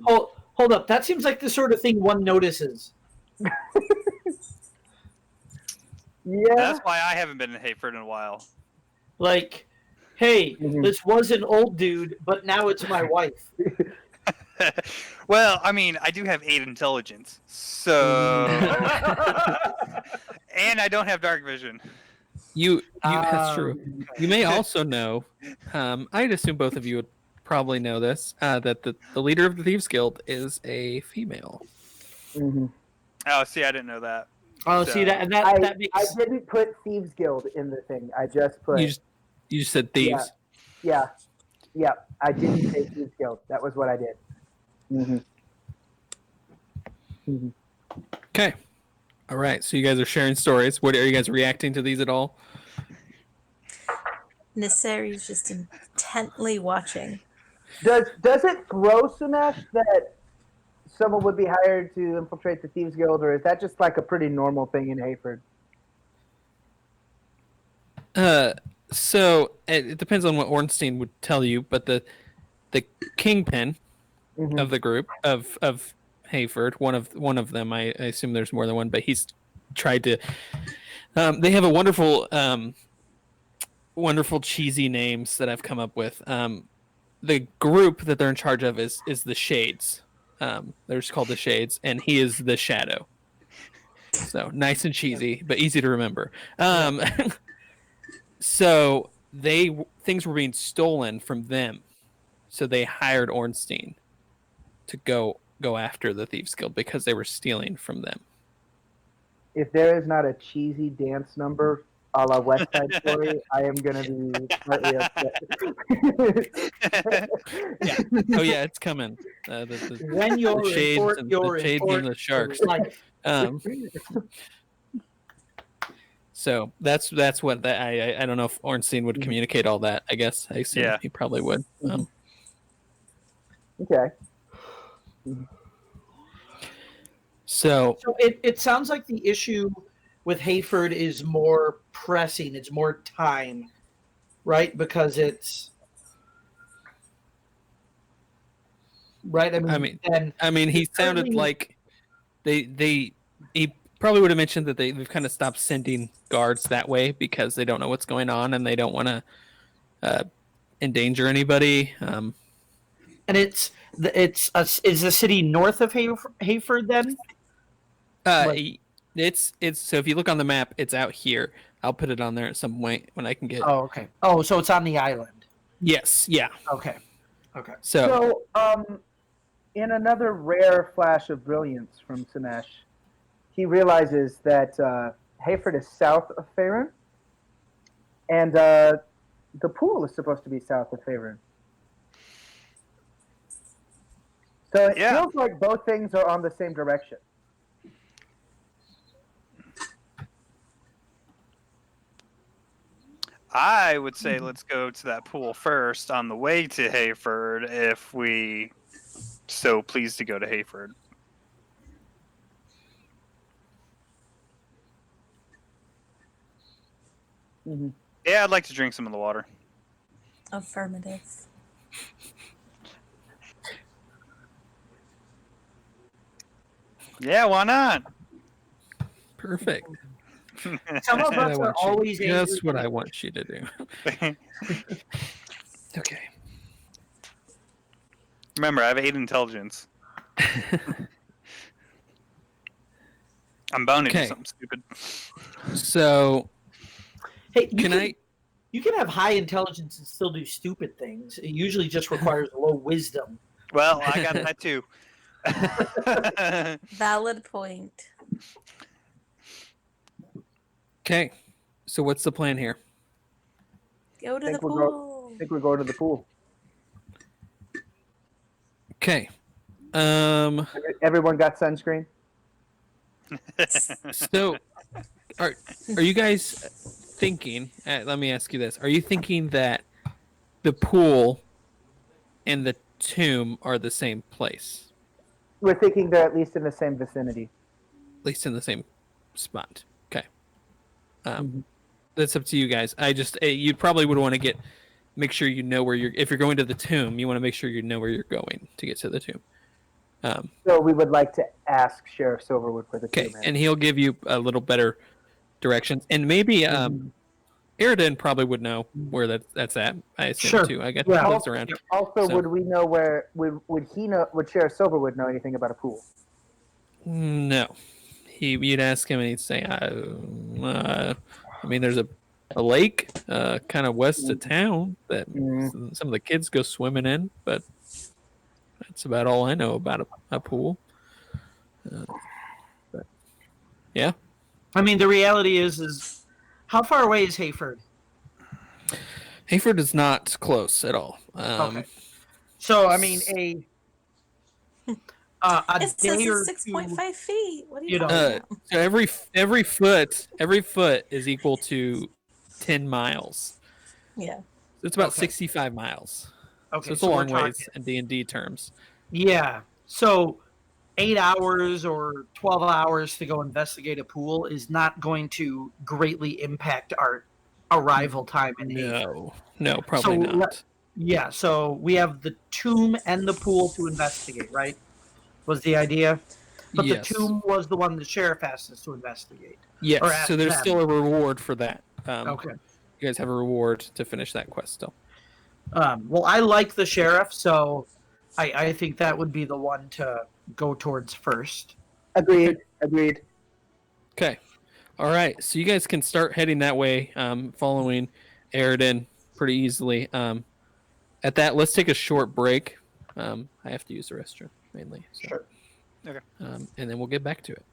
Hold up. That seems like the sort of thing one notices. Yeah. That's why I haven't been in Hayford in a while. Like, hey, this was an old dude, but now it's my wife. Well, I mean, I do have 8 intelligence, so and I don't have dark vision. That's true. You may also know. I'd assume both of you would probably know this. That the leader of the Thieves Guild is a female. Mm-hmm. Oh, see, I didn't know that. Oh, see that, and that makes. I didn't put Thieves Guild in the thing. I just put. You just said thieves. Yeah. I didn't say Thieves Guild. That was what I did. Okay. All right. So you guys are sharing stories. What are you guys reacting to these at all? Nisari's just intently watching. Does it throw Sumesh that someone would be hired to infiltrate the Thieves Guild, or is that just like a pretty normal thing in Hayford? So it depends on what Ornstein would tell you, but the kingpin of the group of Hayford, one of them, I assume there's more than one, but he's tried to. They have a wonderful cheesy names that I've come up with. The group that they're in charge of is the Shades. They're just called the Shades, and he is the Shadow. So nice and cheesy, but easy to remember. So things were being stolen from them, so they hired Ornstein to go after the Thieves Guild because they were stealing from them. If there is not a cheesy dance number a la West Side Story, I am going to be slightly upset. Yeah. Oh yeah, it's coming. When you're the shades in and you're the shades and the sharks. So that's what I don't know if Ornstein would communicate all that. I guess I assume he probably would. Okay. So it sounds like the issue with Hayford is more pressing. It's more time, right? Because it's right. I mean, he sounded like he probably would have mentioned that they've kind of stopped sending guards that way because they don't know what's going on and they don't want to endanger anybody. And is the city north of Hayford then? It's so if you look on the map, it's out here. I'll put it on there at some point when I can get. Oh, okay. Oh, so it's on the island. Yes. Yeah. Okay. So in another rare flash of brilliance from Sinesh, he realizes that Hayford is south of Faerun, and the pool is supposed to be south of Faerun. So it feels like both things are on the same direction. I would say let's go to that pool first on the way to Hayford if we so pleased to go to Hayford. Mm-hmm. Yeah, I'd like to drink some of the water. Affirmative. Yeah, why not? Perfect. Some of us are always angry. That's what I want you to do. Okay. Remember, I have 8 intelligence. I'm bound to do something stupid. So, hey, You can have high intelligence and still do stupid things. It usually just requires low wisdom. Well, I got that too. Valid point. Okay. So what's the plan here? Go to the think we'll pool. I think we'll go to the pool. Okay. Everyone got sunscreen? So are you guys thinking, let me ask you this. Are you thinking that the pool and the tomb are the same place? We're thinking they're at least in the same vicinity. At least in the same spot. Okay. That's up to you guys. You probably would want to make sure you know where if you're going to the tomb, you want to make sure you know where you're going to get to the tomb. So we would like to ask Sheriff Silverwood for the Okay, tomb. and he'll give you a little better directions, and maybe Aridin probably would know where that's at. I assume too. I guess he lives around. Also, would we know where? Would he know? Would Sheriff Silverwood know anything about a pool? No, you'd ask him, and he'd say, I mean, there's a lake kind of west of town that some of the kids go swimming in, but that's about all I know about a pool. But yeah, I mean, the reality is how far away is Hayford? Hayford is not close at all. Okay. So I mean, a It says day or it's two, 6.5 feet. What are you you know, talking about? So every foot is equal to 10 miles. Yeah. So it's about Okay. 65 miles. Okay, So it's so a we're long ways talking- in D&D terms. Yeah. So 8 hours or 12 hours to go investigate a pool is not going to greatly impact our arrival time in Hayford. No, probably not. Yeah, so we have the tomb and the pool to investigate, right? Was the idea? But Yes. the tomb was the one the sheriff asked us to investigate. Yes, Or asked so there's them. still a reward for that. Okay. You guys have a reward to finish that quest still. Well, I like the sheriff, so I think that would be the one to go towards first. Agreed. Agreed. Okay. All right. So you guys can start heading that way, following Aridin pretty easily. At that, let's take a short break. I have to use the restroom mainly. So. Sure. Okay. And then we'll get back to it.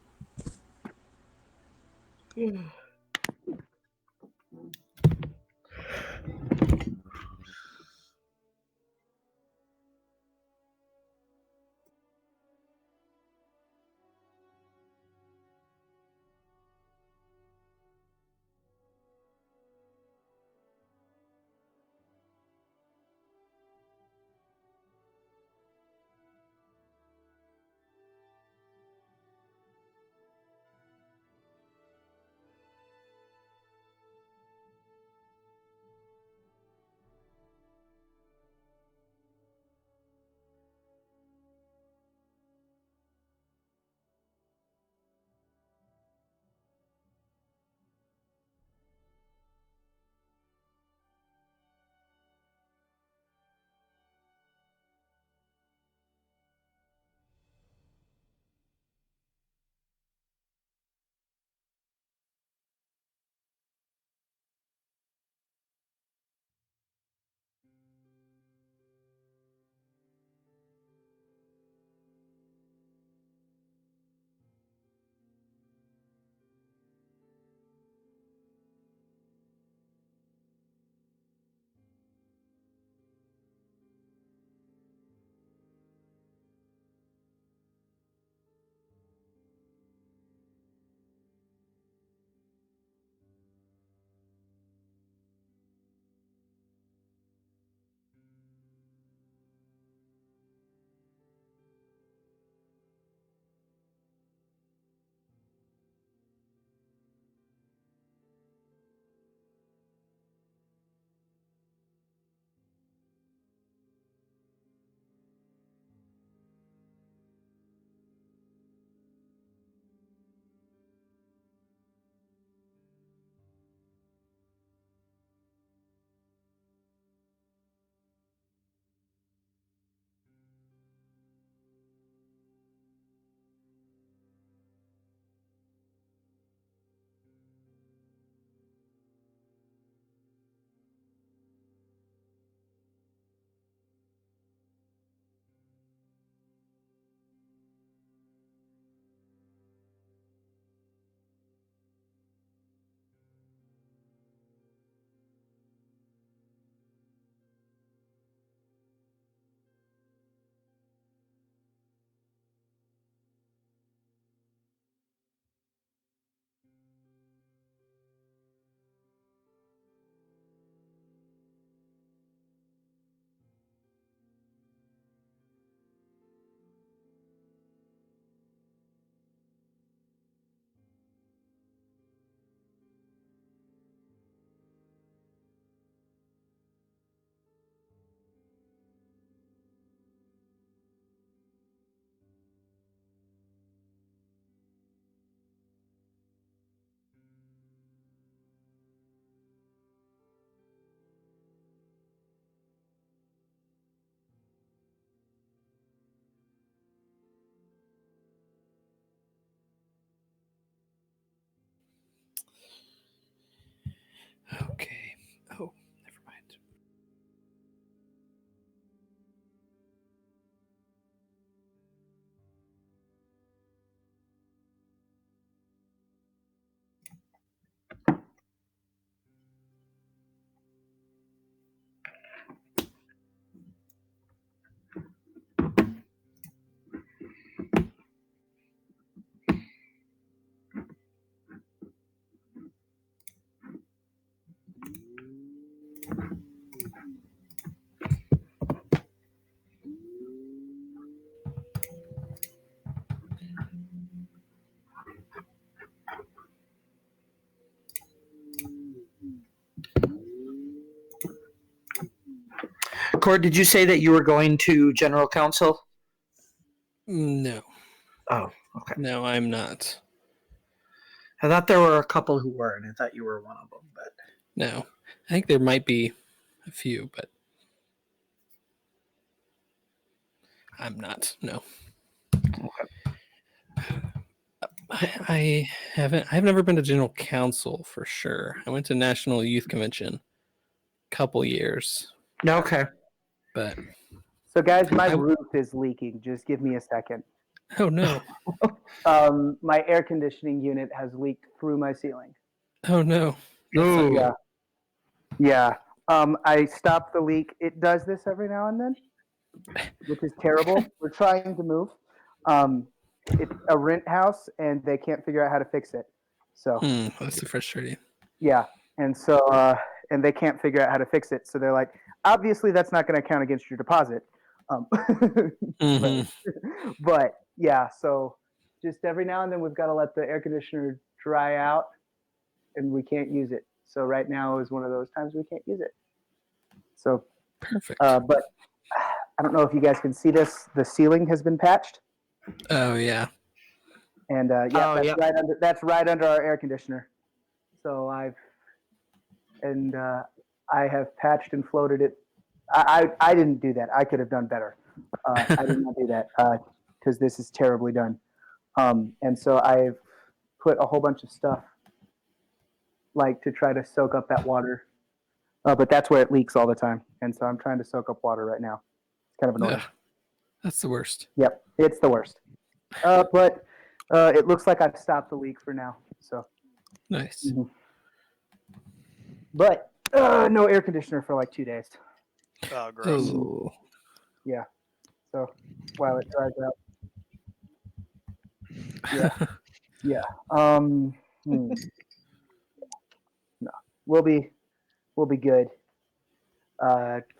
Cord, did you say that you were going to General Council? No. Oh, okay. No, I'm not. I thought there were a couple who were, and I thought you were one of them. But No. I think there might be a few, but I'm not. No. I've never been to General Council for sure. I went to National Youth Convention a couple years, okay. but So, guys, my roof is leaking. Just give me a second. oh no. My air conditioning unit has leaked through my ceiling. Oh no. That's not Ooh. good. Yeah. I stopped the leak. It does this every now and then, which is terrible. We're trying to move. It's a rent house, and they can't figure out how to fix it. So That's frustrating. yeah, and so and they can't figure out how to fix it. So they're like, obviously, that's not going to count against your deposit. But yeah, so just every now and then we've got to let the air conditioner dry out, and we can't use it. So right now is one of those times we can't use it. So Perfect. but I don't know if you guys can see this. The ceiling has been patched, Oh yeah. and that's right under our air conditioner. So I have patched and floated it. I didn't do that. I could have done better. I did not do that because this is terribly done. And so I've put a whole bunch of stuff like to try to soak up that water. But that's where it leaks all the time. And so I'm trying to soak up water right now. It's kind of annoying. Ugh, that's the worst. Yep, it's the worst. But it looks like I've stopped the leak for now. So Nice. But no air conditioner for like 2 days. Oh, gross. Oh. Yeah. So while it dries out. Yeah. No. We'll be good.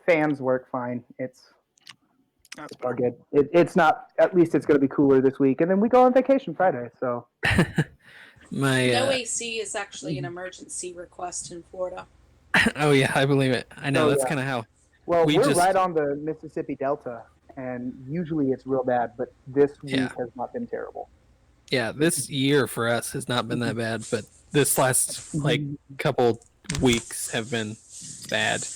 Fans work fine. It's all good. It's not. At least it's going to be cooler this week, and then we go on vacation Friday. So My No AC is actually an emergency request in Florida. oh yeah, I believe it. I know that's yeah. kind of how. Well, We we're just- right on the Mississippi Delta, and usually it's real bad, but this week Yeah. has not been terrible. Yeah, this year for us has not been that bad, but this last like couple weeks have been bad.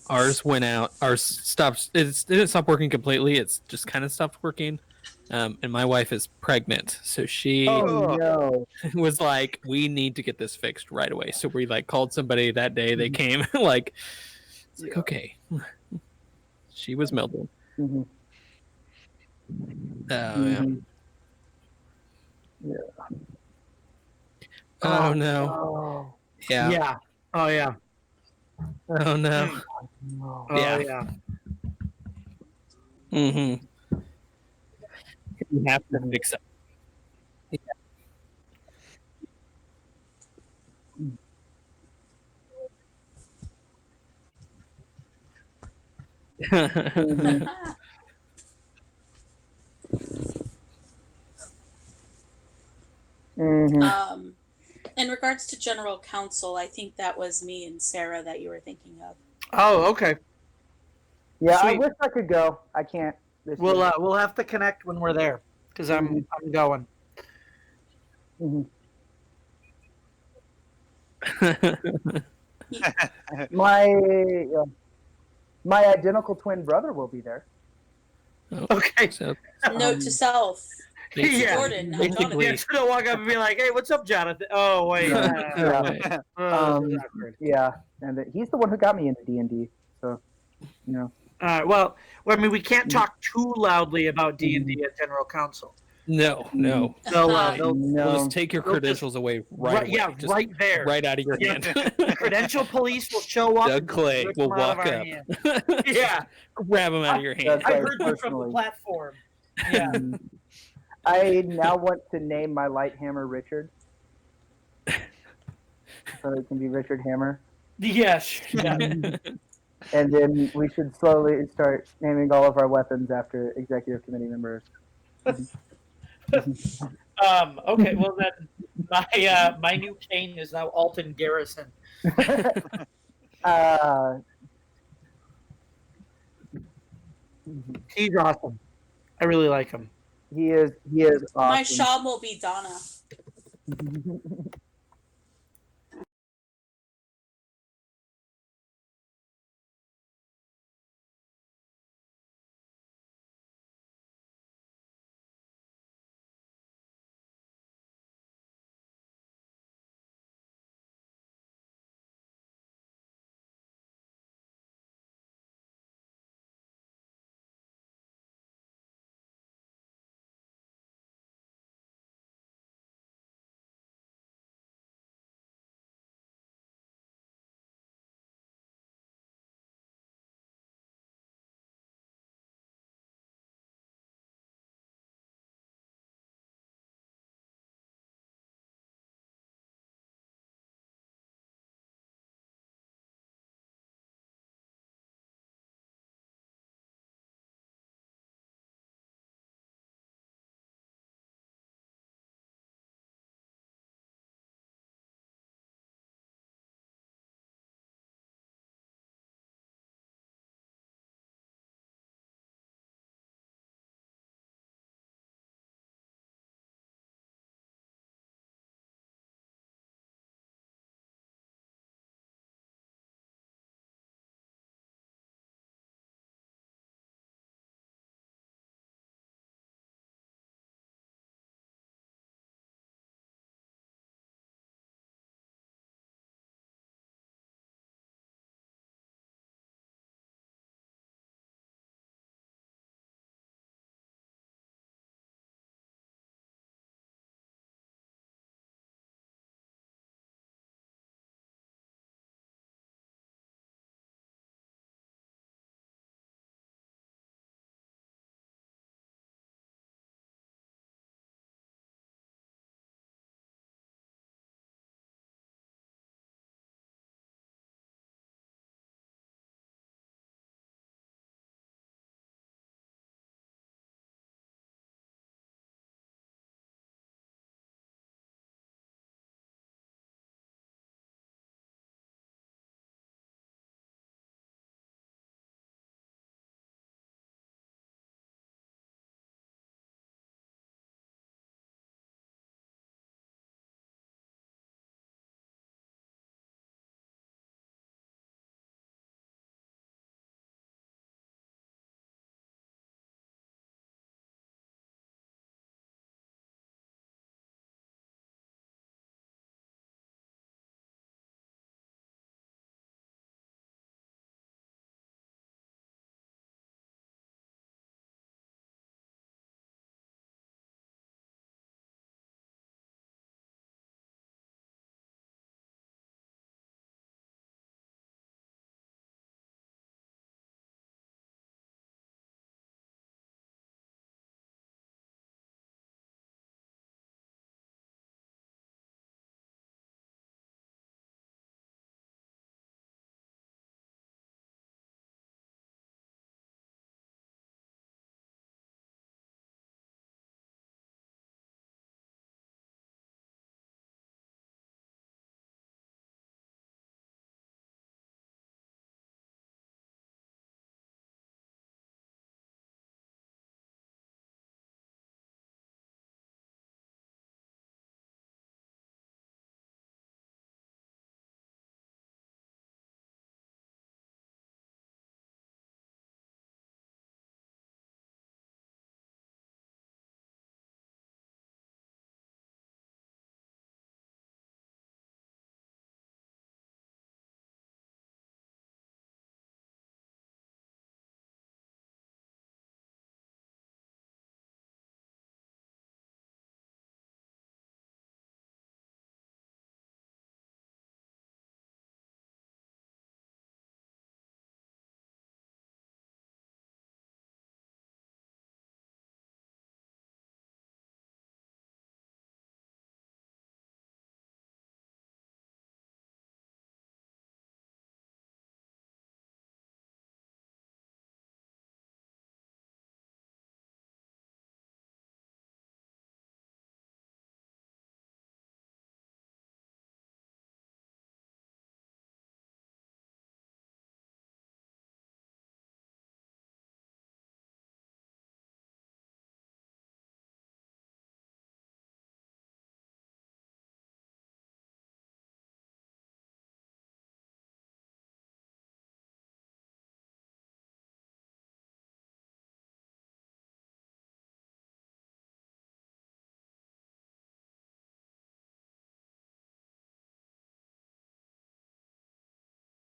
Ours went out. Ours stopped. It didn't stop working completely. It's just kind of stopped working. And my wife is pregnant, so she no. was like, "We need to get this fixed right away." So we like called somebody that day. They came. Like, it's like okay. She was melting. Mm-hmm. Yeah. Yeah. Oh no. Oh. Yeah. Yeah. Oh yeah. Oh no. No. Oh Yeah. yeah. Mm-hmm. You have to fix it. Mm-hmm. In regards to general counsel, I think that was me and Sarah that you were thinking of. Oh, okay. Yeah, I Sweet. wish I could go. I can't. This We'll year. we'll have to connect when we're there because I'm going. Mhm. My identical twin brother will be there. Okay. So Note to self. Yeah. Jordan, I'm basically- not Yeah, so to walk up and be like, "Hey, what's up, Jonathan?" Oh wait. Yeah. Right. Yeah, and he's the one who got me into D&D. So, you know. Well, I mean, we can't talk too loudly about D&D at General Council. No. They'll They'll No. just take your credentials away right away. yeah, Just right there. right out of your Yeah. hand. Credential police will show up. Doug and Clay rip will them out of walk our up. hand. Yeah, Grab them out of your hand. That's I right, heard you from the personally. platform. Yeah. I now want to name my light hammer Richard. So it can be Richard Hammer. Yes. Yeah. And then we should slowly start naming all of our weapons after executive committee members. Okay. Well, then my new cane is now Alton Garrison. He's awesome. I really like him. He is My awesome. Shaw will be Donna.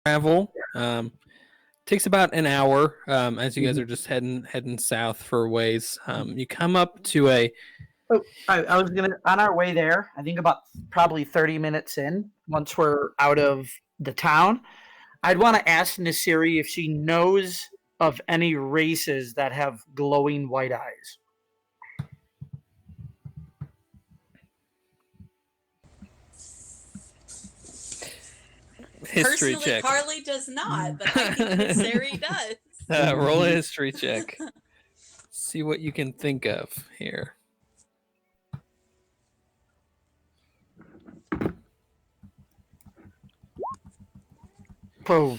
travel. Takes about an hour as you guys are just heading south for a ways. You come up to a Oh, I was gonna on our way there. I think about probably 30 minutes in. Once we're out of the town, I'd want to ask Nasiri if she knows of any races that have glowing white eyes. history Personally, check. Carly does not, but I think Nasiri does. Roll a history check. See what you can think of here. Oh,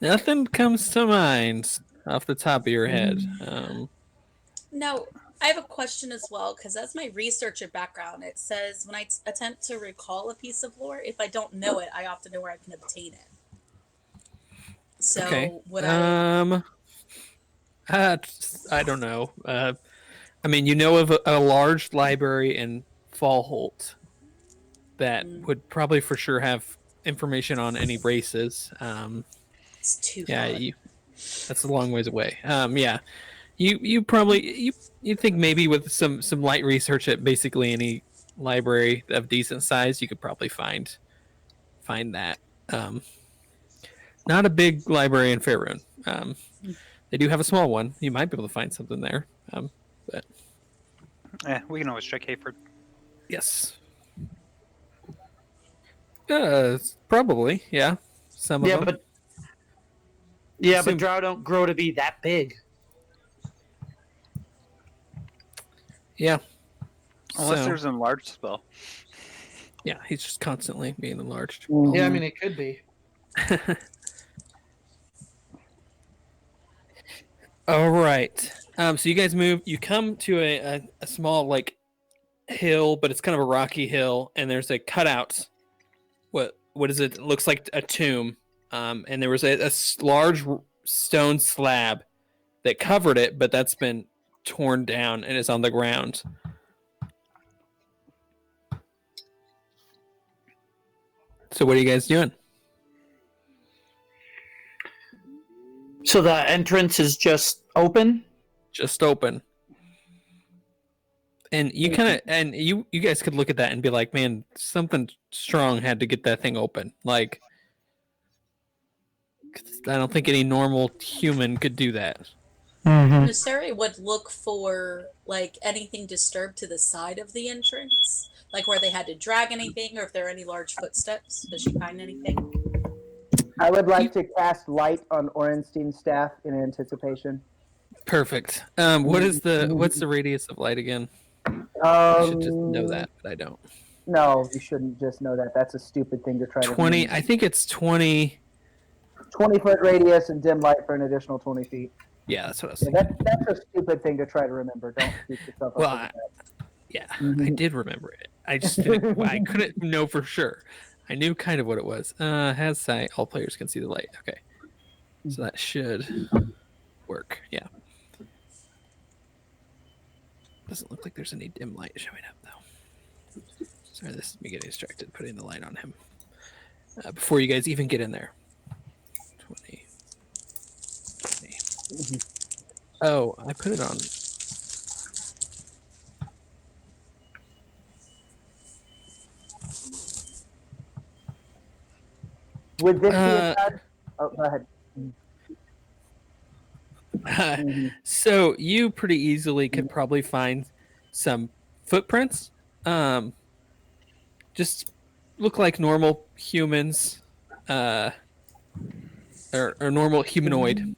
Nothing comes to mind off the top of your head. Now, I have a question as well, because as my researcher background, it says when I attempt to recall a piece of lore, if I don't know it, I often know where I can obtain it. So, Okay. would I... I don't know. I mean, you know of a large library in Fallholt that would probably for sure have information on any races. It's too Yeah, far. that's a long ways away. Yeah, you probably you think maybe with some light research at basically any library of decent size, you could probably find that. Not a big library in Faerun. They do have a small one. You might be able to find something there. But We can always check Hayford. yes. Probably, yeah. Some of them. but drow don't grow to be that big. Yeah. Unless So, there's an enlarged spell. yeah, he's just constantly being enlarged. Yeah, I mean it could be. All right. So you guys move. You come to a small like hill, but it's kind of a rocky hill, and there's a cutout. What is it? It looks like a tomb. And there was a large stone slab that covered it, but that's been torn down and is on the ground. So what are you guys doing? So the entrance is just open? Just open. And you kind of you guys could look at that and be like, man, something strong had to get that thing open. Like, I don't think any normal human could do that. Nasiri would look for like anything disturbed to the side of the entrance, like where they had to drag anything, or if there are any large footsteps. Does she find anything? I would like to cast light on Orenstein's staff in anticipation. Perfect. What's the radius of light again? I should just know that, but I don't. No, you shouldn't just know that. That's a stupid thing to try to 20. I think it's 20. 20-foot radius and dim light for an additional 20 feet. Yeah, that's what I was thinking. That's a stupid thing to try to remember. Don't beat yourself up. Well, I did remember it. I just didn't. I couldn't know for sure. I knew kind of what it was. Has sight. All players can see the light. Okay, so that should work. Yeah. Doesn't look like there's any dim light showing up though. Sorry, this is me getting distracted putting the light on him before you guys even get in there. 20. Oh, I put it on. Would this be a time? Oh, go ahead. So you pretty easily could probably find some footprints. Just look like normal humans, or normal humanoid.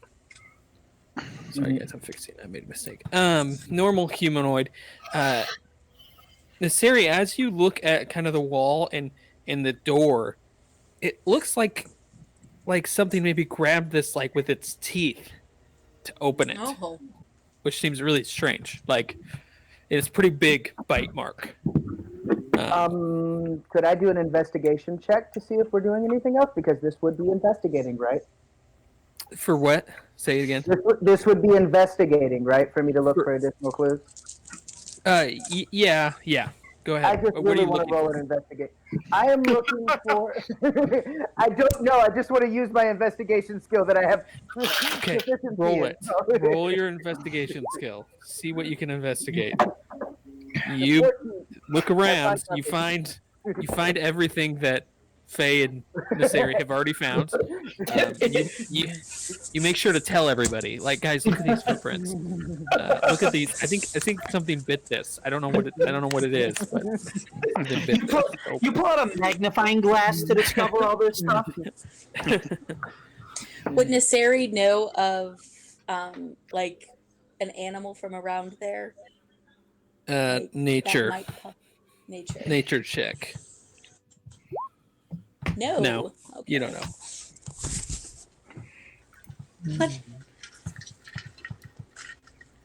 Sorry guys, I'm fixing it. I made a mistake. Normal humanoid. Nasiri, as you look at kind of the wall and the door, it looks like something maybe grabbed this like with its teeth to open it, which seems really strange. Like it's a pretty big bite mark. Could I do an investigation check to see if we're doing anything else? Because this would be investigating, right? For what? Say it again. This would be investigating, right? For me to look for additional clues. Yeah. Go ahead. I just really want to roll an investigate. I am looking for. I don't know. I just want to use my investigation skill that I have. Okay, proficiency roll in, it. so- Roll your investigation skill. See what you can investigate. You 14. look around. You find everything that Faye and Nasari have already found. And you make sure to tell everybody. Like, guys, look at these footprints. Look at these. I think something bit this. I don't know what it is, but something bit this. You pull out a magnifying glass to discover all this stuff. Would Nasari know of like an animal from around there? Like, Nature. Nature check. No. No, Okay. you don't know. What?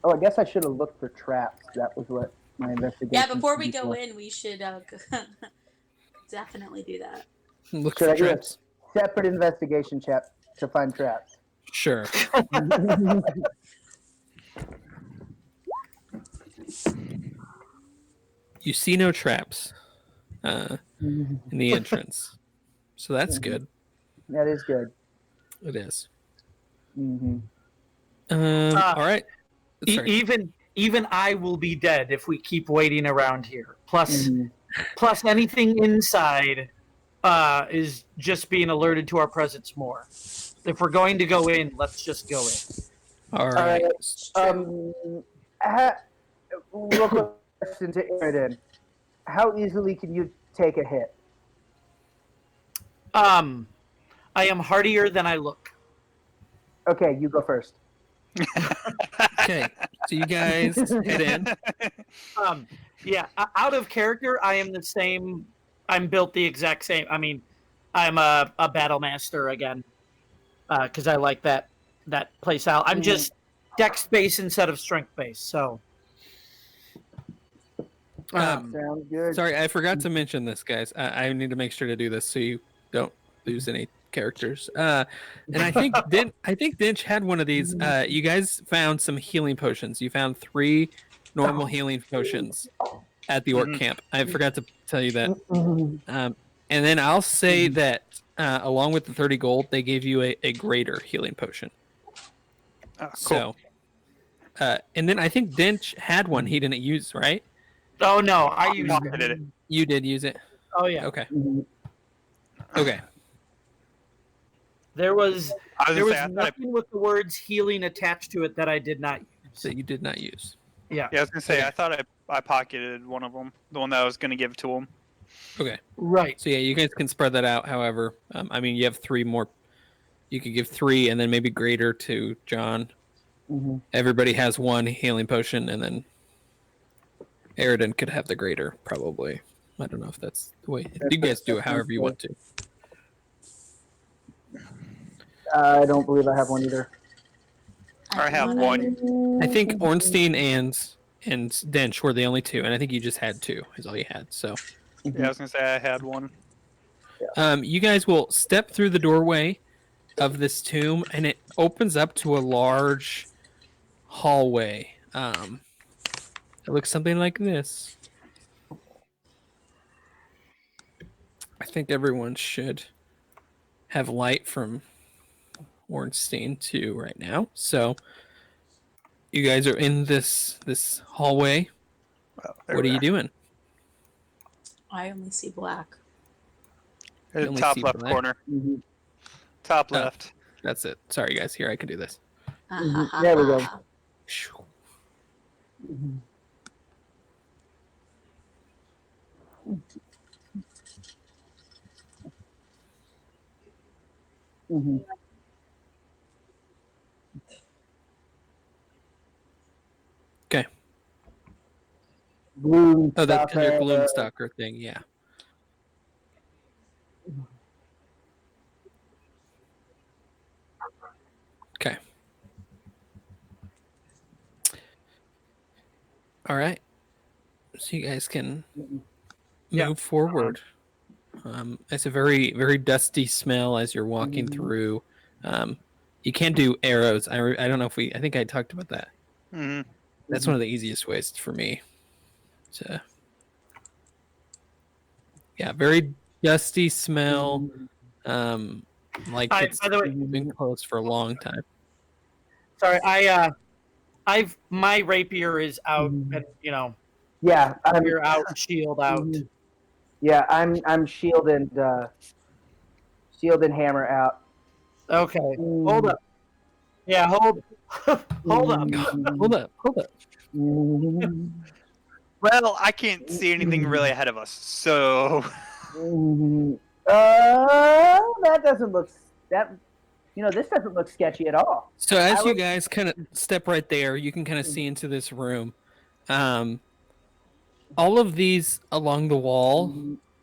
Oh, I guess I should have looked for traps. That was what my investigation. Yeah, before we go in, we should definitely do that. Look Should for I do a traps. separate investigation check to find traps? Sure. You see no traps in the entrance, so that's good. That is good. It is. Mm-hmm. All right. Sorry. Even I will be dead if we keep waiting around here. Plus, Mm-hmm. plus anything inside is just being alerted to our presence more. If we're going to go in, let's just go in. All right. Real quick question to Aridin. How easily can you take a hit? I am hardier than I look. Okay, you go first. Okay. So you guys head in. Yeah, out of character, I am the same. I'm built the exact same. I mean, I'm a battle master again because I like that play style. I'm just dex base instead of strength base. So, Sounds good. Sorry, I forgot to mention this, guys. I need to make sure to do this so you don't lose any characters. And I think Dinch had one of these. You guys found some healing potions. You found 3 normal healing potions at the orc camp. I forgot to tell you that. And then I'll say that along with the 30 gold, they gave you a greater healing potion. Oh, cool. So, and then I think Dinch had one he didn't use, right? oh no, I used it. You did use it. Oh yeah. Okay. Okay. There was I thought nothing with the words healing attached to it that I did not use. That you did not use. Yeah. Yeah, I was gonna say Okay. I thought I pocketed one of them, the one that I was gonna give to him. Okay. Right. So yeah, you guys can spread that out. However, I mean, you have 3 more. You could give 3, and then maybe greater to John. Mm-hmm. Everybody has 1 healing potion, and then Aridin could have the greater, probably. I don't know if that's the way. You guys do it however you want to. I don't believe I have one either. I have one. I think Ornstein and Dench were the only 2, and I think you just had 2. Is all you had. So, Yeah, I was gonna say I had one. you guys will step through the doorway of this tomb, and it opens up to a large hallway. It looks something like this. I think everyone should have light from Ornstein too right now. So you guys are in this hallway. Well, What are you doing? I only see black. You only Top see left black? corner. Mm-hmm. Top Oh. left. That's it. Sorry guys, here I can do this. There we go. Mm-hmm. Mm-hmm. Okay. Gloom Oh, that's your stalker. gloom stalker thing, yeah. Okay. All right. So you guys can move forward. It's a very, very dusty smell as you're walking through. You can't do arrows. I don't know if I think I talked about that. Mm-hmm. That's one of the easiest ways for me to Yeah, very dusty smell. Like it's by the way, been closed for a long time. sorry, my rapier is out, and Yeah, you're out, shield out. Yeah, I'm shield and hammer out. Okay, hold up. Yeah, hold up. Hold up. Well, I can't see anything really ahead of us, so That doesn't look this doesn't look sketchy at all. So as you guys kind of step right there, you can kind of see into this room. All of these along the wall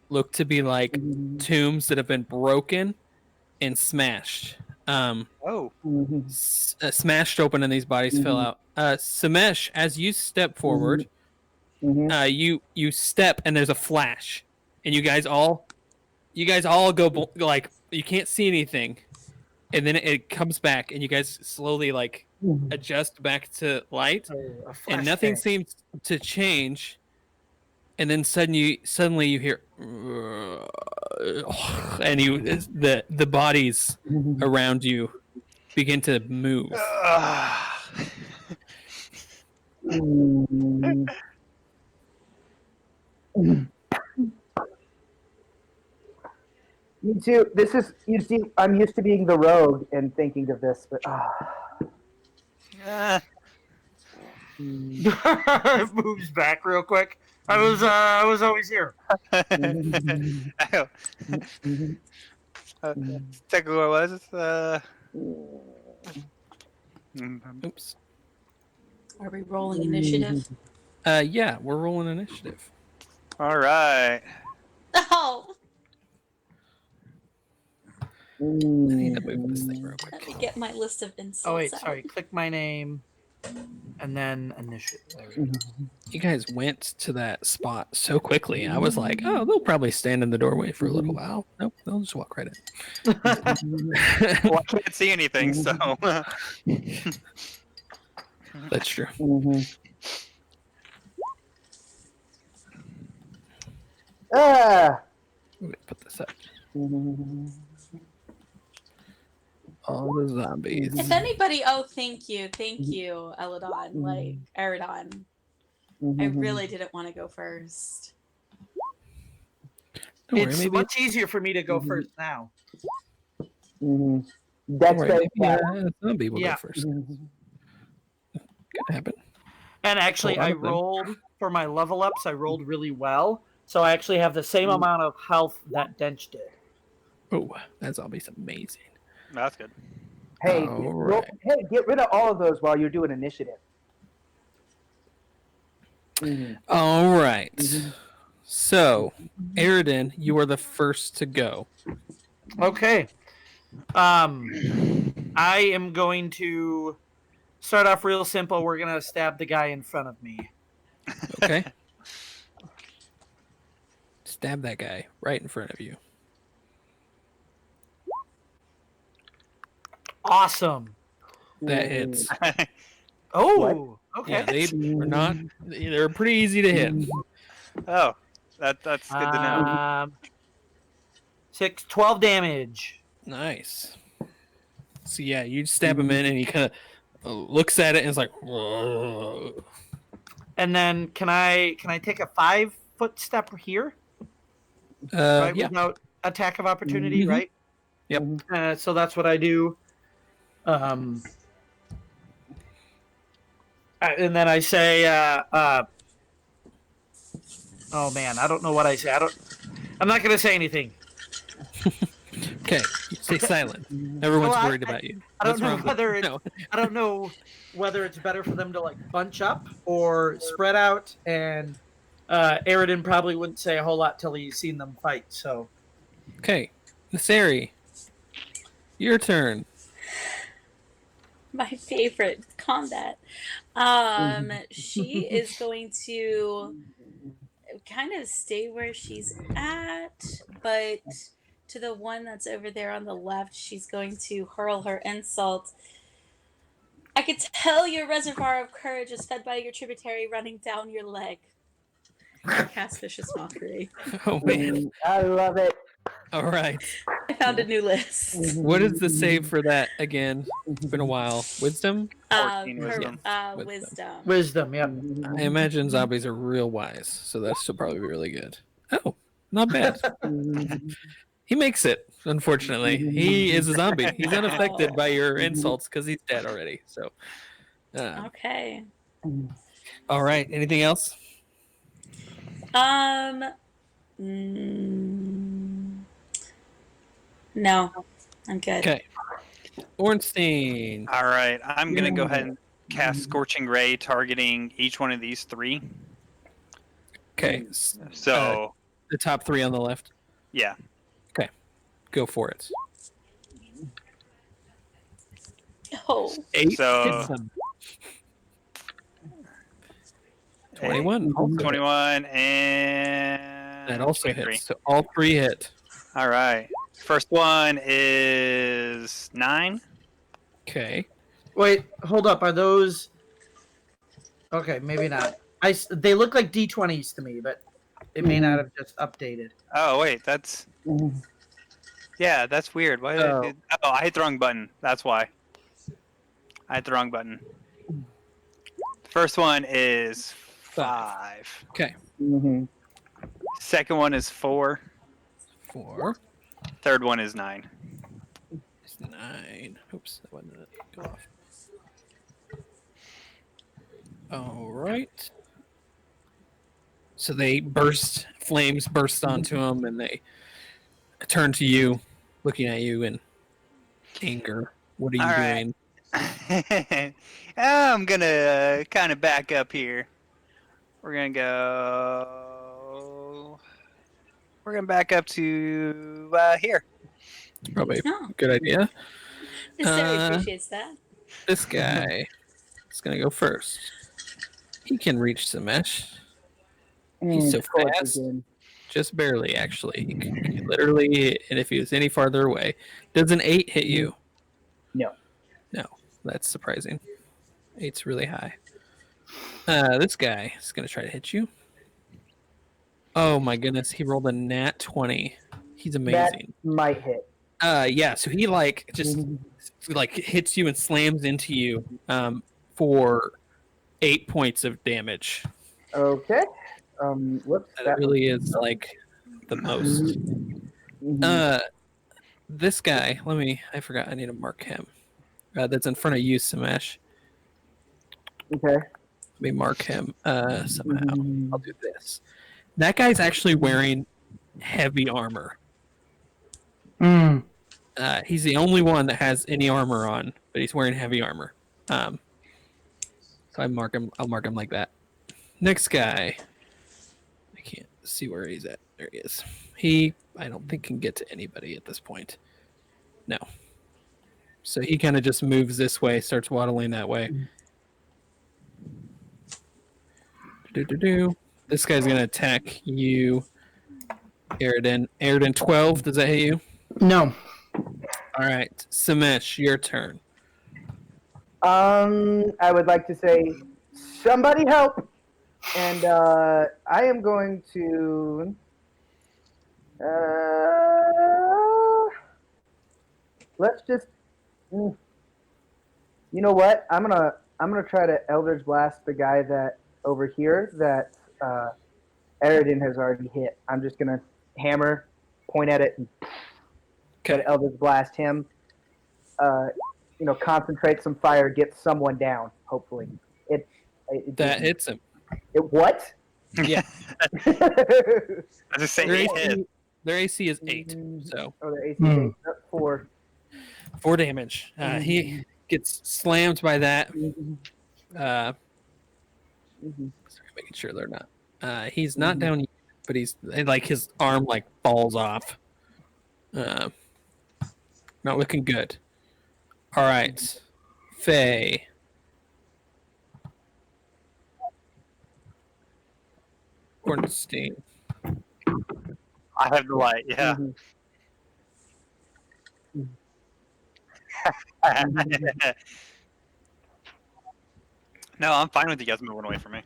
look to be like tombs that have been broken and smashed. Smashed open and these bodies fell out. Samesh, as you step forward, you step and there's a flash, and you guys all go like you can't see anything, and then it comes back, and you guys slowly like adjust back to light, and nothing seems to change. And then suddenly you hear, and the bodies around you begin to move. Me too. I'm used to being the rogue and thinking of this, but It moves back real quick. I was always here. Take what was it? Oops. Are we rolling initiative? Yeah, we're rolling initiative. All right. Oh. I need to move this thing real quick. Let me get my list of insults. Oh wait, out. sorry. Click my name, and then initiative. You guys went to that spot so quickly. I was like, oh, they'll probably stand in the doorway for a little while. Nope, they'll just walk right in. Well, I can't see anything, so. That's true. I'm gonna put this up. All the zombies. If anybody, thank you, Eladon, like Eridon. I really didn't want to go first. It's much easier for me to go first now. That's zombie will Yeah. go first. Could happen. And actually, I rolled for my level ups. I rolled really well, so I actually have the same amount of health that Dench did. Oh, that zombie's amazing. That's good. Hey, right. get rid of all of those while you're doing initiative. All right. So, Aridin, you are the first to go. Okay. I am going to start off real simple. We're gonna stab the guy in front of me. Okay. Stab that guy right in front of you. Awesome. That hits. Oh, okay. Yeah, they're pretty easy to hit. Oh, that's good to know. 12 damage. Nice. So yeah, you stab him in, and he kind of looks at it and is like, whoa. And then can I take a 5-foot step here? Right, yeah. without attack of opportunity, right? Yep. So that's what I do. And then I say, oh man, I don't know what I say. I'm not going to say anything. Okay, stay silent. Everyone's worried about you. I don't know whether I don't know whether it's better for them to like bunch up or spread out. And Aridin probably wouldn't say a whole lot till he's seen them fight. So, okay, Naseri, your turn. My favorite combat. She is going to kind of stay where she's at, but to the one that's over there on the left, she's going to hurl her insult. I could tell your reservoir of courage is fed by your tributary running down your leg. Cast vicious mockery. Oh man! I love it. All right. I found a new list. What is the save for that again? It's been a while. Wisdom. 14 Her, wisdom. wisdom. Wisdom, yep. I imagine zombies are real wise, so that should probably be really good. Oh, not bad. He makes it. Unfortunately, he is a zombie. He's unaffected by your insults because he's dead already. So, Okay. all right. Anything else? No, I'm good. Okay. Ornstein. All right, I'm gonna go ahead and cast Scorching Ray, targeting each one of these 3. Okay. So The top 3 on the left. yeah, Go for it. Oh. 8 So- hits him. 21. Also 21 and that also 23. hits. So all 3 hit. All right, first one is 9. Okay. Wait, hold up. Are those? Okay, maybe not. They look like D20s to me, but it may not have just updated. Oh wait, that's yeah, that's weird. Why? Oh. I hit the wrong button. That's why. I hit the wrong button. First one is 5. Okay. Second one is 4. 4. Third one is 9. It's 9. Oops, that one didn't go off. All right. So flames burst onto them, and they turn to you, looking at you in anger. What are you All right. doing? I'm gonna kind of back up here. We're gonna back up to here. Probably Oh. a good idea. Sarah appreciates that. This guy is going to go first. He can reach Samesh. He's so fast. Just barely, actually. He can literally, and if he was any farther away. Does an 8 hit you? No. No. That's surprising. 8's really high. This guy is going to try to hit you. Oh my goodness. He rolled a nat 20. He's amazing. That might hit. Yeah, so he just hits you and slams into you for 8 points of damage. Okay. Whoops. That really is the most. This guy, I forgot, I need to mark him. That's in front of you, Samesh. Okay. Let me mark him somehow. I'll do this. That guy's actually wearing heavy armor. He's the only one that has any armor on, but he's wearing heavy armor. So I'll mark him like that. Next guy. I can't see where he's at. There he is. I don't think can get to anybody at this point. No. So he kind of just moves this way, starts waddling that way. This guy's going to attack you, Aridin. Aridin, 12. Does that hit you? No. All right. Samesh, your turn. I would like to say, somebody help! And I am going to. Let's just. You know what? I'm gonna try to Eldritch Blast the guy that over here that Aridin has already hit. I'm just gonna hammer, point at it, and try to Eldritch Blast him. Concentrate some fire, get someone down. Hopefully, That hits him. What? Yeah. I just say 8 hit. Their AC is 8. So. Oh, their AC is 8. 4. 4 damage. He gets slammed by that. Sorry, making sure they're not. He's not down yet, but he's his arm falls off. Not looking good. All right, Faye. Ornstein. I have the light. Yeah. No, I'm fine with you guys moving away from me.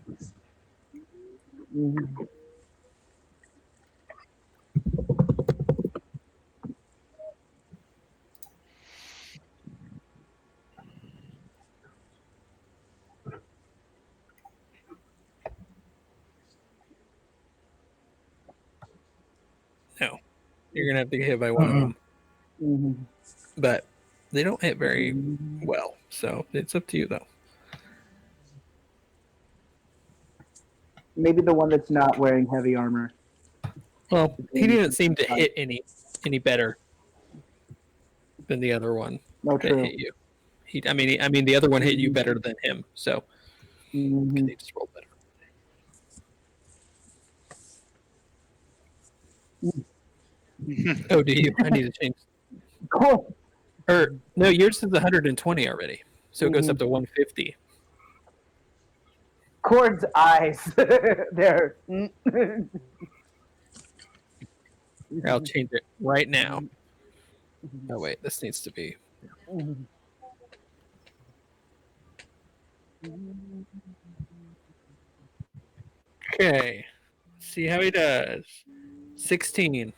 You're gonna have to get hit by one of them. Mm-hmm. But they don't hit very well, so it's up to you though. Maybe the one that's not wearing heavy armor. Well, he didn't seem to hit any better than the other one No, that true. hit you. I mean, the other one hit you better than him, so Mm-hmm. he just rolled better. Oh, do you? I need to change. Cool. Or no, yours is 120 already, so it goes up to 150. Cord's eyes. There. I'll change it right now. Oh wait, this needs to be. Okay. See how he does. 16.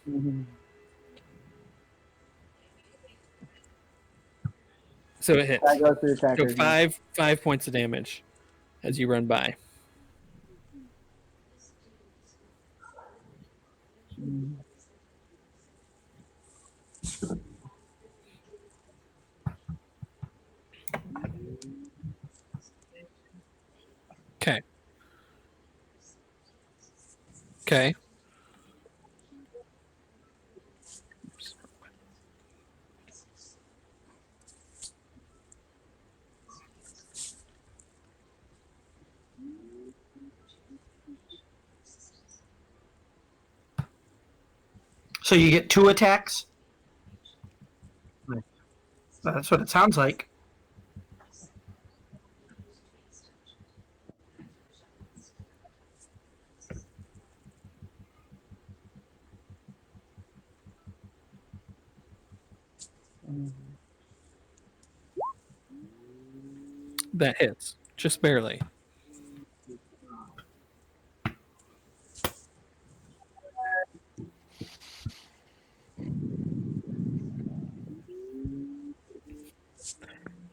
So it hits. That goes to the So attackers. five points of damage as you run by. Okay. Okay. So you get 2 attacks? That's what it sounds like. That hits. Just barely.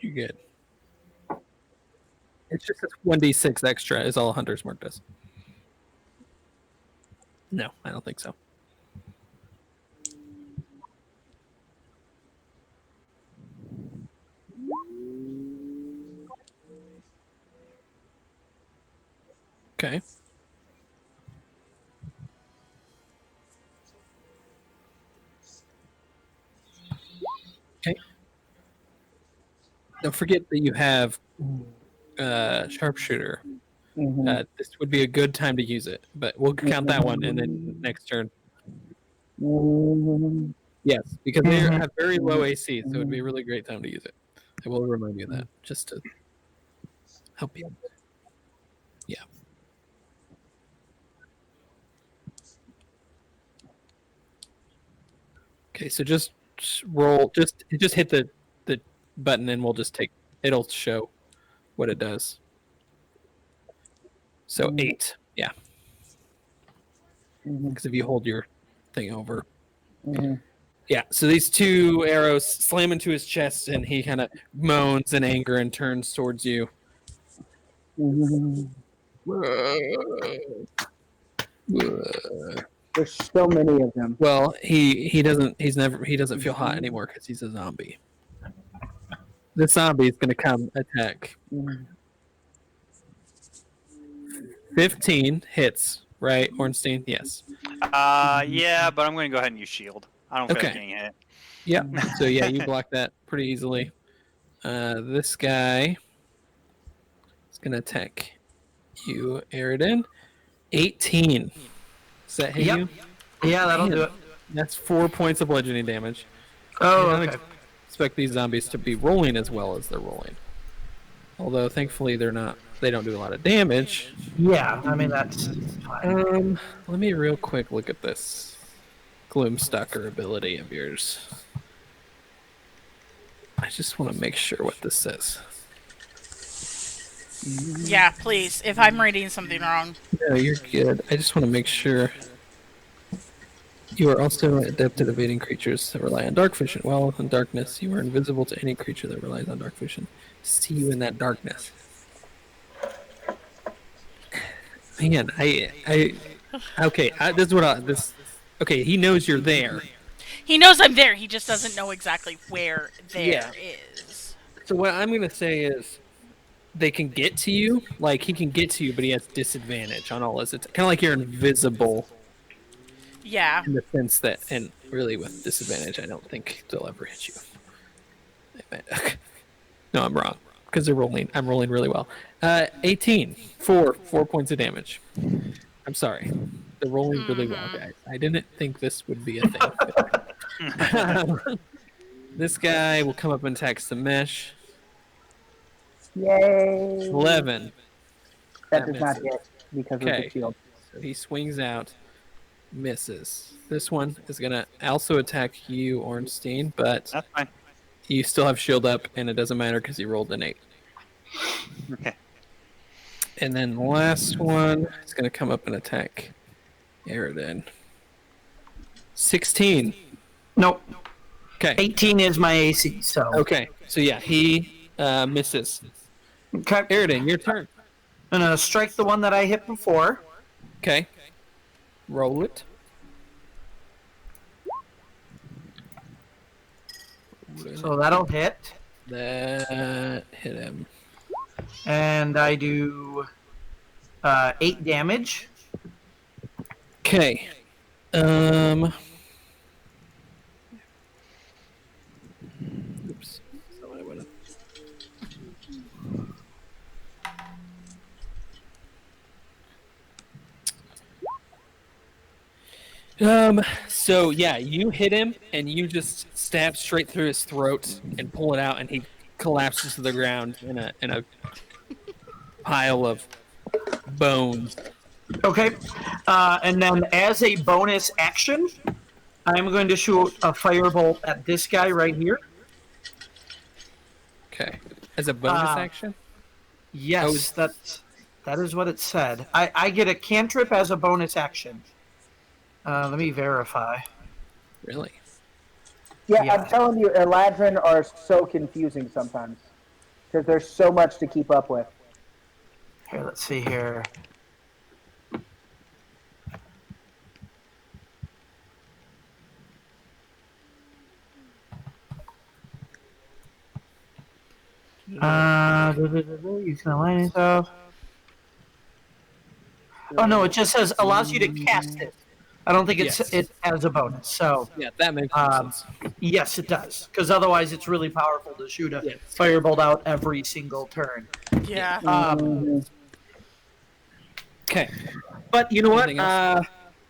You're good. It's just 1d6 extra is all Hunter's Mark does. No, I don't think so. Okay. Okay. Don't forget that you have sharpshooter. This would be a good time to use it, but we'll count that one and then next turn. Yes, because they have very low AC, so it'd be a really great time to use it. I will remind you of that just to help you. Yeah. Okay, so just roll, just hit the button and we'll just take, it'll show what it does. So 8, yeah. Because if you hold your thing over. Yeah, so these 2 arrows slam into his chest and he kind of moans in anger and turns towards you. There's so many of them. Well, he doesn't feel hot anymore because he's a zombie. The zombie is going to come attack. 15 hits, right, Ornstein? Yes. Yeah, but I'm going to go ahead and use shield. I don't feel like getting hit. Yeah. So yeah, you block that pretty easily. This guy is going to attack you, Aridin. 18. Does that hit you? Yeah, that'll do it. That's 4 points of bludgeoning damage. Oh, I don't okay. expect these zombies to be rolling as well as they're rolling. Although thankfully they don't do a lot of damage. Yeah, I mean that's fine. Let me real quick look at this Gloomstalker ability of yours. I just want to make sure what this says. Yeah, please. If I'm reading something wrong. No, you're good. I just want to make sure. You are also adept at evading creatures that rely on dark vision. While in darkness, you are invisible to any creature that relies on dark vision. See you in that darkness. Man, okay, this is what okay, he knows you're there. He knows I'm there. He just doesn't know exactly where there is. So what I'm gonna say is, they can get to you. Like he can get to you, but he has disadvantage on all his attacks. Kind of like you're invisible. Yeah. In the sense that, and really with disadvantage, I don't think they'll ever hit you. No, I'm wrong because they're rolling. I'm rolling really well. 18, 4 points of damage. I'm sorry, they're rolling really well, guys. I didn't think this would be a thing. This guy will come up and attack the mesh. Yay! 11. That does not hit because of the shield. So he swings out, misses. This one is gonna also attack you, Ornstein, but That's fine. you still have shield up, and it doesn't matter because you rolled an 8. Okay. And then the last one is going to come up and attack Aridin. 16. Nope. Okay. 18 is my AC, so. Okay. So yeah, he misses. Okay. Aridin, your turn. I'm going to strike the one that I hit before. Okay. Roll it. So that'll hit. That hit him. And I do 8 damage. Okay. Oops. So I would've- So yeah, you hit him and you just stab straight through his throat and pull it out, and he collapses to the ground in a pile of bones. Okay. And then as a bonus action, I'm going to shoot a firebolt at this guy right here. Okay. As a bonus action? Yes, that is what it said. I get a cantrip as a bonus action. Let me verify. Really? Yeah, I'm telling you, Eladrin are so confusing sometimes because there's so much to keep up with. Here, let's see here. You can align yourself. Oh no, it just says allows you to cast it. I don't think it has a bonus. So yeah, that makes sense. Yes, it does. Because otherwise, it's really powerful to shoot a firebolt out every single turn. Yeah. Okay. But you know what?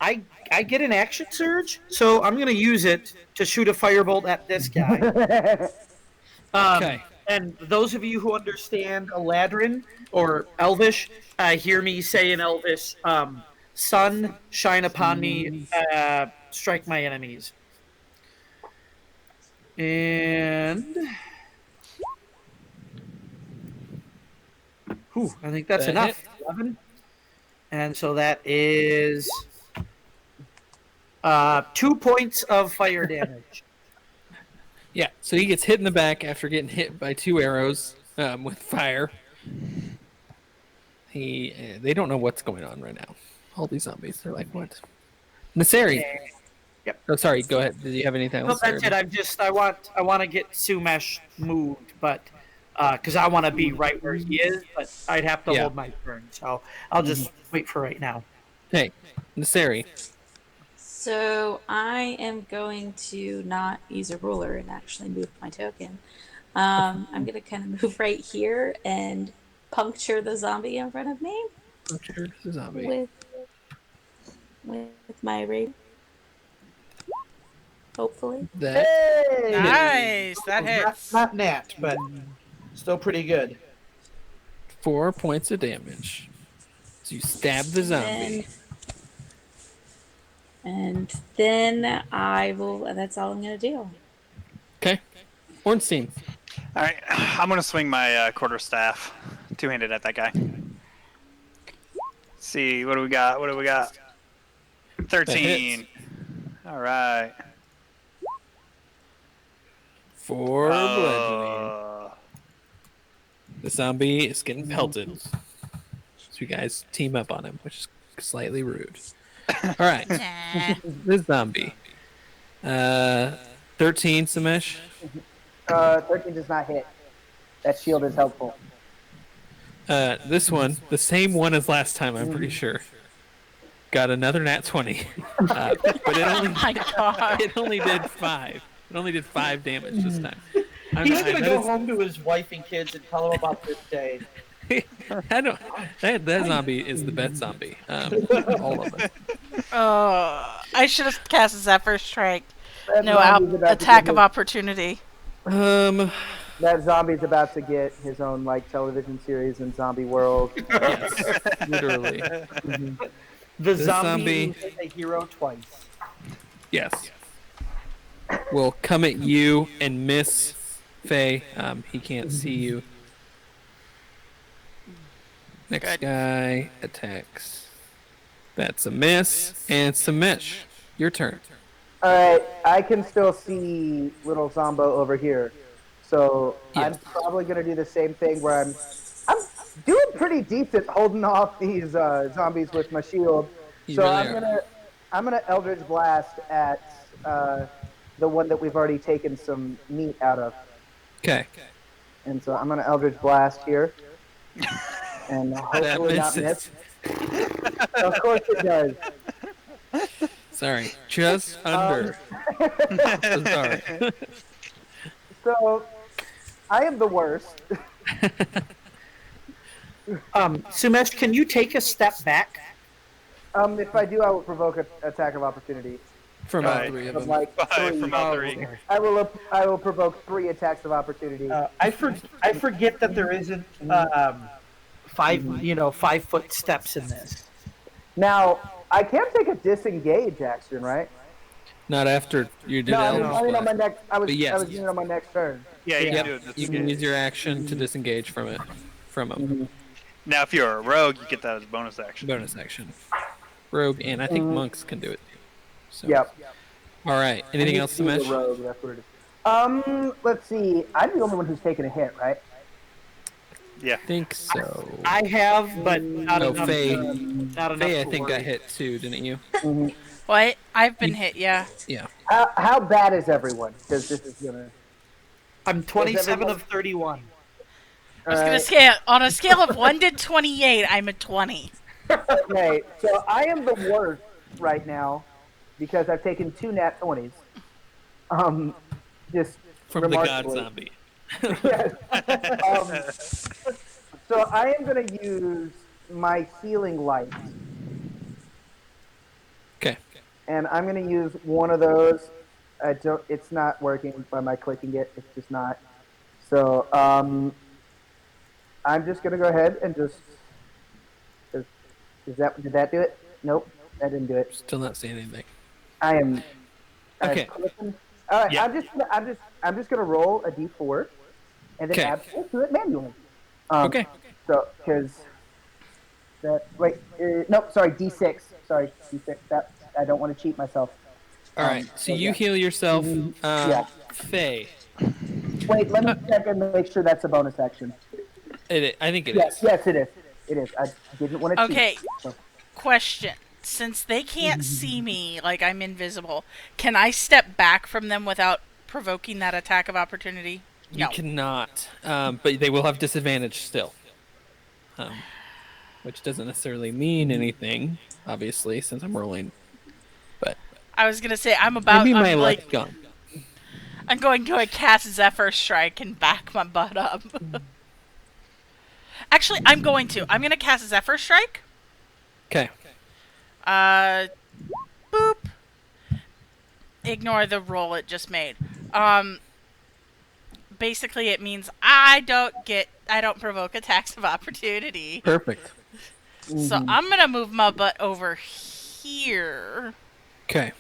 I get an action surge, so I'm going to use it to shoot a firebolt at this guy. Okay. And those of you who understand Eladrin or Elvish, hear me say in Elvish, sun, shine upon me, strike my enemies. And I think that's enough. 11. And so that is 2 points of fire damage. Yeah, so he gets hit in the back after getting hit by 2 arrows with fire. They don't know what's going on right now. All these zombies, they're like, what? Naseri. Yep. Oh, sorry. Go ahead. Did you have anything else? No, that's it. I want to get Sumesh moved, but because I want to be right where he is, but I'd have to hold my turn, so I'll just wait for right now. Hey, Naseri. So I am going to not use a ruler and actually move my token. I'm going to kind of move right here and puncture the zombie in front of me. Puncture the zombie. With my ring. Hopefully. Nice. That hits. Not nat, but still pretty good. 4 points of damage. So you stab the zombie. And then I will. That's all I'm going to do. Okay. Ornstein. All right. I'm going to swing my quarterstaff two-handed at that guy. Let's see. What do we got? 13. All right. 4 bludgeoning. The zombie is getting pelted. So you guys team up on him, which is slightly rude. All right. The zombie 13, Samesh. 13 does not hit. That shield is helpful. This one, the same one as last time, I'm pretty sure. Got another nat 20. But Oh my god. it only did 5. It only did 5 damage this time. He's gonna go home to his wife and kids and tell them about this day. I don't. That zombie is the best zombie. All of it. I should have cast Zephyr Strike. That No zombie's about to attack get of his- opportunity. That zombie's about to get his own television series in Zombie World. Yes, literally. The This zombie zombie- is a hero twice. Yes. Will come at you and miss Faye. He can't see you. Next Good. guy attacks. That's a miss. And Samesh, your turn. Alright, I can still see little Zombo over here. So Yeah. I'm probably gonna do the same thing where I'm doing pretty decent holding off these zombies with my shield. You So really are. I'm gonna Eldritch Blast at the one that we've already taken some meat out of. Okay. And so I'm gonna Eldritch Blast here. And hopefully not miss. Of course it does. Sorry. Just under. Sorry. So I am the worst. Sumesh, can you take a step back? If I do, I will provoke an attack of opportunity. From all Right. 3 of Of them. like 5 three. from all 3. I will provoke 3 attacks of opportunity. I forget that there isn't 5-foot steps in this. Now I can take a disengage action, right? Not after you did No, Eldritch I mean on my Blast. next. I was But yes. doing it on my next turn. Yeah, you Yep. can do it. You can use your action to disengage from it. From him. Now, if you're a rogue, you get that as a bonus action. Bonus action. Rogue, and I think monks can do it. So. Yep. All right. Anything else to The mention? rogue, that's what it is. Let's see. I'm the only one who's taken a hit, right? Yeah. I think so. I have, but not Oh, enough. Faye. Not enough. Faye, I to think worry. got hit too, didn't you? What? I've been hit, yeah. Yeah. How bad is everyone? Because this is gonna. I'm 27 everyone- of 31. I was gonna scale on a scale of 1 to 28. I'm a 20. Okay, so I am the worst right now because I've taken 2 nat 20s. Just From the god remarkably. zombie. Yes. So I am going to use my healing light, Okay. and I'm going to use one of those. It's not working by my clicking it. It's just not. So I'm just going to go ahead and just. Did that do it? Nope, that didn't do it. Still not seeing anything. I am. Okay. All right, Yeah. I'm just gonna roll a d4, and then Okay. add 4 to it manually. Okay. So because that nope, sorry, d6. Sorry, d6. That I don't want to cheat myself. All right. So you yeah. heal yourself. Yeah. Faye. Wait, let me check and make sure that's a bonus action. I think it is. Yes, it is. It is. I didn't want to cheat. Okay. So- Question. Since they can't see me, like I'm invisible, can I step back from them without provoking that attack of opportunity? You cannot. But they will have disadvantage still. Which doesn't necessarily mean anything, obviously, since I'm rolling. But I was gonna say I'm about. maybe my I'm luck like gone. I'm going to cast Zephyr Strike and back my butt up. Actually, I'm going to cast Zephyr Strike. Okay. Boop. Ignore the roll it just made. Basically it means I don't provoke attacks of opportunity. Perfect. So I'm gonna move my butt over here, Okay.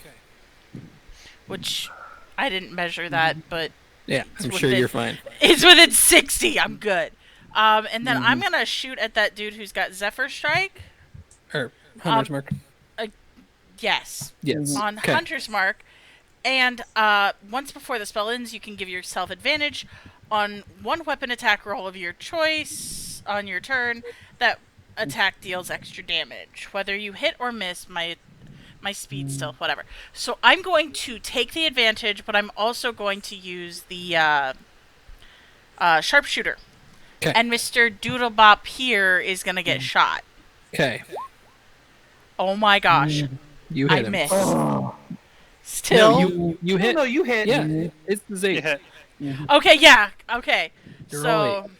which I didn't measure that, but Yeah, I'm sure within- you're fine. it's within 60. I'm good. And then I'm gonna shoot at that dude who's got Zephyr Strike. Or Hunter's Mark. Yes. Yes. On Okay. Hunter's Mark. And once before the spell ends, you can give yourself advantage on one weapon attack roll of your choice on your turn. That attack deals extra damage. Whether you hit or miss, my my speed still, whatever. So I'm going to take the advantage, but I'm also going to use the sharpshooter. Okay. And Mr. Doodlebop here is going to get shot. Okay. Oh my gosh. You I hit him. miss. Oh. Still? No, you hit. No, you hit. Yeah, it's the Z. Okay, yeah. Okay. You're So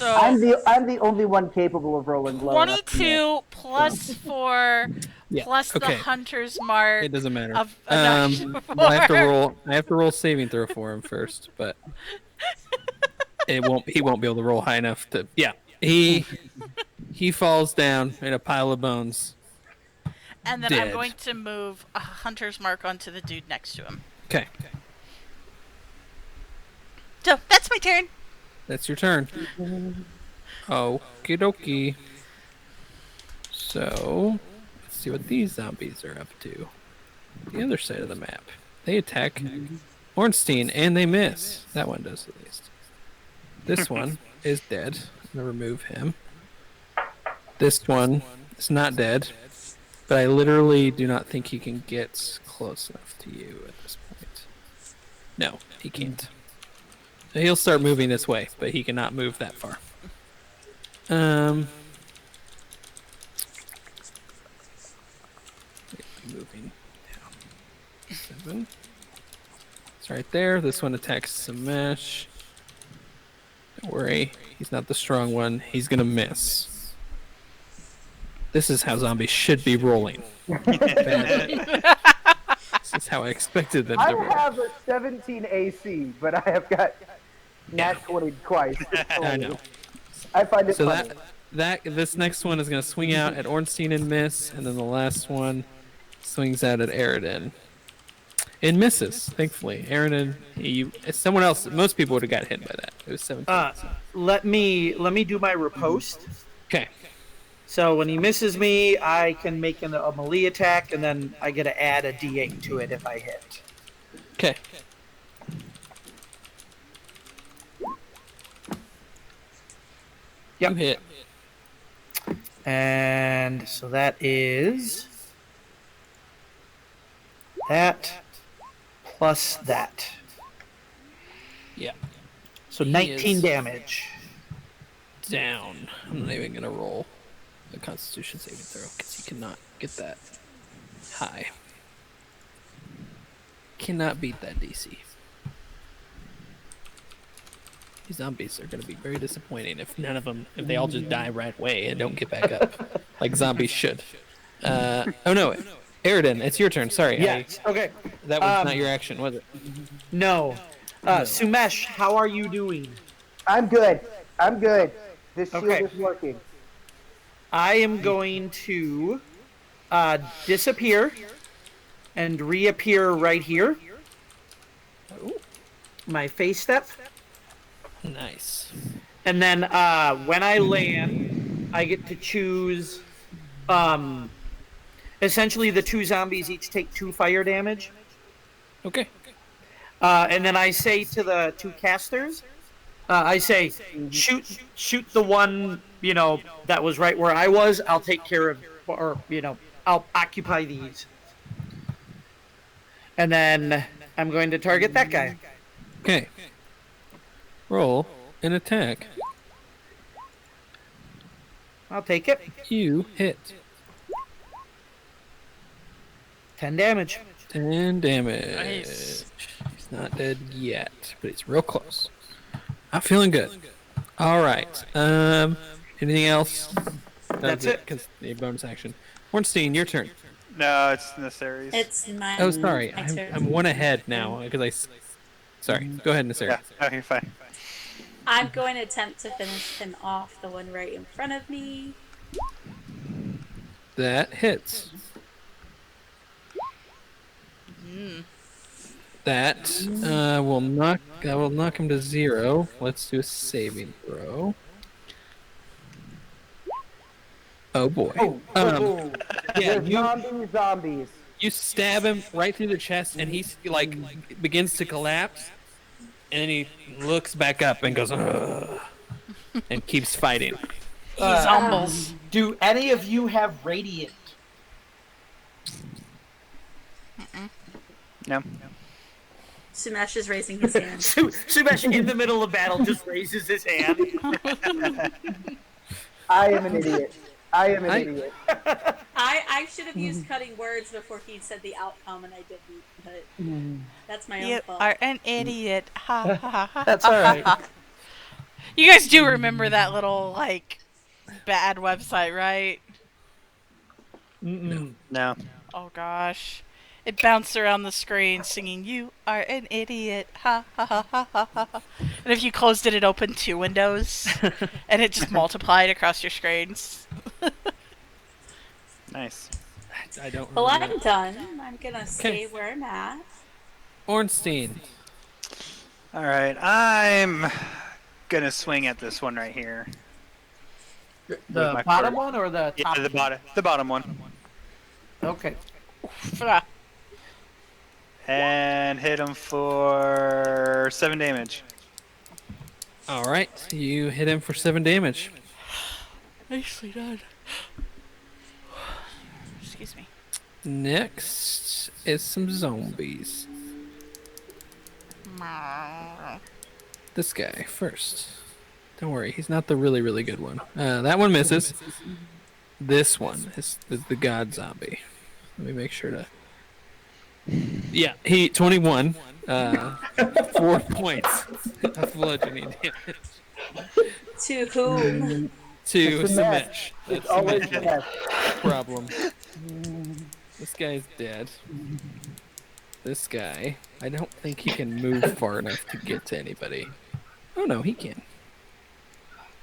So I'm the only one capable of rolling low. 22 plus 4 Yeah, plus the okay. hunter's mark. It doesn't matter. Of I have to roll saving throw for him first, but he won't be able to roll high enough to. Yeah, he falls down in a pile of bones. And then dead. I'm going to move a hunter's mark onto the dude next to him. Okay. So that's my turn. That's your turn. Okie dokie. So, let's see what these zombies are up to. The other side of the map. They attack Ornstein and they miss. That one does at least. This one is dead. I'm going to remove him. This one is not dead. But I literally do not think he can get close enough to you at this point. No, he can't. He'll start moving this way, but he cannot move that far. Moving down. 7. It's right there. This one attacks Samesh. Don't worry, he's not the strong one. He's gonna miss. This is how zombies should be rolling. This is how I expected them to roll. I have a 17 AC, but I have got nat 20 twice. I know. I find it So funny. this next one is going to swing out at Ornstein and miss, and then the last one swings out at Aridin. It misses, thankfully. Aridin, someone else, most people would have got hit by that. It was 17. Let me do my riposte. Okay. So when he misses me, I can make a melee attack, and then I get to add a D8 to it if I hit. Okay. Yep. You hit. And so that is that plus that. Yeah. So He 19 is damage. Down. I'm not even going to roll a Constitution saving throw because he cannot get that high. Cannot beat that DC. These zombies are going to be very disappointing if they all just die right away and don't get back up, like zombies should. Oh no, Aridin, it's your turn. Sorry. Yes. Okay. That was not your action, was it? No. Sumesh, how are you doing? I'm good. This shield Okay. is working. I am going to disappear and reappear right here. My face step. Nice. And then when I land, I get to choose. Essentially, the two zombies each take 2 fire damage. Okay. And then I say to the 2 casters, I say, shoot the one, that was right where I was. I'll take care of, or, I'll occupy these. And then I'm going to target that guy. Okay. Roll an attack. I'll take it. You hit. 10 damage. 10 damage. Nice. He's not dead yet, but he's real close. I'm feeling good. All right. Anything else? That's it. Because the bonus action. Ornstein, your turn. No, it's Naseries. It's my. Oh, sorry. my turn. I'm one ahead now because Sorry. Go ahead, Nasiri. Yeah, okay, fine. I'm going to attempt to finish him off, the one right in front of me. That hits. That will knock him to 0. Let's do a saving throw. Oh boy. Yeah, There's zombies. you stab him right through the chest, and he begins to collapse, and then he looks back up and goes, "Ugh," and keeps fighting. He zombles. Do any of you have radiant? No. Sumesh is raising his hand. Sumesh in the middle of battle just raises his hand. I am an idiot. I am an idiot. I should have used cutting words before he said the outcome, and I didn't. But that's my own You fault. are an idiot. Ha ha ha. That's all right. You guys do remember that little like bad website, right? No. Oh gosh. It bounced around the screen singing, "You are an idiot." Ha ha ha ha ha ha. And if you closed it, it opened 2 windows. And it just multiplied across your screens. Nice. I don't Well, remember I'm done. I'm gonna stay where I'm at. Ornstein. All right, I'm gonna swing at this one right here. The my bottom first- one or the top? Yeah, the bottom one. Okay. Ah. And hit him for 7 damage. All right, you hit him for 7 damage. Nicely done. Excuse me. Next is some zombies. This guy first. Don't worry, he's not the really, really good one. That one misses. This one is the god zombie. Let me make sure to... Yeah, he 21. 4 points of bludgeoning damage. To whom? To It's a mess. Sumesh. It's That's always Sumesh's a mess. problem. This guy's dead. This guy, I don't think he can move far enough to get to anybody. Oh no, he can.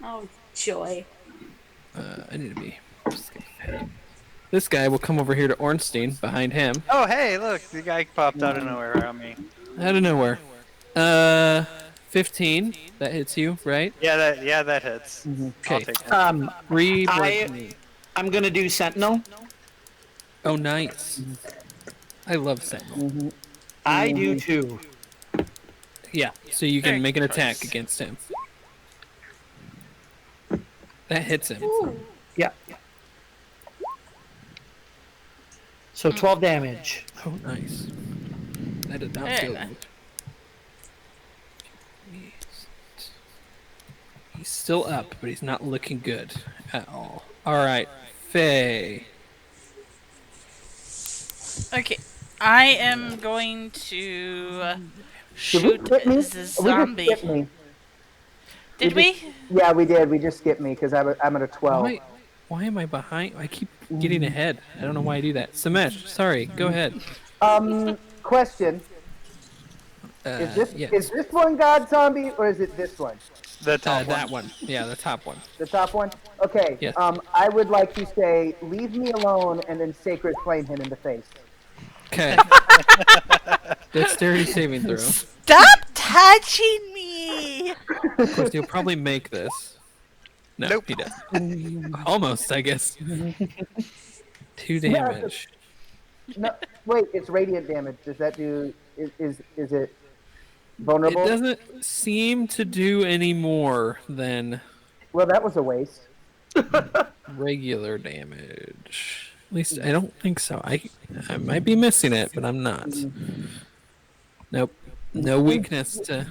Oh, joy. I need to be. This guy will come over here to Ornstein behind him. Oh, hey, look, the guy popped out of nowhere around me. Out of nowhere. 15. That hits you, right? Yeah, that hits. I'll Okay. take that. 3 bludgeoning. I'm gonna do Sentinel. Oh, nice. I love Sentinel. I do too. Yeah, so you can Very make an good attack choice. against him. That hits him. Yeah. So 12 damage. Oh, nice. That did not Very feel nice. good. He's still up, but he's not looking good at all. All right, Faye. Okay. I am going to shoot Did we skip me? the We just zombie. skipped me. Did we? Yeah, we did. We just skipped me because I'm at a 12. Why am I behind? I keep getting ahead. I don't know why I do that. Samesh, sorry, go ahead. Question. Is yes. this one God Zombie or is it this one? The top one. That one. Yeah, the top one. The top one? Okay. Yes. I would like to say, leave me alone and then Sacred Flame him in the face. Okay. Dexterity saving throw. Stop touching me! Of course, you'll probably make this. No, Nope. he doesn't. Almost, I guess. 2 damage. No, wait, it's radiant damage. Does that do? Is it It vulnerable? doesn't seem to do any more than Well, that was a waste. regular damage. At least I don't think so. I might be missing it, but I'm not. Nope. No weakness to.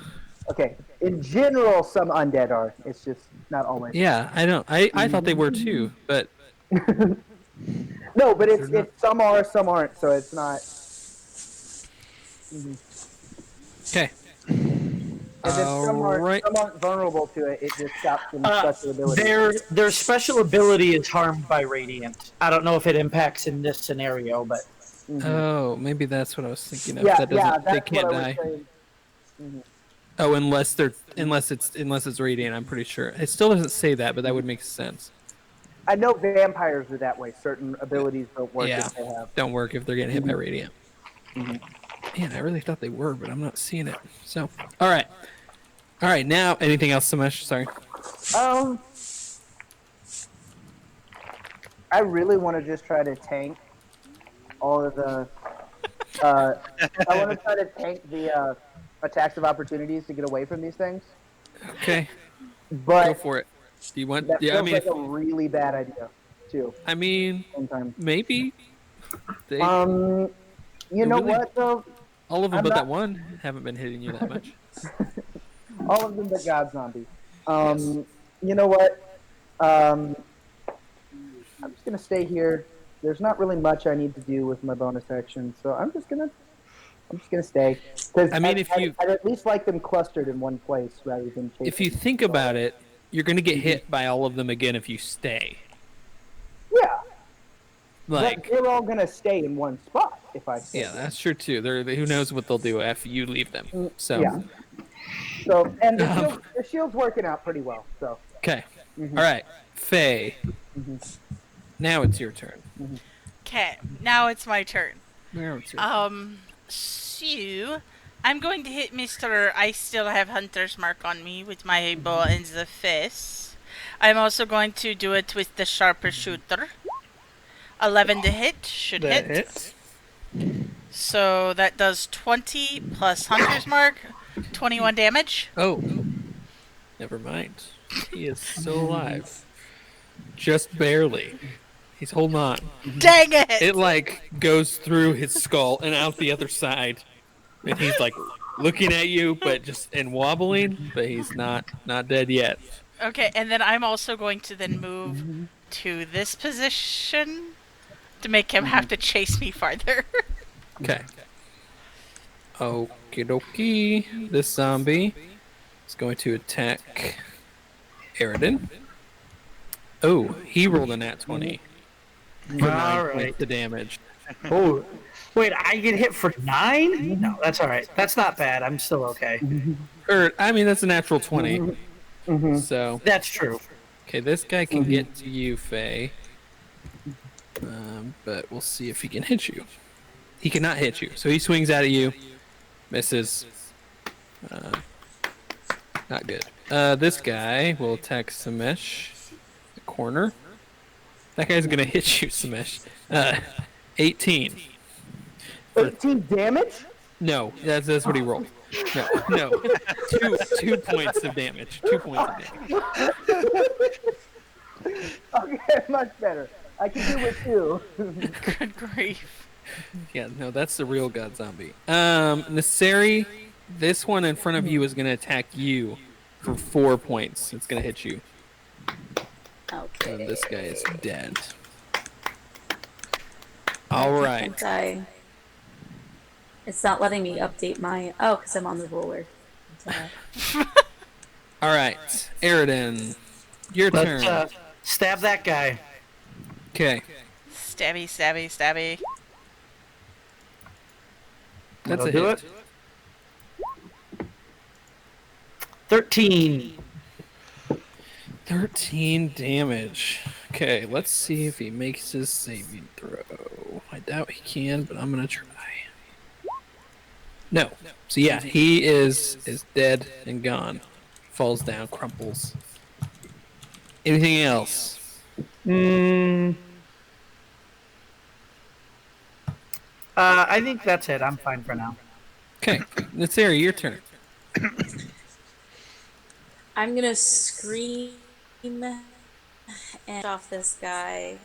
Okay. In general, some undead are. It's just not always. Yeah, I don't. I thought they were too, but No, but it's some are, some aren't. So it's not. okay. And then some Alright. aren't vulnerable to it. It just stops them special abilities. Their special ability is harmed by radiant. I don't know if it impacts in this scenario, but Oh, maybe that's what I was thinking of. Yeah, that doesn't. yeah, they that's can't what I die. was saying. Oh, unless it's radiant. I'm pretty sure. It still doesn't say that, but that would make sense. I know vampires are that way. Certain abilities don't work Yeah. if they have. Don't work if they're getting hit by radiant. Man, I really thought they were, but I'm not seeing it. So, all right. Now, anything else, Samesh? Sorry. I really want to just try to tank all of the. I want to try to tank the attacks of opportunities to get away from these things. Okay, go But for it. Do you want? that Yeah, feels like a really bad idea, too. I mean, Same time. maybe. They, You know really- what though? All of them I'm but not- that one haven't been hitting you that much. All of them haven't been hitting you that much. all of them but God Zombie. You know what? I'm just gonna stay here. There's not really much I need to do with my bonus action, so I'm just gonna stay because I mean, if you I'd at least like them clustered in one place rather than chasing. if you think about it, you're going to get hit by all of them again if you stay. Yeah, Like, but they're all gonna stay in one spot if I stay. yeah, that's true too. Who knows what they'll do after you leave them. So yeah. So and the shield's working out pretty well. So okay, all right, Faye. Now it's your turn. Okay, now it's my turn. Now it's your turn. So I'm going to hit Mr. I still have Hunter's Mark on me with my bow and the fist. I'm also going to do it with the sharper shooter. 11 to hit should That hit. hits. So that does 20 plus Hunter's Mark, 21 damage. Oh, never mind. He is still alive. Just barely. He's holding on. Dang it! It like goes through his skull and out the other side, and he's like looking at you, but just and wobbling. But he's not dead yet. Okay, and then I'm also going to then move to this position to make him have to chase me farther. Okay. Okie dokie. This zombie is going to attack Aridin. Oh, he rolled a nat 20. For 9 points of damage. Oh, wait, I get hit for 9? No, that's all right. That's not bad. I'm still okay. I mean, that's a natural 20. So That's true. okay, this guy can get to you, Faye. But we'll see if he can hit you. He cannot hit you, so he swings out at you, misses. Not good. This guy will attack Samesh. The corner. That guy's gonna hit you, Samesh. 18. 18 damage? No, that's what he rolled. No. Two points of damage. 2 points of damage. Okay, much better. I can do with two. Good grief. Yeah, no, that's the real god zombie. Naseri, this one in front of you is gonna attack you for 4 points. It's gonna hit you. Okay. And this guy is dead. All right. It's not letting me update my. Oh, because I'm on the roller. All right, Aridin, your turn. Let's stab that guy. Okay. Stabby, stabby, stabby. That's That'll a do hit. it. 13. 13 damage. Okay, let's see if he makes his saving throw. I doubt he can, but I'm gonna try. No. So yeah, he is dead and gone. Falls down, crumples. Anything else? I think that's it. I'm fine for now. Okay, Natsari, your turn. I'm gonna scream and off this guy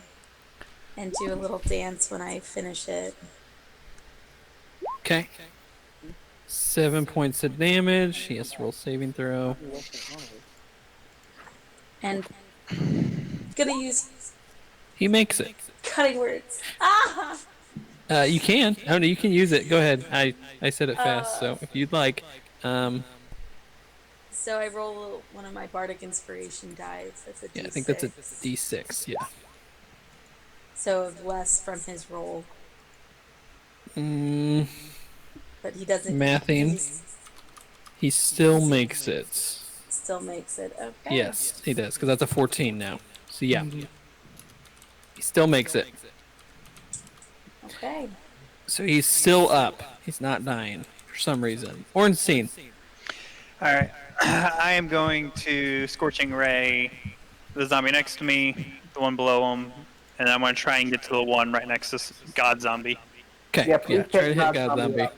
and do a little dance when I finish it. Okay. 7 points of damage. He has to roll saving throw. And gonna use He makes it. cutting words. Ah! You can. Oh no, you can use it. Go ahead. I said it fast, so if you'd like. So I roll one of my bardic inspiration dice. That's a D6. Yeah, I think that's a D6. Yeah. So less from his roll, Mm, but he doesn't. Mathing. He still makes it. Still makes it. Okay. Yes, he does, because that's a 14 now. So yeah. He still makes it. Okay. So he's still up. He's not dying for some reason. Ornstein. All right. I am going to Scorching Ray the zombie next to me, the one below him, and I'm going to try and get to the one right next to God Zombie. Okay, Yeah, yeah, please try to take hit God God Zombie Zombie. out.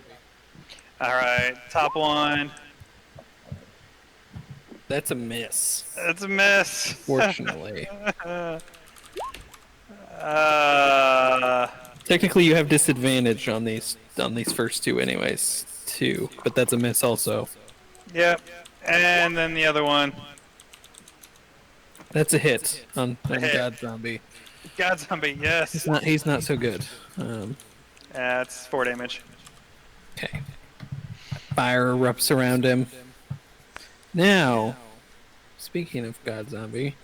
All right, top one. That's a miss, That's a miss. fortunately. Technically, you have disadvantage on these first two, anyways. Too, but that's a miss also. Yep. And then the other one. That's a hit on hit. God Zombie. God Zombie, yes. He's not so good. That's 4 damage. Okay. Fire erupts around him. Now, speaking of God Zombie,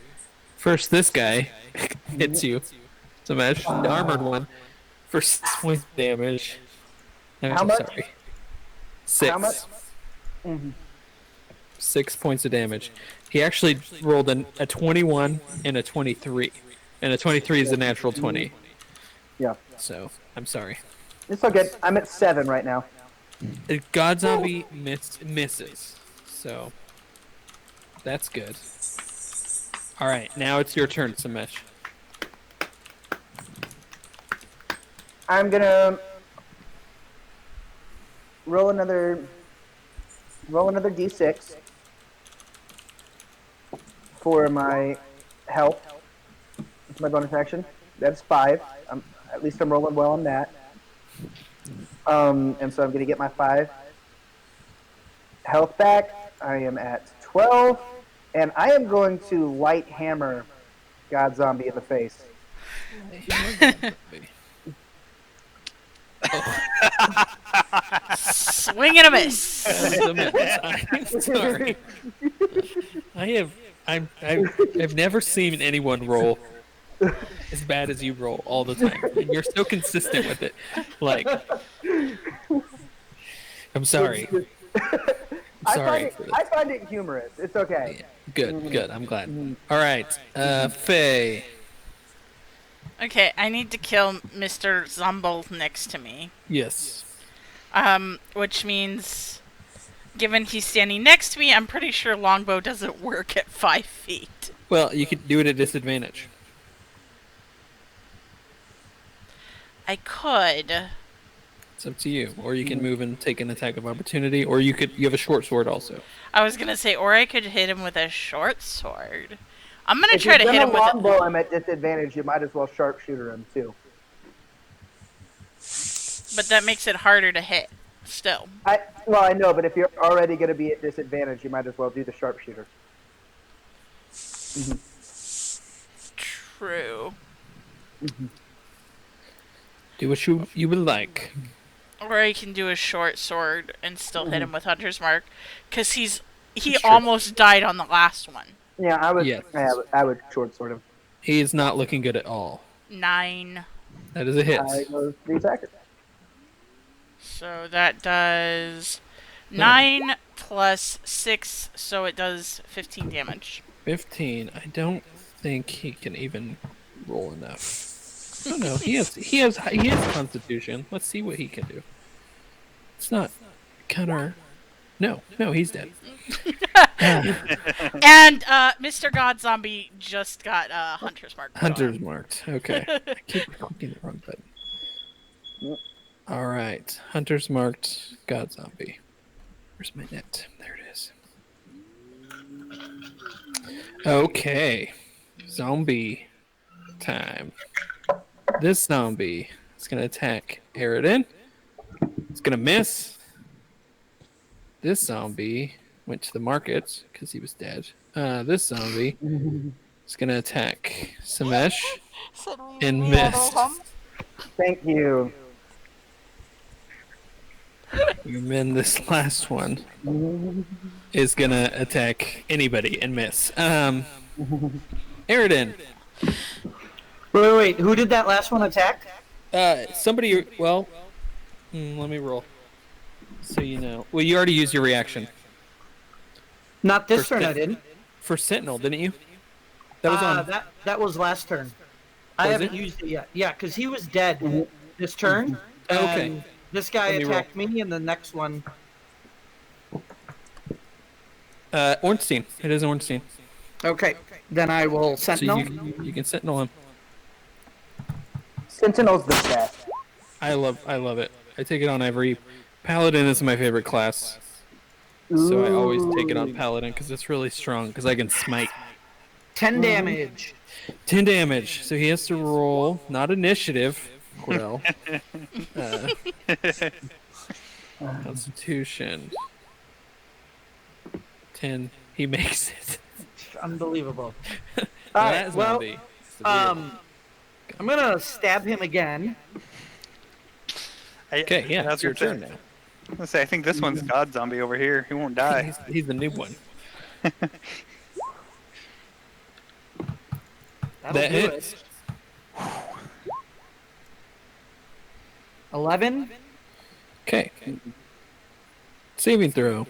first this guy hits you. Smash, the armored one, for 6 points of damage. How much? Sorry. 6. How much? 6 points of damage. He actually rolled a 21 and a 23. And a 23 is a natural 20. Yeah. So, I'm sorry. It's okay. I'm at 7 right now. God Zombie misses. So, that's good. Alright, now it's your turn, Samesh. I'm gonna roll another d6 for my health. It's my bonus action. That's 5. At least I'm rolling well on that. And so I'm gonna get my 5 health back. I am at 12, and I am going to light hammer God Zombie in the face. Swing and a miss. I'm sorry. I've never seen anyone roll as bad as you roll all the time. And you're so consistent with it. Like, I'm sorry. I find it humorous. It's okay. Good. I'm glad. All right, Faye. Okay, I need to kill Mr. Zumble next to me. Yes. Which means, given he's standing next to me, I'm pretty sure longbow doesn't work at 5 feet. Well, you could do it at disadvantage. I could. It's up to you. Or you can move and take an attack of opportunity, or you have a short sword also. I was gonna say, or I could hit him with a short sword. I'm gonna If try to you're hit him gonna with longbow him at disadvantage, you might as well sharpshooter him too. but that makes it harder to hit. Still. I know, but if you're already going to be at disadvantage, you might as well do the sharpshooter. True. Do what you would like. Or I can do a short sword and still hit him with Hunter's Mark, because he almost died on the last one. Yeah, I would. Yes. I would short sword him. He is not looking good at all. 9. That is a hit. I go the attacker. So that does 9 plus 6, so it does 15 damage. 15. I don't think he can even roll enough. Oh no, he has Constitution. Let's see what he can do. It's not counter. No, he's dead. And Mr. God Zombie just got Hunter's Mark. Hunter's marked. Okay. I keep clicking the wrong button. All right. Hunter's marked. God Zombie. Where's my net? There it is. Okay. Zombie time. This zombie is going to attack Aridin. It's going to miss. This zombie went to the market because he was dead. This zombie is going to attack Samesh and missed. Thank you. And then this last one is going to attack anybody and miss. Aridin. Wait. Who did that last one attack? Somebody, well, let me roll. So you know. Well, you already used your reaction. Not this turn, I didn't. For Sentinel, didn't you? That was on. That was last turn. I haven't used it yet. Yeah, because he was dead this turn. Okay. This guy attacked me, and the next one. Ornstein. It is Ornstein. Okay, then I will Sentinel. So you can Sentinel him. Sentinel's the best. I love it. I take it on every. Paladin is my favorite class. So I always take it on Paladin because it's really strong because I can smite. 10 damage. 10 damage. So he has to roll, not initiative, Quill. Constitution. 10. He makes it. Unbelievable. All That right. Well, zombie. Severely. I'm gonna stab him again. Okay, yeah, I was it's your gonna turn say, now. I was gonna say, I think this one's God Zombie over here. He won't die. He's the noob one. That'll That do hits. it. 11. Okay. Saving throw.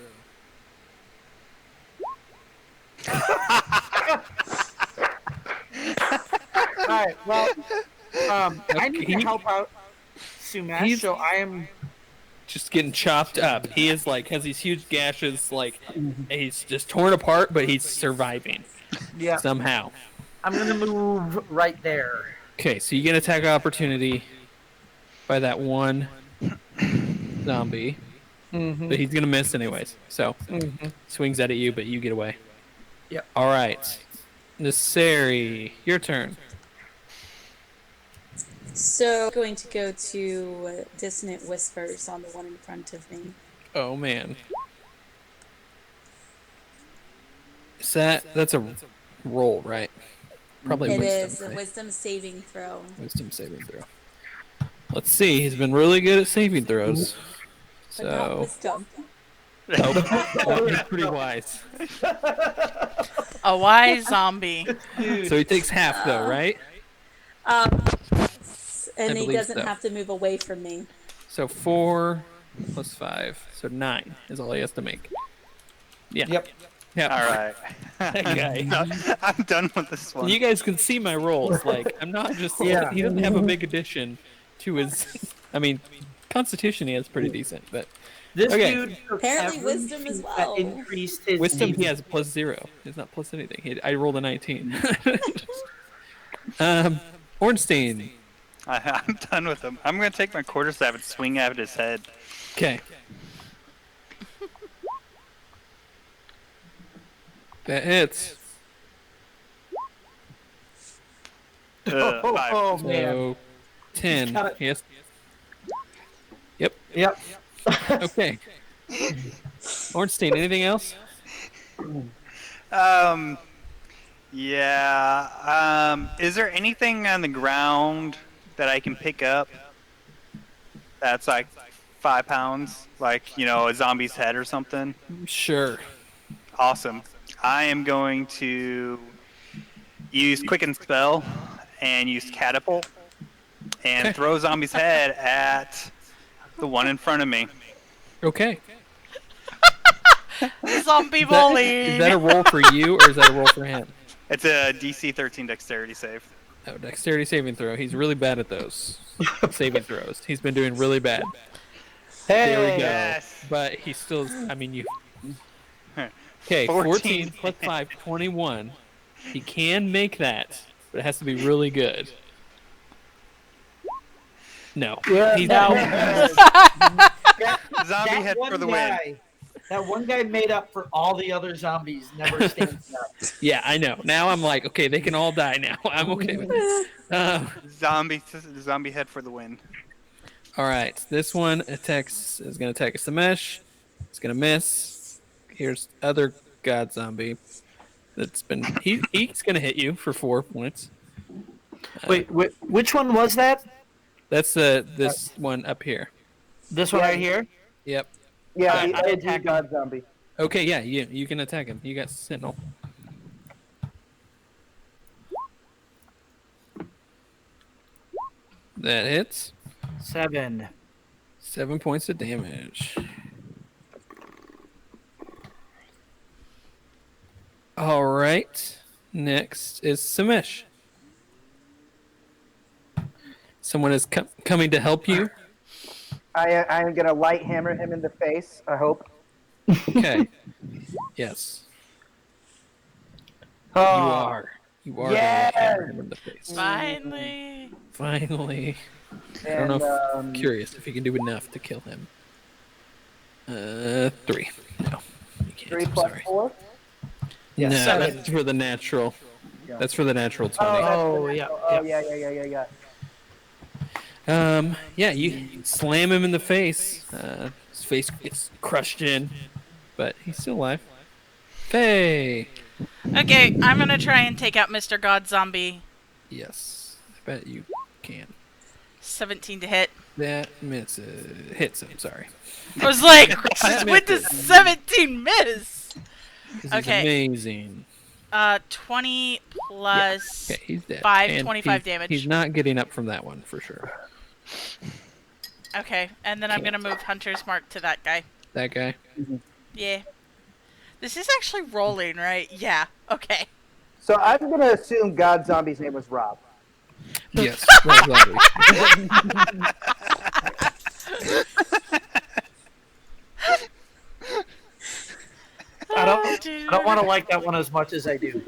All right. Well, I need to help out Sumesh, so I am. Just getting chopped up. He is like has these huge gashes, like he's just torn apart, but he's surviving. Yeah. Somehow. I'm gonna move right there. Okay, so you get attack opportunity by that one zombie, but he's gonna miss anyways. So swings at you, but you get away. Yep. All right, Naseri, your turn. So going to go to Dissonant Whispers on the one in front of me. Oh man, that's a roll, right? Probably It wisdom. is a wisdom saving throw. Wisdom saving throw. Let's see. He's been really good at saving throws. But not wisdom. Oh, he's pretty wise. A wise zombie. So he takes half though, right? And he believe doesn't so. have to move away from me. So 4 plus 5, so 9 is all he has to make. Yeah. Yep. Yeah. All right. That guy. No, I'm done with this one. You guys can see my rolls. Like I'm not just. Yeah. He doesn't have a big addition to his. I mean, Constitution he has pretty decent, but This Okay. dude took Apparently every wisdom as feat well. that increased his Wisdom he needs. has a +0. He's not plus anything. I rolled a 19. Ornstein. I'm done with him. I'm gonna take my quarterstaff and swing at his head. Okay. That hits. Five. Oh man. So 10. got it. Yes. Yep. Yep. Okay. Ornstein, anything else? Yeah. Is there anything on the ground that I can pick up that's like 5 pounds? Like, you know, a zombie's head or something? Sure. Awesome. I am going to use Quicken Spell and use Catapult and Okay. throw zombie's head at the one in front of me. Okay. Zombie Is bully. that a roll for you or is that a roll for him? It's a DC 13 dexterity save. Oh, dexterity saving throw. He's really bad at those saving throws. He's been doing really bad. Hey. There we go. Yes. But he still, I mean, you. Okay, 14. 14 plus 5, 21. He can make that, but it has to be really good. No. Yeah, He's no. Zombie head for the win. That one guy made up for all the other zombies. Never stands up. Yeah, I know. Now I'm like, okay, they can all die now. I'm okay with it. Zombie head for the win. All right, this one is going to attack Samesh. It's going to miss. Here's other god zombie. He's going to hit you for 4 points. Wait, which one was that? That's this one up here. This one right here? Yep. Yeah, I the attack God zombie. Okay, yeah, you can attack him. You got Sentinel. That hits. 7. 7 points of damage. All right. Next is Samesh. Someone is coming to help you. I am gonna light hammer him in the face. I hope. Okay. Yes. Oh, You are. Yes! gonna hammer him in the face. Finally. Finally. I And, don't know. I'm curious if you can do enough to kill him. 3. No. You can't. 3 I'm plus sorry. 4. Yeah, No, 7. that's for the natural. Yeah. That's for the natural 20. Oh, yeah. Oh, yeah. Yeah, you slam him in the face. His face gets crushed in, but he's still alive. Faye. Okay, I'm gonna try and take out Mr. God Zombie. Yes, I bet you can. 17 to hit. That misses. Hits him. Sorry. I was like, That when does misses. 17 miss? This Okay. is amazing. 20 plus Okay, he's dead. 5, And 25 damage. He's not getting up from that one for sure. Okay, and then I'm gonna move Hunter's Mark to that guy. That guy. Yeah. This is actually rolling, right? Yeah. Okay. So I'm going to assume God Zombie's name was Rob. Yes. Rob Zombie. I don't want to like that one as much as I do.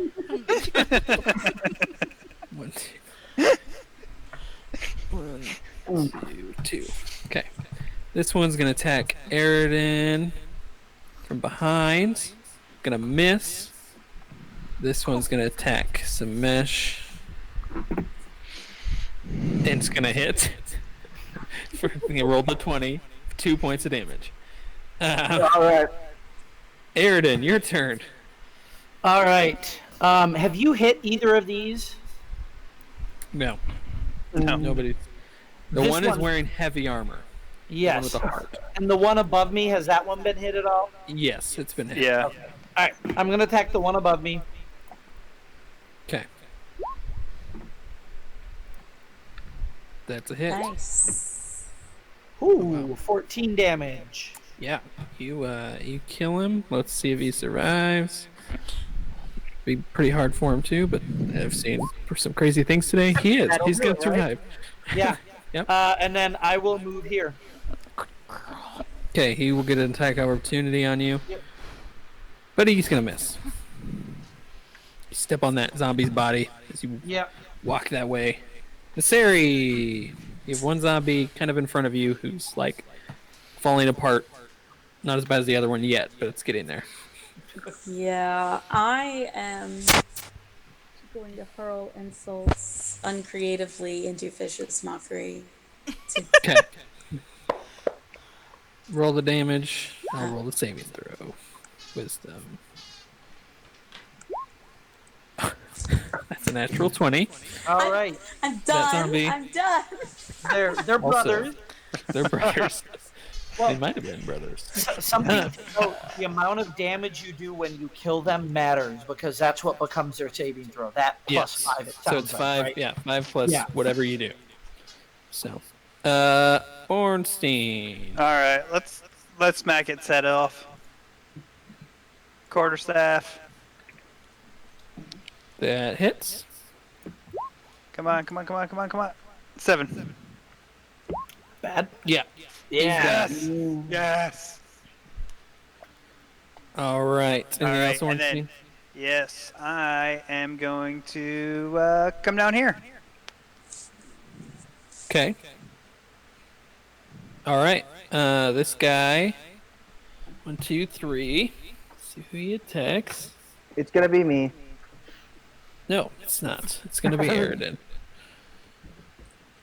1, 2, 2. Okay. This one's gonna attack Aridin from behind. Gonna miss. This one's gonna attack Samesh. And it's gonna hit. He rolled the 20. 2 points of damage. All right. Aridin, your turn. All right. Have you hit either of these? No. No. Nobody. The This one is one- wearing heavy armor. Yes. The one with the heart. And the one above me, has that one been hit at all? Yes, it's been hit. Yeah. All right. I'm going to attack the one above me. Okay. That's a hit. Nice. Ooh, 14 damage. Yeah, you kill him. Let's see if he survives. Be pretty hard for him too, but I've seen some crazy things today. He is. That'll He's do gonna it, right? survive. Yeah. Yep. And then I will move here. Okay, he will get an attack opportunity on you, Yep. but he's gonna miss. You step on that zombie's body as you Yep. walk that way. Naseri, you have one zombie kind of in front of you who's like falling apart. Not as bad as the other one yet, but it's getting there. Yeah, I am going to hurl insults uncreatively into Fish's mockery. Okay. Roll the damage. I'll roll the saving throw. Wisdom. That's a natural 20. All right. I'm That done. zombie. I'm done. They're brothers. They're brothers. Well- They might have been brothers. Something to note, the amount of damage you do when you kill them matters because that's what becomes their saving throw. That plus Yes. 5. It So sounds it's like, 5. right? Yeah, 5 plus Yeah. whatever you do. So, Ornstein. All right, let's smack it set off. Quarterstaff. That hits. Come on, come on, come on, come on, come on. 7. Bad. Yeah. Yeah. Yes. Yes. All right. All Anything right, else, and Ornstein? then yes, I am going to come down here. Okay. All right. This guy. 1, 2, 3. See who he attacks. It's going to be me. No, it's not. It's gonna be Aridin.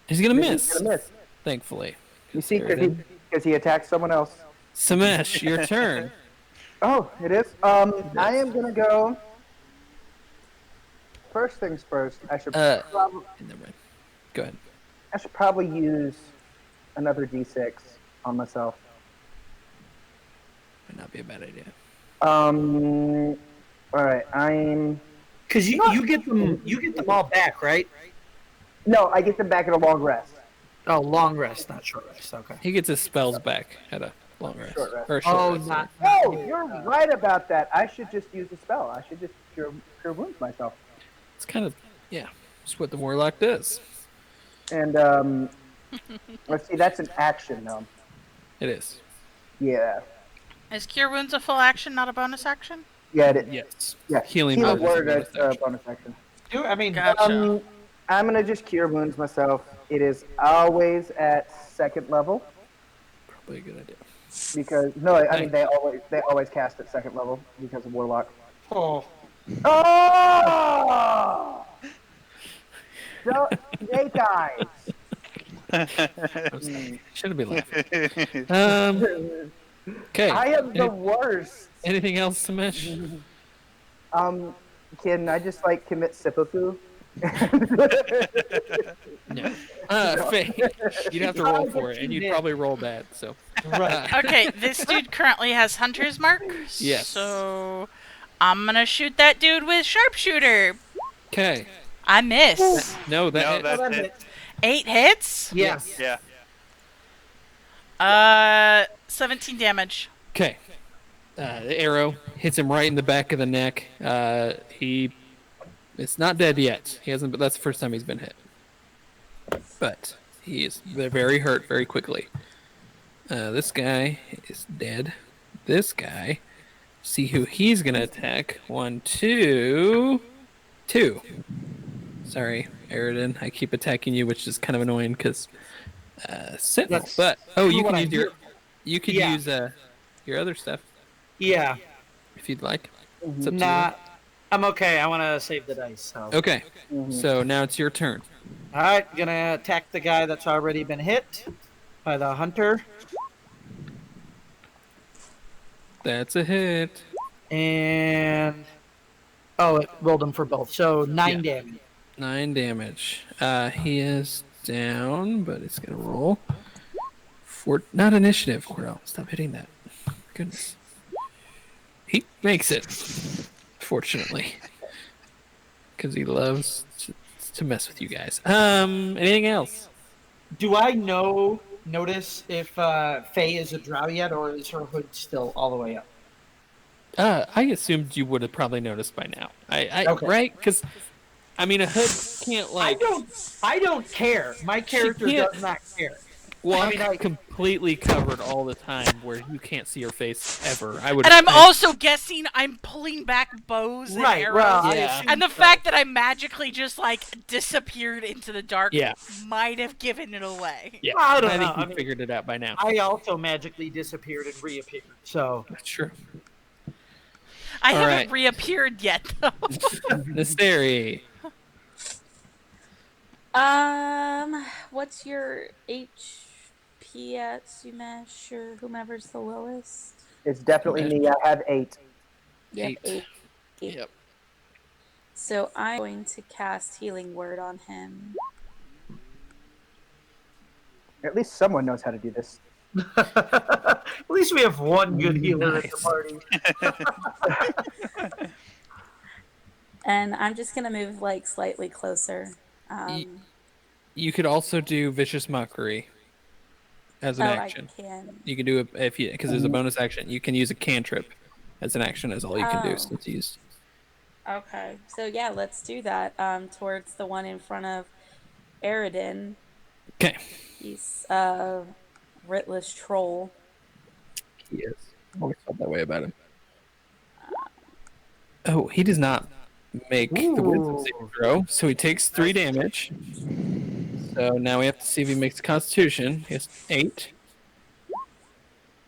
He's gonna miss. He's gonna miss. Thankfully. You see, Aridin. because he attacked someone else. Samesh, your turn. Oh, it is. I am gonna go. First things first. I should Never probably mind. Go ahead. use another D6 on myself. Might not be a bad idea. All right. I'm. Because you get them all back, right? No, I get them back at a long rest. Oh, long rest, not short rest. Okay. He gets his spells back at a long rest. Short rest. Or a short Oh, rest. not. Oh, you're right about that. I should just use a spell. I should just cure wounds myself. It's kind of, yeah, it's what the warlock does. And let's see. That's an action, though. It is. Yeah. Is Cure Wounds a full action, not a bonus action? Yeah. It, Yes. yeah. Healing Healing word word is is a bonus action. bonus action. I mean, Gotcha. I'm gonna just cure wounds myself. It is always at second level Probably a good idea. because I mean they always cast at second level because of warlock. oh, Oh! Snake eyes. Should have been laughing. Okay. I am the worst. Anything else, Samesh? Can I just like commit seppuku? No. Faye, you'd have to roll for it, and you'd probably roll bad. So. Right. Okay, this dude currently has hunter's mark. Yes. So I'm gonna shoot that dude with sharpshooter. Okay. I miss. No, No, that's it. 8 hits. Yes. Yeah. 17 damage. Okay. The arrow hits him right in the back of the neck. It's not dead yet. He hasn't, but that's the first time he's been hit. But he is very hurt very quickly. This guy is dead. This guy, see who he's gonna attack. 1, 2, 2. Sorry, Aridin. I keep attacking you, which is kind of annoying because Sentinel. But you can use use your other stuff. Yeah. If you'd like. It's up to Nah, I'm okay. I want to save the dice. So. you. Okay. So now it's your turn. All right, gonna attack the guy that's already been hit by the hunter, That's a hit. and it rolled him for both. So 9 damage. 9 damage. He is down, but it's gonna roll. Not initiative, Cordell. Stop hitting that. Goodness. He makes it. Fortunately. Because he loves to mess with you guys. Anything else? Do I notice if Faye is a drow yet, or is her hood still all the way up? I assumed you would have probably noticed by now. Okay. Right? Because I mean, a hood can't like. I don't care. My character does not care. Walk completely covered all the time, where you can't see your face ever. And I'm also guessing I'm pulling back bows and arrows. Well, yeah. And the fact that I magically just like disappeared into the dark might have given it away. Yeah, I don't think know. you figured it out by now. I also magically disappeared and reappeared. So That's true. I haven't reappeared yet, though. Nysteri. What's your HP at Sumesh or whomever's the lowest? It's definitely me. I have 8. You have 8. Yep. So I'm going to cast Healing Word on him. At least someone knows how to do this. at least we have one good healer at the party. And I'm just gonna move like slightly closer. You could also do Vicious Mockery as an action. I can. You can do it because there's a bonus action. You can use a cantrip as an action. Is all you can do since you used. Okay, so yeah, let's do that. Towards the one in front of Aridin. Okay. He's Ritless Troll. He is. I always felt that way about him. Oh, he does not make the wisdom saving throw, so he takes 3 damage. So now we have to see if he makes Constitution. He has 8.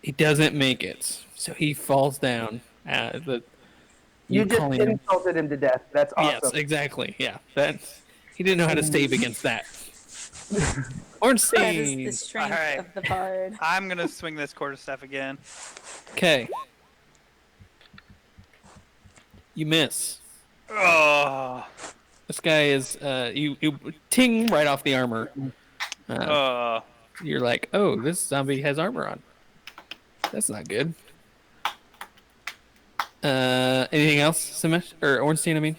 He doesn't make it, so he falls down. You just insulted him to death. That's awesome. Yes, exactly. Yeah, he didn't know how to stave against that. Ornstein. That is the strength of the bard. I'm gonna swing this quarterstaff again. Okay. You miss. Oh. This guy is you ting right off the armor. You're like, oh, this zombie has armor on. That's not good. Anything else, Samesh or Ornstein? I mean.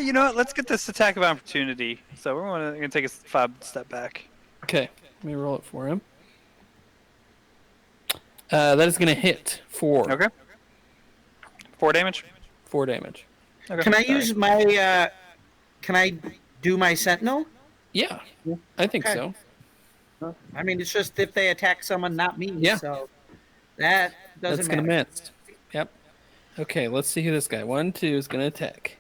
You know what? Let's get this attack of opportunity. So we're gonna take a 5 step back. Okay, let me roll it for him. That is gonna hit 4. Okay. 4 damage. 4 damage. Okay. Can I use my? Can I do my sentinel? Yeah, I think so. I mean, it's just if they attack someone, not me. Yeah. So that doesn't That's matter. gonna miss. Yep. Okay, let's see who this guy. 1, 2 is gonna attack.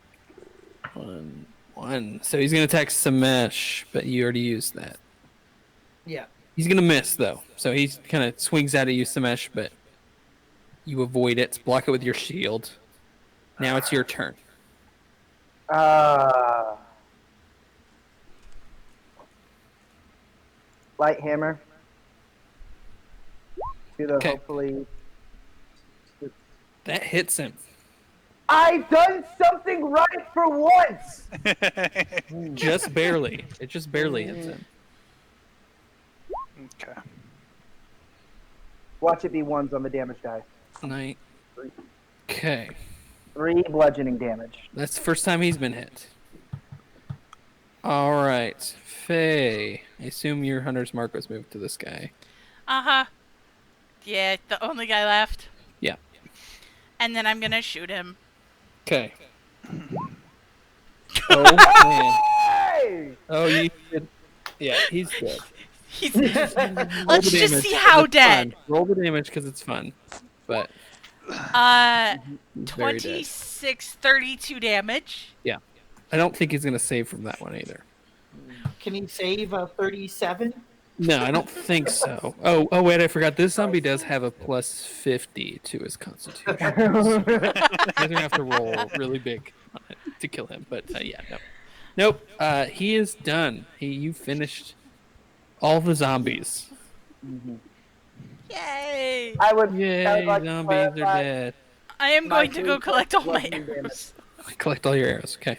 1. So he's gonna attack Samesh, but you already used that. Yeah. He's gonna miss though. So he kind of swings out at you, Samesh, but you avoid it. Block it with your shield. Now it's your turn. light hammer to the Okay. hopefully. That hits him. I've done something right for once. Just barely. It just barely hits him. Okay. Watch it be ones on the damage die. Night. Okay. 3 bludgeoning damage. That's the first time he's been hit. All right. Faye. I assume your hunter's mark was moved to this guy. Uh-huh. Yeah, the only guy left. Yeah. And then I'm gonna shoot him. Okay. Oh, man. Hey! Oh, you did. Yeah, he's dead. He's... Roll Let's the just damage, see how 'cause it's dead. fun. Roll the damage because it's fun. But he's very dead. 26, 32 damage. Yeah. I don't think he's going to save from that one either. Can he save a 37? No, I don't think so. Oh, wait, I forgot. This zombie does have a plus 50 to his constitution. So he's going to have to roll really big on it to kill him. But yeah, no. Nope. He is done. You finished all the zombies. Yay! I would Yay, like to zombies are clarify, dead. I am My going to go 3 collect all my bludgeoning damage. arrows. Collect all your arrows. Okay.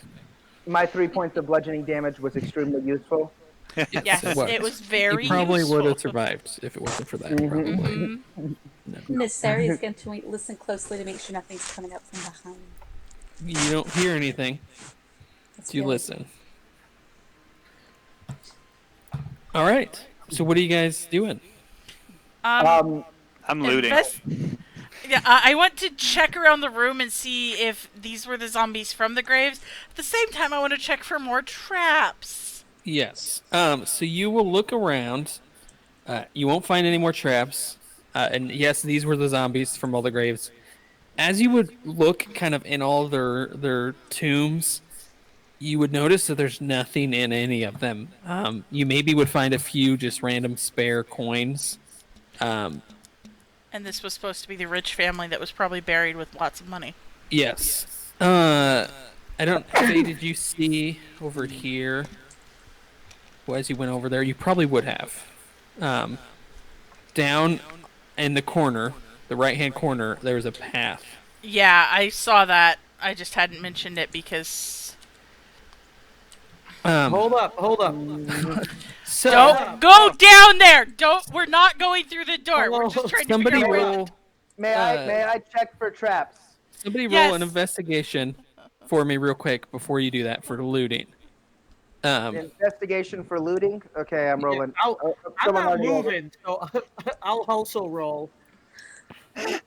My 3 points of bludgeoning damage was extremely useful. Yes, it was very He probably useful. would have survived if it wasn't for that. Probably. Mhm. Miss Sari is going to listen closely to make sure nothing's coming up from behind. You don't hear anything. That's You good. listen. All right. So what are you guys doing? Um, I'm looting. Yeah, I want to check around the room and see if these were the zombies from the graves. At the same time, I want to check for more traps. Yes. So you will look around. You won't find any more traps. And yes, these were the zombies from all the graves. As you would look kind of in all their tombs, you would notice that there's nothing in any of them. You maybe would find a few just random spare coins. And this was supposed to be the rich family that was probably buried with lots of money. Yes. I don't. Faye, did you see over here? Well, as you went over there, you probably would have. Down in the corner, the right-hand corner, there was a path. Yeah, I saw that. I just hadn't mentioned it because... Hold up. So Don't go down there! We're not going through the door. We're Hello? just trying to somebody figure out where... roll. may I check for traps? Somebody roll Yes. an investigation for me real quick before you do that for looting. Investigation for looting? Okay, I'm rolling. I'm someone not already rolled it. moving, so I'll also roll. I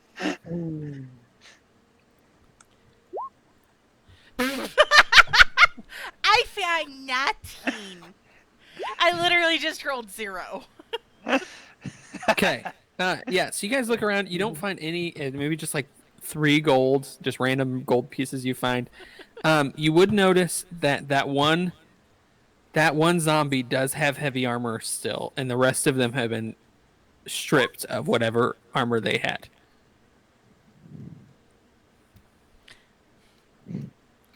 found nothing. I literally just rolled 0. Okay. Yeah. So you guys look around. You don't find any. Maybe just like 3 gold, just random gold pieces you find. You would notice that one zombie does have heavy armor still, and the rest of them have been stripped of whatever armor they had.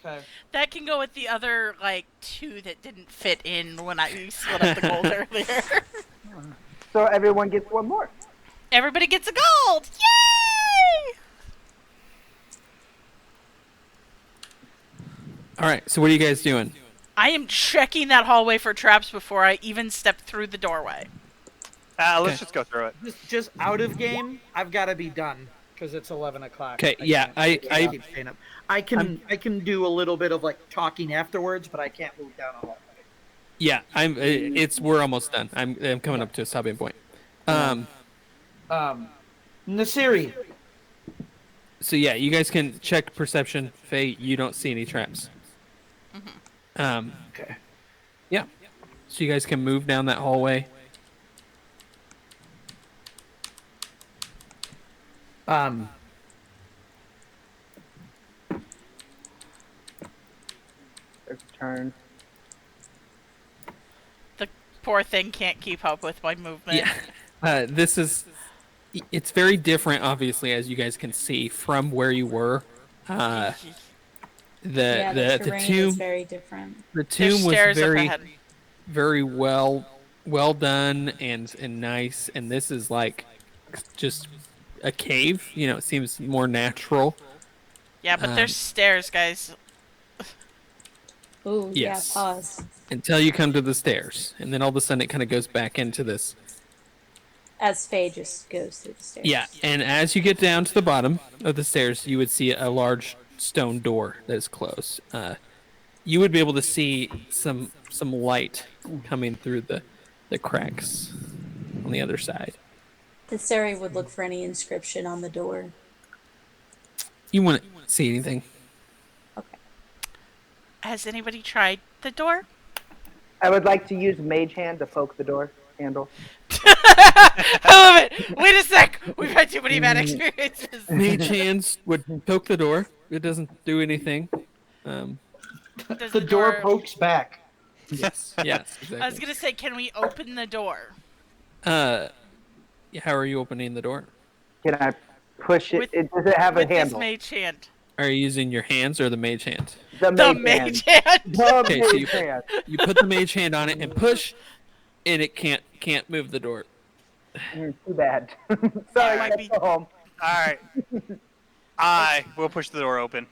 Okay. That can go with the other, 2 that didn't fit in when I split up the gold earlier. So everyone gets 1 more. Everybody gets a gold! Yay! All right. So what are you guys doing? I am checking that hallway for traps before I even step through the doorway. Let's just go through it. Just out of game, I've got to be done because it's 11 o'clock. Okay. Yeah. I keep staying up. I can do a little bit of talking afterwards, but I can't move down a lot. Yeah. We're almost done. I'm coming up to a stopping point. Nasiri. So yeah, you guys can check perception. Faye, you don't see any traps. Okay. Yeah. So you guys can move down that hallway. There's a turn. The poor thing can't keep up with my movement. Yeah. It's very different, obviously, as you guys can see from where you were. The The terrain tomb. is very different. The There's tomb was stairs up very, ahead. very well well done and nice, and this is like just a cave. You know, it seems more natural. Yeah, but there's stairs, guys. Ooh, Yes. yeah, pause. Until you come to the stairs, and then all of a sudden it kind of goes back into this. As Faye just goes through the stairs. Yeah, and as you get down to the bottom of the stairs, you would see a large stone door that is closed. You would be able to see some light coming through the cracks on the other side. And Sari would look for any inscription on the door. You wouldn't see anything. Okay. Has anybody tried the door? I would like to use Mage Hand to poke the door handle. I love it. Wait a sec. We've had too many bad experiences. Mage hands would poke the door. It doesn't do anything. Does The door pokes back. Yes. Yes. Exactly. I was gonna say, can we open the door? How are you opening the door? Can I push it? With- Does it have a With this handle? mage hand. Are you using your hands or the mage hand? The mage hand. The Okay, so mage hand. you put the mage hand on it and push, and it can't move the door. Too bad. Sorry, might let's be- go home. All right. I will push the door open.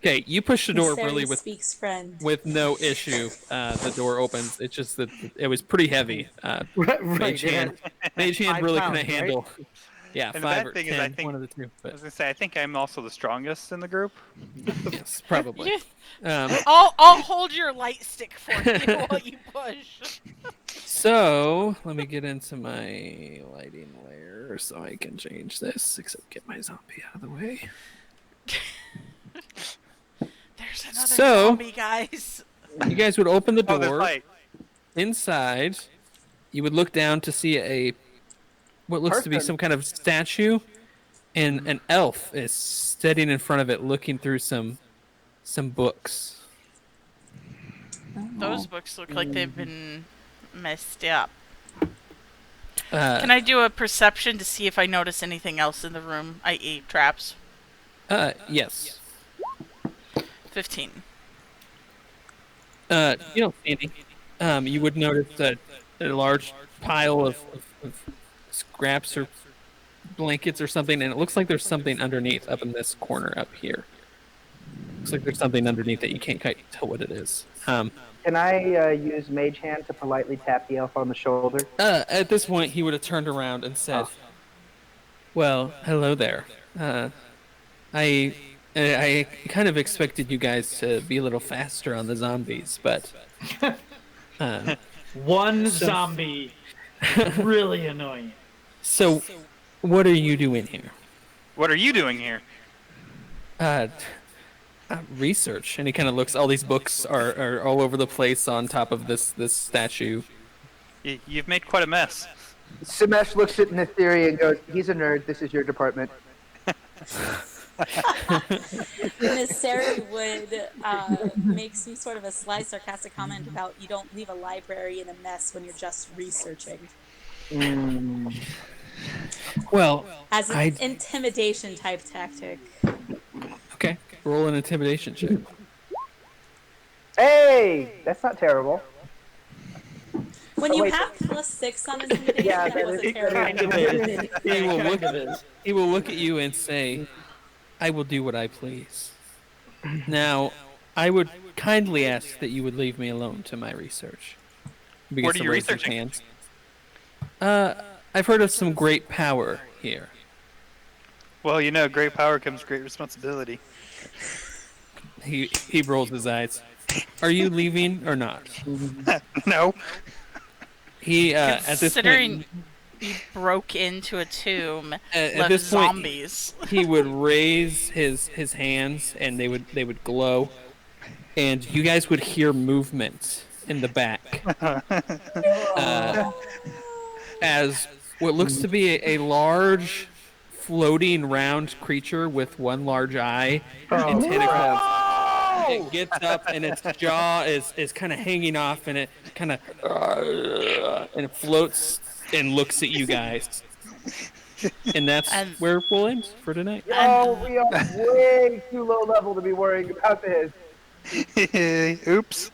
Okay, you push the door Sari really speaks friend. with no issue. The door opens. It's just that it was pretty heavy. Mage hand really 5 couldn't pounds, right? handle. Yeah, And the 5 bad or thing 10, is, I think- one of the two. I But was gonna say, I think I'm also the strongest in the group. yes, probably. I'll hold your light stick for you while you push. So let me get into my lighting layer so I can change this. Except get my zombie out of the way. There's another So- zombie, guys. You guys would open the Oh, there's door. light. Inside, you would look down to see what looks to be Person. some kind of statue, and an elf is sitting in front of it, looking through some books. Those books look like they've been messed up. Uh, Can I do a perception to see if I notice anything else in the room, i.e. traps? Yes. 15. You don't see any. You would notice a large pile of scraps or blankets or something, and it looks like there's something underneath up in this corner up here. Looks like there's something underneath that you can't quite tell what it is. Can I use Mage Hand to politely tap the elf on the shoulder? At this point, he would have turned around and said, "Well, hello there. I kind of expected you guys to be a little faster on the zombies, but One zombie. Really annoying. so what are you doing here?" What are you doing here? Research. And he kind of looks. All these books are all over the place on top of this statue. You've made quite a mess. Simesh looks at Nithiri and goes, "He's a nerd. This is your department." Miss Sari would make some sort of a sly sarcastic comment about you don't leave a library in a mess when you're just researching. Well, As an intimidation type tactic. okay. Roll an intimidation check. Hey, that's not terrible. When Oh, you wait. have +6 on intimidation, Yeah, that wasn't Kind terrible. of is. He will Kind look of is. He will look at you and say, "I will do what I please." Now, I would kindly ask that you would leave me alone to my research. What are you researching? Hands. I've heard of some great power here. Well, you know, great power comes great responsibility. He rolls his eyes. Are you leaving or not? No. He at this Considering point, you broke into a tomb at of this point, zombies. he would raise his hands and they would glow, and you guys would hear movement in the back as what looks to be a large floating round creature with one large eye and tentacles. It gets up and its jaw is kind of hanging off, and it kind of and it floats and looks at you guys. And that's where we'll end for tonight. Oh, we are way too low level to be worrying about this. Oops.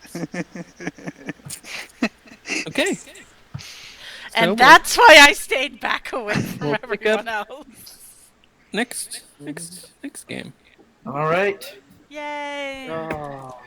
Okay. And that's why I stayed back away from We'll pick everyone up else. next game. All right. Yay! Oh.